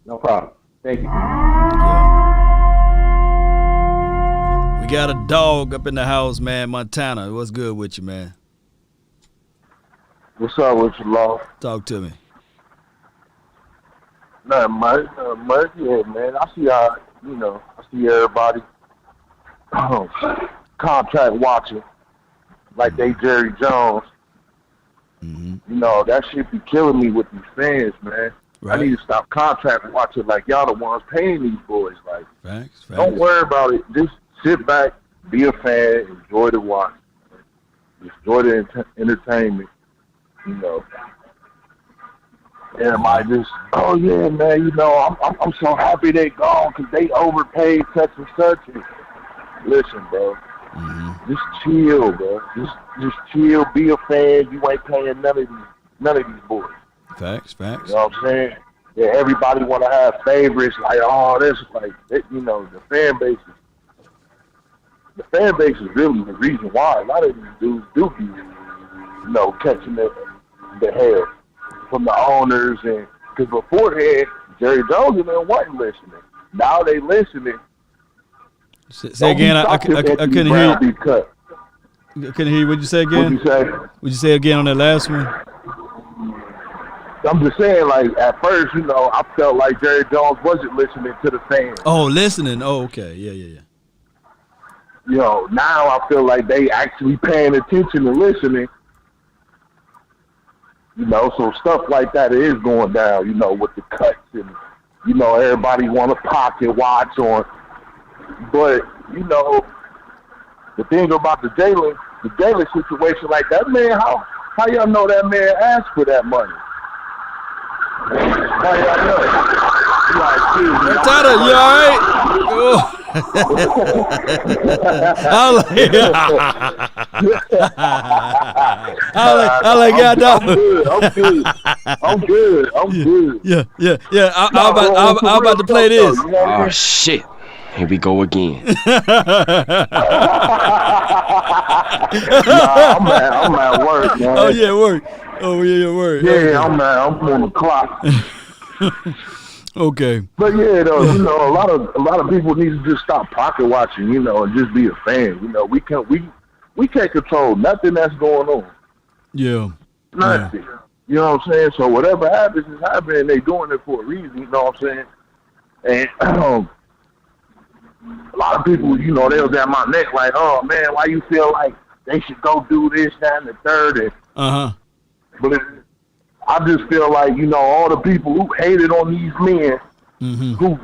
No problem. Thank you. We got a dog up in the house, man. Montana, what's good with you, man? What's up with you, Law? Talk to me. Nothing much. Yeah, man. I see how, I see everybody contract watching like they Jerry Jones. That shit be killing me with these fans, man. Right. I need to stop contract watching like y'all the ones paying these boys. Like, facts. Don't worry about it. Just sit back, be a fan, enjoy the watch, enjoy the entertainment. And I just, oh yeah, man. I'm so happy they gone because they overpaid such and such. And listen, bro. Just chill, bro. Just chill. Be a fan. You ain't paying none of these boys. Facts. You know what I'm saying? Yeah, everybody want to have favorites. Like, oh, this, like, the fan base. The fan base is really the reason why a lot of these dudes do be, catching the hair from the owners, and because beforehand Jerry Jones and them wasn't listening. Now they listening. Say again. I couldn't hear you. I couldn't hear you. What'd you say again? What'd you say again on that last one? I'm just saying, like, at first, I felt like Jerry Jones wasn't listening to the fans. Oh, listening. Oh, okay. Yeah. Now I feel like they actually paying attention and listening. So stuff like that is going down, with the cuts and, everybody want a pocket watch on. But, the thing about the Jalen situation, like that man, how y'all know that man asked for that money? How y'all know? Montana, you all right? I'm good. Yeah. I'm about to play this. Oh shit. Here we go again. I'm at work, man. Oh yeah, work. Work. Yeah, I'm on the clock. Okay. But yeah, though, a lot of people need to just stop pocket watching, and just be a fan. We can't control nothing that's going on. Yeah. Nothing. You know what I'm saying? So whatever happens is happening. They doing it for a reason. You know what I'm saying? And a lot of people, you know, they was at my neck like, oh man, why you feel like they should go do this, that, and the third? And, but I just feel like, you know, all the people who hated on these men, who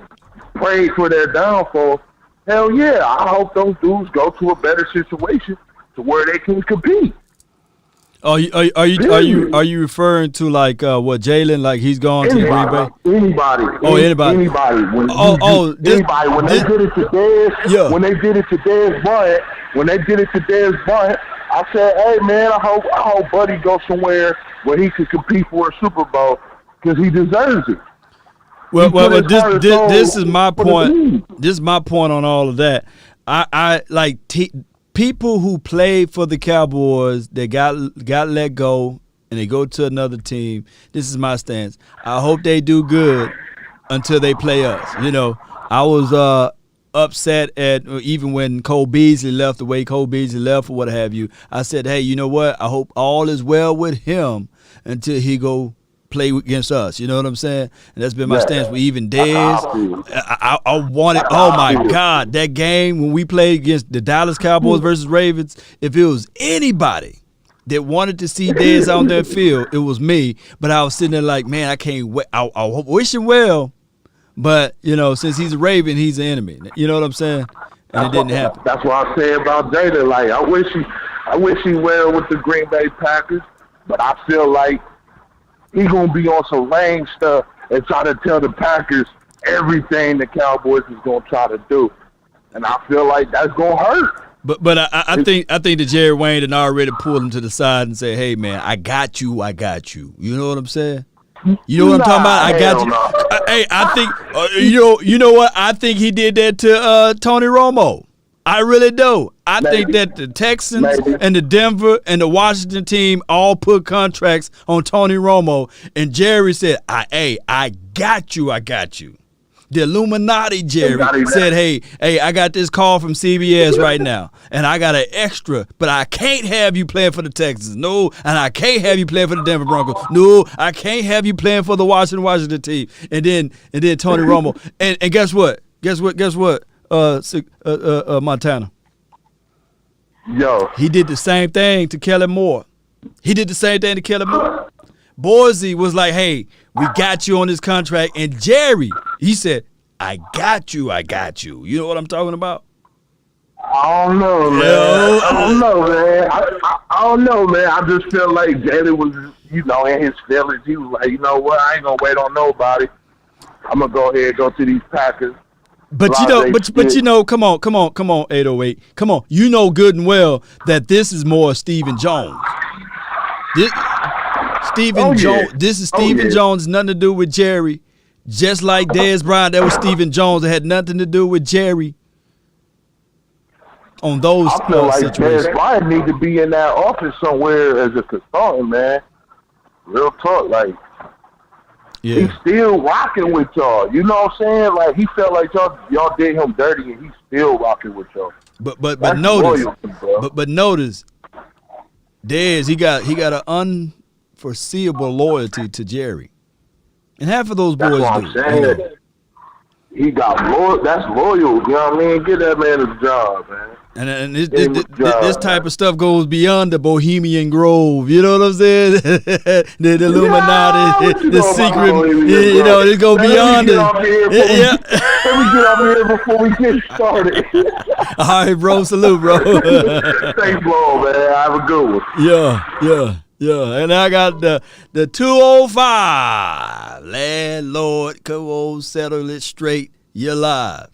prayed for their downfall, hell yeah, I hope those dudes go to a better situation to where they can compete. Are you referring to like what Jalen, like he's gone to Green Bay? Anybody. Oh, anybody. Anybody. When anybody. When they did it to Dez, when they did it to Dez Bryant, I said, hey man, I hope Buddy goes somewhere where he could compete for a Super Bowl because he deserves it. Well, this is my point. This is my point on all of that. I like people who played for the Cowboys, they got let go and they go to another team. This is my stance. I hope they do good until they play us. You know, I was upset at even when Cole Beasley left, the way Cole Beasley left or what have you. I said, hey, you know what? I hope all is well with him until he go play against us. You know what I'm saying? And that's been my stance with even Dez. I wanted, oh my God, that game when we played against the Dallas Cowboys versus Ravens, if it was anybody that wanted to see Dez on that field, it was me. But I was sitting there like, man, I can't wait. I wish him well, but, you know, since he's a Raven, he's an enemy. You know what I'm saying? And it didn't happen. That's what I say about Jada. Like, I wish he well with the Green Bay Packers, but I feel like he's going to be on some lame stuff and try to tell the Packers everything the Cowboys is going to try to do. And I feel like that's going to hurt. But I think that Jerry Wayne had already pulled him to the side and said, hey, man, I got you. You know what I'm saying? You know what I'm talking about? I got you. Hey, I think, you know what? I think he did that to Tony Romo. I really do. I think that the Texans and the Denver and the Washington team all put contracts on Tony Romo, and Jerry said, I got you. The Illuminati Jerry said, hey, I got this call from CBS right now, and I got an extra, but I can't have you playing for the Texans. No, and I can't have you playing for the Denver Broncos. No, I can't have you playing for the Washington team. And then Tony Romo. And guess what? Montana. Yo. He did the same thing to Kellen Moore. Boise was like, hey, we got you on this contract. And Jerry, he said, I got you. You know what I'm talking about? I don't know, man. I don't know, man. I just feel like Jalen was, you know, in his feelings. He was like, you know what? I ain't going to wait on nobody. I'm going to go ahead and go to these Packers. But you know, come on, 808. Come on. You know good and well that this is more Stephen Jones. This is Stephen Jones, nothing to do with Jerry. Just like Dez Bryant, that was Stephen Jones. It had nothing to do with Jerry on those I feel like situations. Dez Bryant need to be in that office somewhere as a consultant, man. Real talk, like. Yeah. He's still rocking with y'all. You know what I'm saying? Like, he felt like y'all did him dirty, and he's still rocking with y'all. But notice, but notice, Dez, he got an unforeseeable loyalty to Jerry, and half of those boys do. You know? He got loyal. That's loyal. You know what I mean? Get that man his job, man. And this type of stuff goes beyond the Bohemian Grove. You know what I'm saying? the Illuminati, the secret. You know, it goes beyond it. Let me get up here before we get started. All right, bro. Salute, bro. Thanks, bro, man. Have a good one. Yeah. And I got the 205. Landlord, come on, settle it straight. You're live.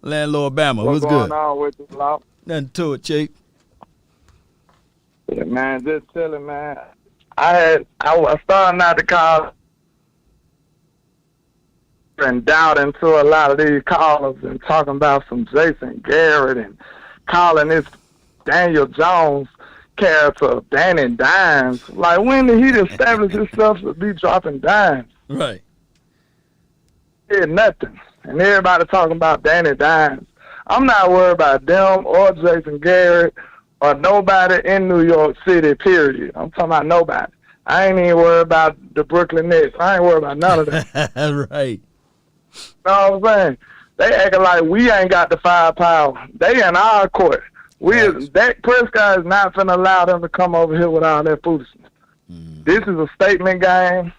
Landlord Bama, what's good? What's going on with you, Law? Nothing to it, Chief. Yeah, man, just chilling, man. I was starting out to call and doubting to a lot of these callers and talking about some Jason Garrett and calling this Daniel Jones character Danny Dimes. Like, when did he establish himself to be dropping dimes? Right. Did nothing. And everybody talking about Danny Dimes. I'm not worried about them or Jason Garrett or nobody in New York City, period. I'm talking about nobody. I ain't even worried about the Brooklyn Nets. I ain't worried about none of that. Right. Know what I'm saying? They acting like we ain't got the firepower. They in our court. Dak Prescott is not finna allow them to come over here with all that foolishness. This is a statement game.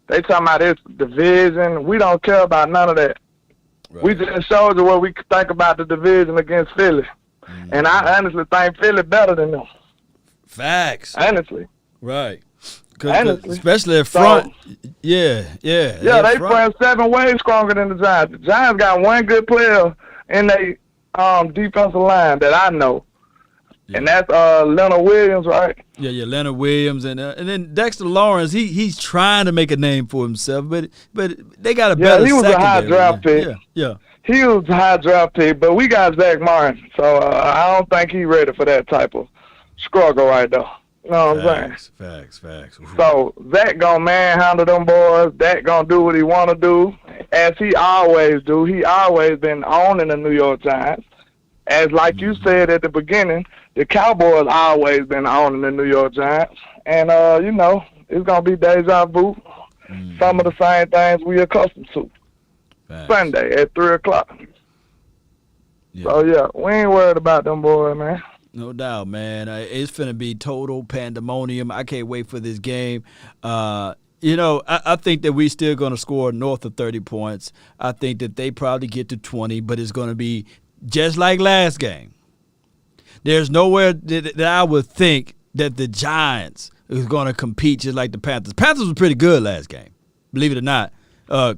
They talking about this division. We don't care about none of that. Right. We just showed you what we could think about the division against Philly. And I honestly think Philly better than them. Facts. Honestly. Right. Cause especially at front. So, yeah. They playing 7 ways stronger than the Giants. The Giants got one good player in their defensive line that I know. Yeah. And that's Leonard Williams, right? Yeah, Leonard Williams, and then Dexter Lawrence. He's trying to make a name for himself, but they got a better. He was secondary. a high draft pick. Yeah. He was a high draft pick, but we got Zach Martin, so I don't think he's ready for that type of struggle right there. You know what I'm saying? Facts. So Zach gonna manhandle them boys. Dak gonna do what he wanna do, as he always do. He always been owning the New York Giants. As like you said at the beginning, the Cowboys always been owning the New York Giants. And, it's going to be deja vu. Some of the same things we accustomed to. Sunday at 3 o'clock. Yeah. So, we ain't worried about them boys, man. No doubt, man. It's finna be total pandemonium. I can't wait for this game. I think that we still going to score north of 30 points. I think that they probably get to 20, but it's going to be just like last game. There's nowhere that I would think that the Giants is going to compete just like the Panthers. Panthers was pretty good last game, believe it or not,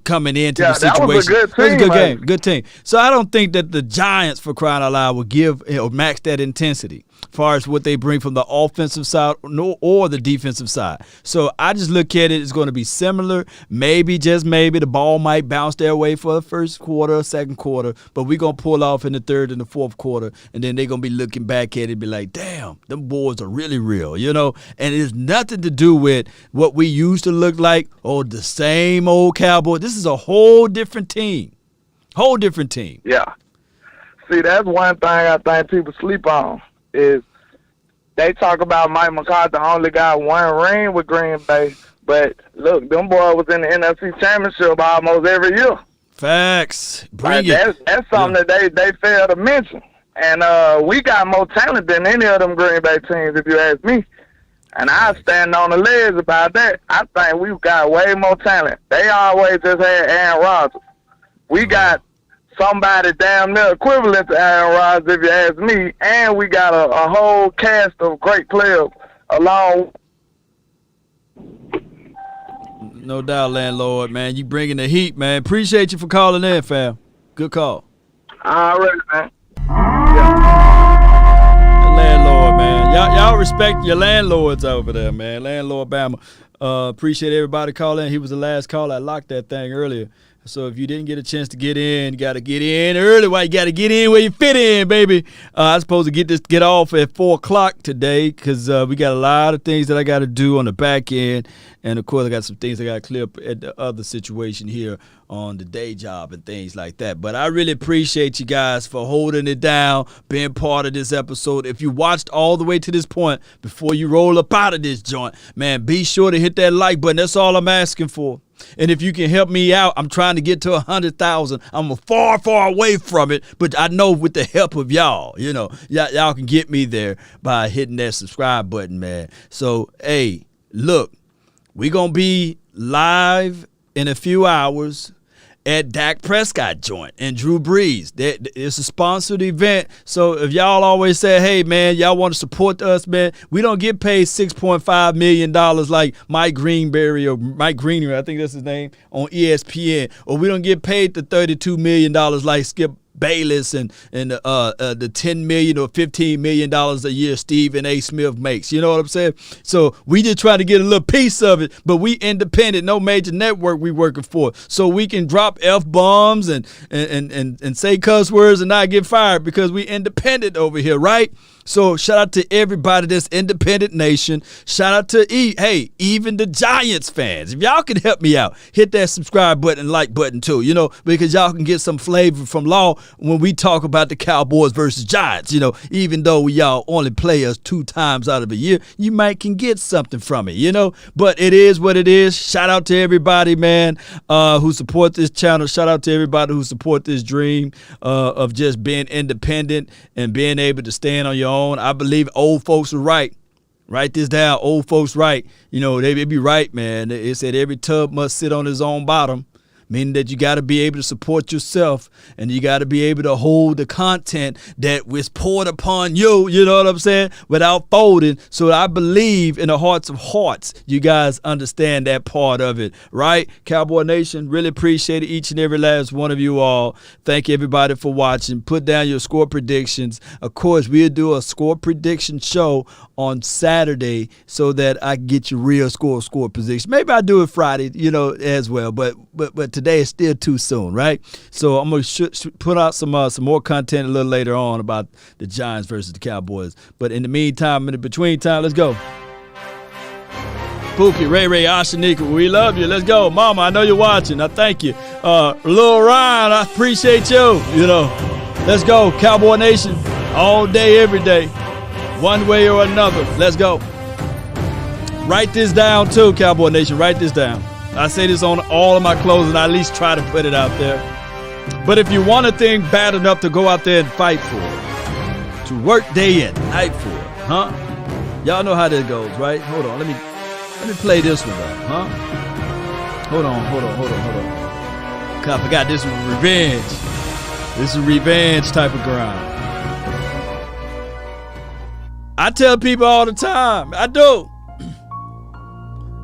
coming into the situation. That was a good team. It was a good game, good team. So I don't think that the Giants, for crying out loud, will give or max that intensity as far as what they bring from the offensive side or the defensive side. So I just look at it, it's going to be similar. Maybe, just maybe, the ball might bounce their way for the first quarter, second quarter, but we're going to pull off in the third and the fourth quarter, and then they're going to be looking back at it and be like, damn, them boys are really real, And it's nothing to do with what we used to look like or the same old Cowboy. This is a whole different team. Whole different team. Yeah. See, that's one thing I think people sleep on. Is they talk about Mike McCarthy only got one ring with Green Bay, but look, them boys was in the NFC Championship almost every year. Facts. Bring it. That's something that they fail to mention. And we got more talent than any of them Green Bay teams, if you ask me. And I stand on the ledge about that. I think we've got way more talent. They always just had Aaron Rodgers. We got somebody damn near equivalent to Aaron Rodgers, if you ask me, and we got a whole cast of great players along. No doubt, landlord, man. You bringing the heat, man. Appreciate you for calling in, fam. Good call. All right, man. Landlord, man. Y'all respect your landlords over there, man. Landlord Bama. Appreciate everybody calling. He was the last call. I locked that thing earlier. So if you didn't get a chance to get in, you got to get in early. Why you got to get in where you fit in, baby? I was supposed to get off at 4 o'clock today because we got a lot of things that I got to do on the back end. And, of course, I got some things I got to clear up at the other situation here on the day job and things like that. But I really appreciate you guys for holding it down, being part of this episode. If you watched all the way to this point before you roll up out of this joint, man, be sure to hit that like button. That's all I'm asking for. And if you can help me out, I'm trying to get to 100,000. I'm far, far away from it, but I know with the help of y'all, y'all can get me there by hitting that subscribe button, man. So, hey, look, we're going to be live in a few hours at Dak Prescott joint and Drew Brees. It's a sponsored event. So if y'all always say, hey, man, y'all want to support us, man, we don't get paid $6.5 million like Mike Greenberry or Mike Greener, I think that's his name, on ESPN. Or we don't get paid the $32 million like Skip Bayless and the $10 million or $15 million a year Stephen A. Smith makes. You know what I'm saying? So we just try to get a little piece of it, but we independent, no major network we working for. So we can drop F-bombs and say cuss words and not get fired because we independent over here, right? So shout out to everybody that's independent nation. Shout out to even the Giants fans. If y'all can help me out, hit that subscribe button and like button too, because y'all can get some flavor from Law when we talk about the Cowboys versus Giants. Even though y'all only play us 2 times out of a year, you might can get something from it, But it is what it is. Shout out to everybody, man, who support this channel. Shout out to everybody who support this dream of just being independent and being able to stand on your own. I believe old folks are right. Write this down. Old folks right. They be right, man. It said every tub must sit on his own bottom. Meaning that you got to be able to support yourself and you got to be able to hold the content that was poured upon you, you know what I'm saying, without folding. So I believe in the hearts of hearts, you guys understand that part of it, right? Cowboy Nation, really appreciate each and every last one of you all. Thank everybody for watching. Put down your score predictions. Of course, we'll do a score prediction show on Saturday so that I can get your real score prediction. Maybe I'll do it Friday, as well, but today is still too soon, right? So I'm going to put out some more content a little later on about the Giants versus the Cowboys. But in the meantime, in the between time, let's go. Pookie, Ray, Ashanika, we love you. Let's go. Mama, I know you're watching. I thank you. Lil Ryan, I appreciate you. Let's go. Cowboy Nation, all day, every day. One way or another. Let's go. Write this down too, Cowboy Nation. Write this down. I say this on all of my clothes, and I at least try to put it out there. But if you want a thing bad enough to go out there and fight for it, to work day in, night for it, huh? Y'all know how this goes, right? Hold on. Let me play this one up, huh? Hold on. I forgot this was revenge. This is revenge type of grind. I tell people all the time, I do.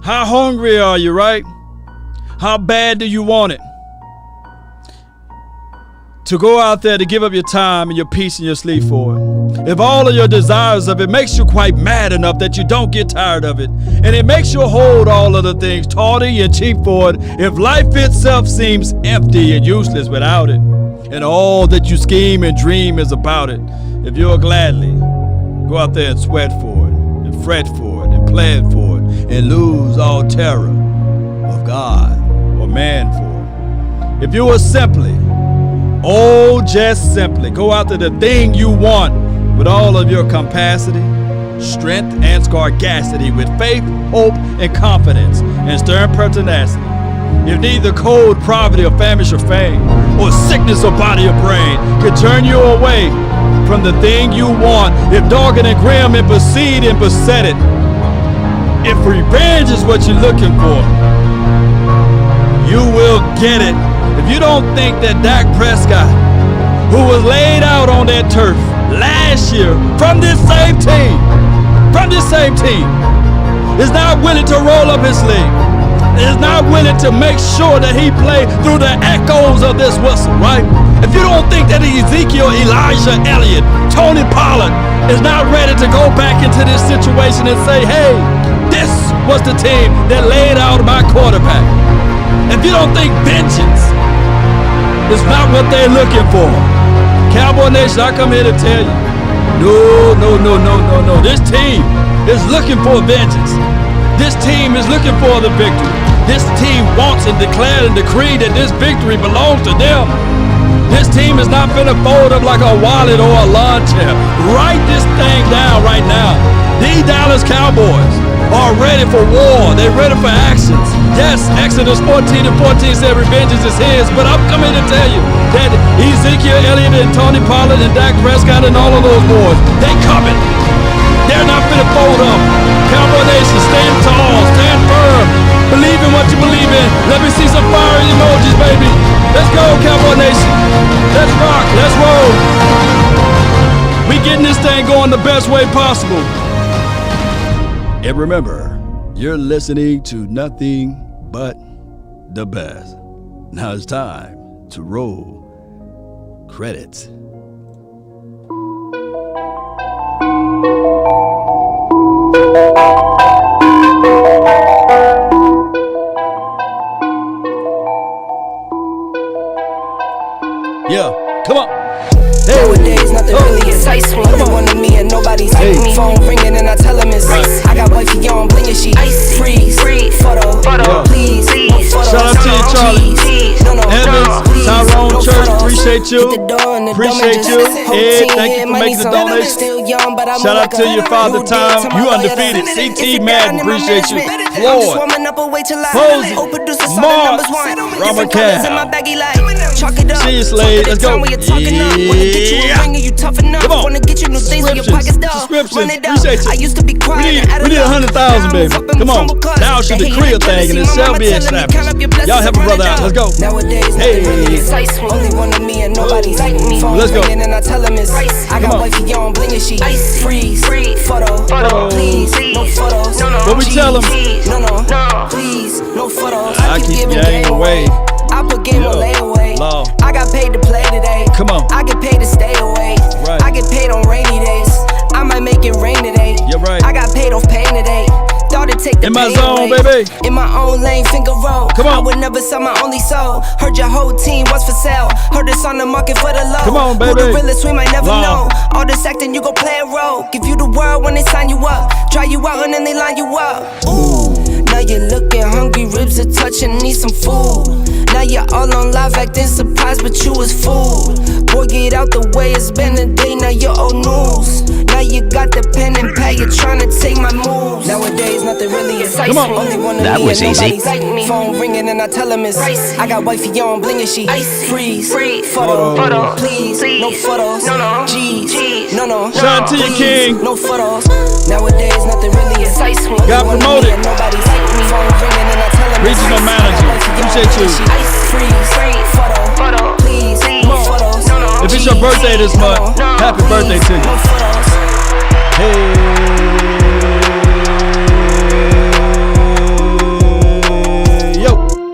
How hungry are you, right? How bad do you want it? To go out there to give up your time and your peace and your sleep for it. If all of your desires of it makes you quite mad enough that you don't get tired of it, and it makes you hold all of the things tawdry and cheap for it, if life itself seems empty and useless without it, and all that you scheme and dream is about it, if you'll gladly go out there and sweat for it, and fret for it, and plan for it, and lose all terror of God or man for it. If you will simply, just simply go after the thing you want with all of your capacity, strength, and scarcity, with faith, hope, and confidence, and stern pertinacity. If neither cold, poverty, or famish or fame, or sickness or body or brain can turn you away from the thing you want, if dogged and grim and beseed and beset it, if revenge is what you're looking for, you will get it. If you don't think that Dak Prescott, who was laid out on that turf last year from this same team, is not willing to roll up his sleeve, is not willing to make sure that he played through the echoes of this whistle, right? If you don't think that Ezekiel, Elijah, Elliott, Tony Pollard is not ready to go back into this situation and say, hey, this was the team that laid out my quarterback. If you don't think vengeance is not what they're looking for, Cowboy Nation, I come here to tell you, no. This team is looking for vengeance. This team is looking for the victory. This team wants and declared and decreed that this victory belongs to them. This team is not finna fold up like a wallet or a lawn chair. Write this thing down right now. These Dallas Cowboys are ready for war. They're ready for actions. Yes, Exodus 14:14 said revenge is his, but I'm coming to tell you that Ezekiel Elliott and Tony Pollard and Dak Prescott and all of those boys, they coming. They're not finna fold up. Cowboy Nation, stand tall, stand firm. Believe in what you believe in. Let me see some fire emojis, baby. Let's go, Cowboy Nation. Let's rock, let's roll. We getting this thing going the best way possible. And remember, you're listening to nothing but the best. Now it's time to roll credits. Yeah, come on. Nowadays, nothing really is Ice cream. Only one of me and nobody's like me. Phone ringing and I tell him it's I got wifey on bling and she freeze. Photo, please. No photos. Shout out to you, Charlie. Evans, Tyrone Church, appreciate you. Appreciate you. Ed, thank you for making the donation. Shout out to your Father Time. You undefeated. CT Madden, appreciate you. Floyd, Posey, Mark, Robert Cal. See you, Slade. Let's go. Yeah. Come on. Subscriptions. Appreciate you. We need 100,000, baby. Come on. Now should the Korea thing and it shall be established. Y'all help a brother out. Let's go. Hey. Let's go. I got wifey on bling and she freeze. Photo, please. No photos. What we tell them? No, please. No photos. I keep game away. I put game on layaway. Law. I got paid to play today. Come on. I get paid to stay away. Right. I get paid on rainy days. I might make it rain today. You're right. I got paid off pain today. Thought it'd take the in my pain zone, away. baby. In my own lane, finger roll. Come on. I would never sell my only soul. Heard your whole team was for sale. Heard it's on the market for the low. Come on, baby. Who the realest, we might never Law. know. All this acting, you gon' play a role. Give you the world when they sign you up. Try you out and then they line you up. Ooh. Now you're looking hungry, ribs are touching, need some food. Now you're all on live acting surprised, but you was fooled. Boy, get out the way, it's been a day, now you're old news. Now you got the pen and pad, you're trying to take my moves. Nowadays, nothing really excites me. Only one of That me was and easy. nobody's like me. Phone ringing and I tell him it's I got wifey on bling and she freeze. Photo, please. No photos. G's. No. Shout out to you, King. No photos. Nowadays, nothing really excites me. Got Only one of promoted. me and nobody's like me. Phone ringing and I tell him it's Regional manager. Appreciate you. Freeze. Photo, please. No photos. If it's your birthday this month, happy birthday to you. Hey.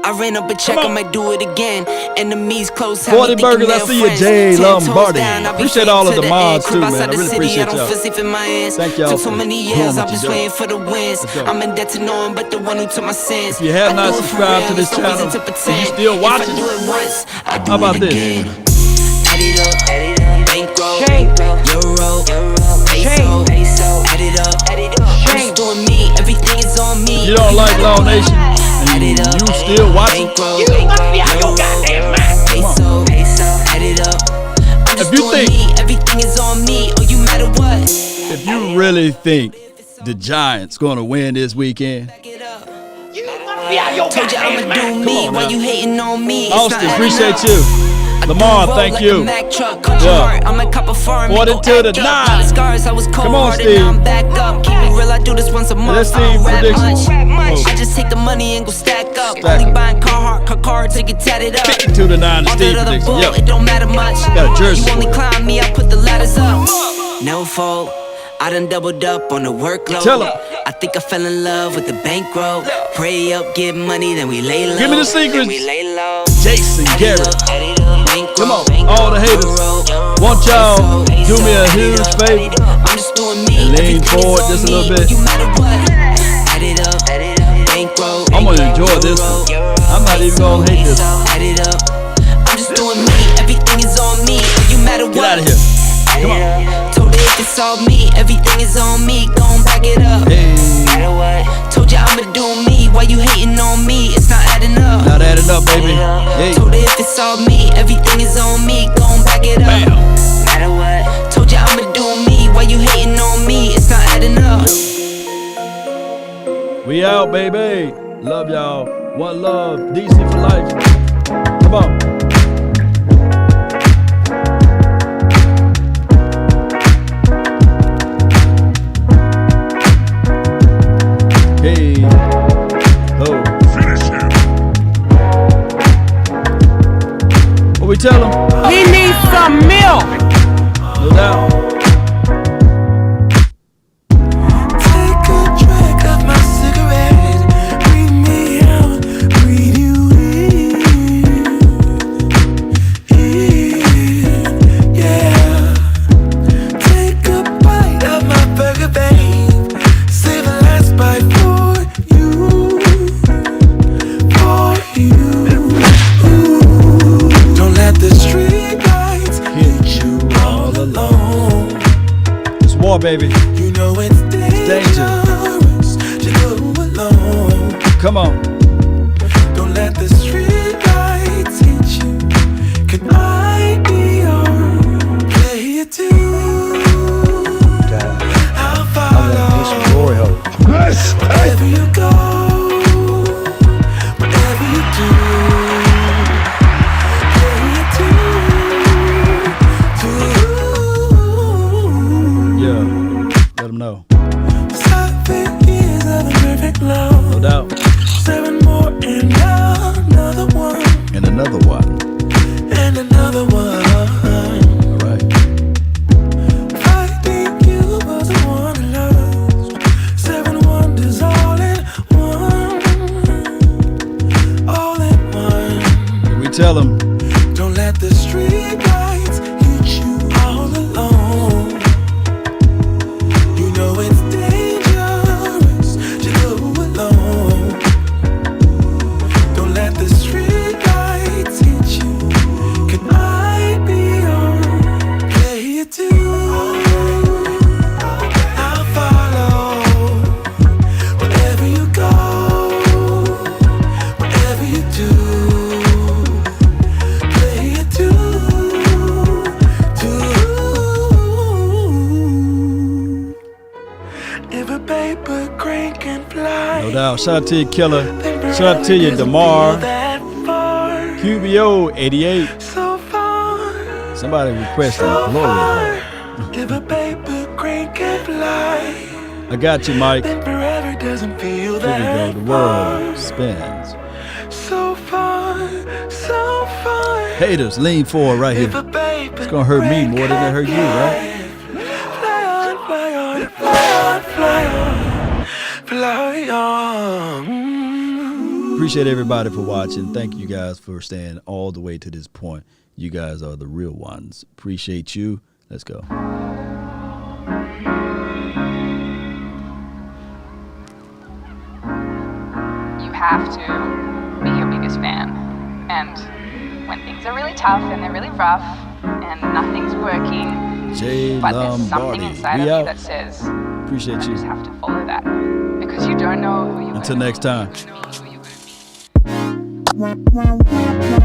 I ran up a check, I might do it again. Enemies close, 40 burgers, I see you, Jay Lombardi. Appreciate all of the mods too, man. I really appreciate y'all. Thank y'all for so many doing years, what I'm you just do. waiting for the wins. I'm in debt to no one but the one who took my sins. If you have not subscribed to this channel, and you still watching, how about this? Add it up, bankroll, euro, peso, add it up. I'm just doing me, everything is on me. You don't like Law Nation, and you still watching? You must be out your goddamn mind. Peso, add it up. I'm just doing me, everything is on me. Oh, you matter what? If you really think the Giants going to win this weekend, Told you I'ma do me while you hating on me. Austin, appreciate you. Lamar, thank you. Yeah. 40 to the 9. Come on, Steve. Let's see prediction. I just take the money and go stack up. Only buying car to get tatted up. 50 to the 9 is Steve prediction. Yo. It don't matter much. Got a jersey. You only climb me, I put the ladders up. No fault. I done doubled up on the workload. Tell 'em. I think I fell in love with the bankroll. Pray up, get money, then we lay low. Give me the secrets. Then we lay low. Jason Garrett. Come on, all the haters. Want y'all do me a huge favor I'm just doing me. and lean forward just a little bit. You matter what? Add it up. Bankroll. I'm gonna enjoy this one. I'm not even gonna hate this. Add it up. I'm just doing me. Everything is on me. You matter what? Get out of here. Come on. Told her if it's all me, everything is on me. Gon' back it up. Matter what? Told you I'ma do me. Why you hating on me? It's not adding up. Not adding up, baby. Yeah. Told her if it's all me, everything is on me. Gon' back it up. Bam. Matter what? Told you I'ma do me. Why you hating on me? It's not adding up. We out, baby. Love y'all. One love. DC for life. Come on. Hey. Ho. Finish him. What we tell him? He needs some milk. No doubt. Take a drag of my cigarette. Bring me out. Breathe you in. baby. You know it's dangerous to go alone. Come on. Don't let the street lights hit you. Can I be your player too? I'll follow. Wherever you go, whatever you do, player too. Yeah, let them know. 7 years of a perfect love. No doubt. 7 more and another one. And another one. And another one. All right. I think you was the one I loved. 7 wonders all in one. All in one. Here we tell them. Don't let the street lights hit you all alone. You know it's dangerous to go alone. Don't let the street lights hit you. Can I be your player too? I'll follow wherever you go, whatever you do. Player too. If a paper crane can fly. No doubt. Shout out to you, Killer. Shout out to you, DeMar. QBO 88. Somebody requested Glory. If a paper crane can fly, I got you, Mike. then forever doesn't feel Here we that go. The world spins. so far, so far. Haters, lean forward right here. It's gonna hurt me more than it hurt you, right? Fly on, fly on, fly on, fly on, fly on. Appreciate everybody for watching. Thank you guys for staying all the way to this point. You guys are the real ones. Appreciate you. Let's go. You have to be your biggest fan. And when things are really tough and they're really rough and nothing's working, Jay but there's something Lombardi. inside We of out. you that says, Appreciate I you. just have to follow that. Because you don't know who you Until next time. are.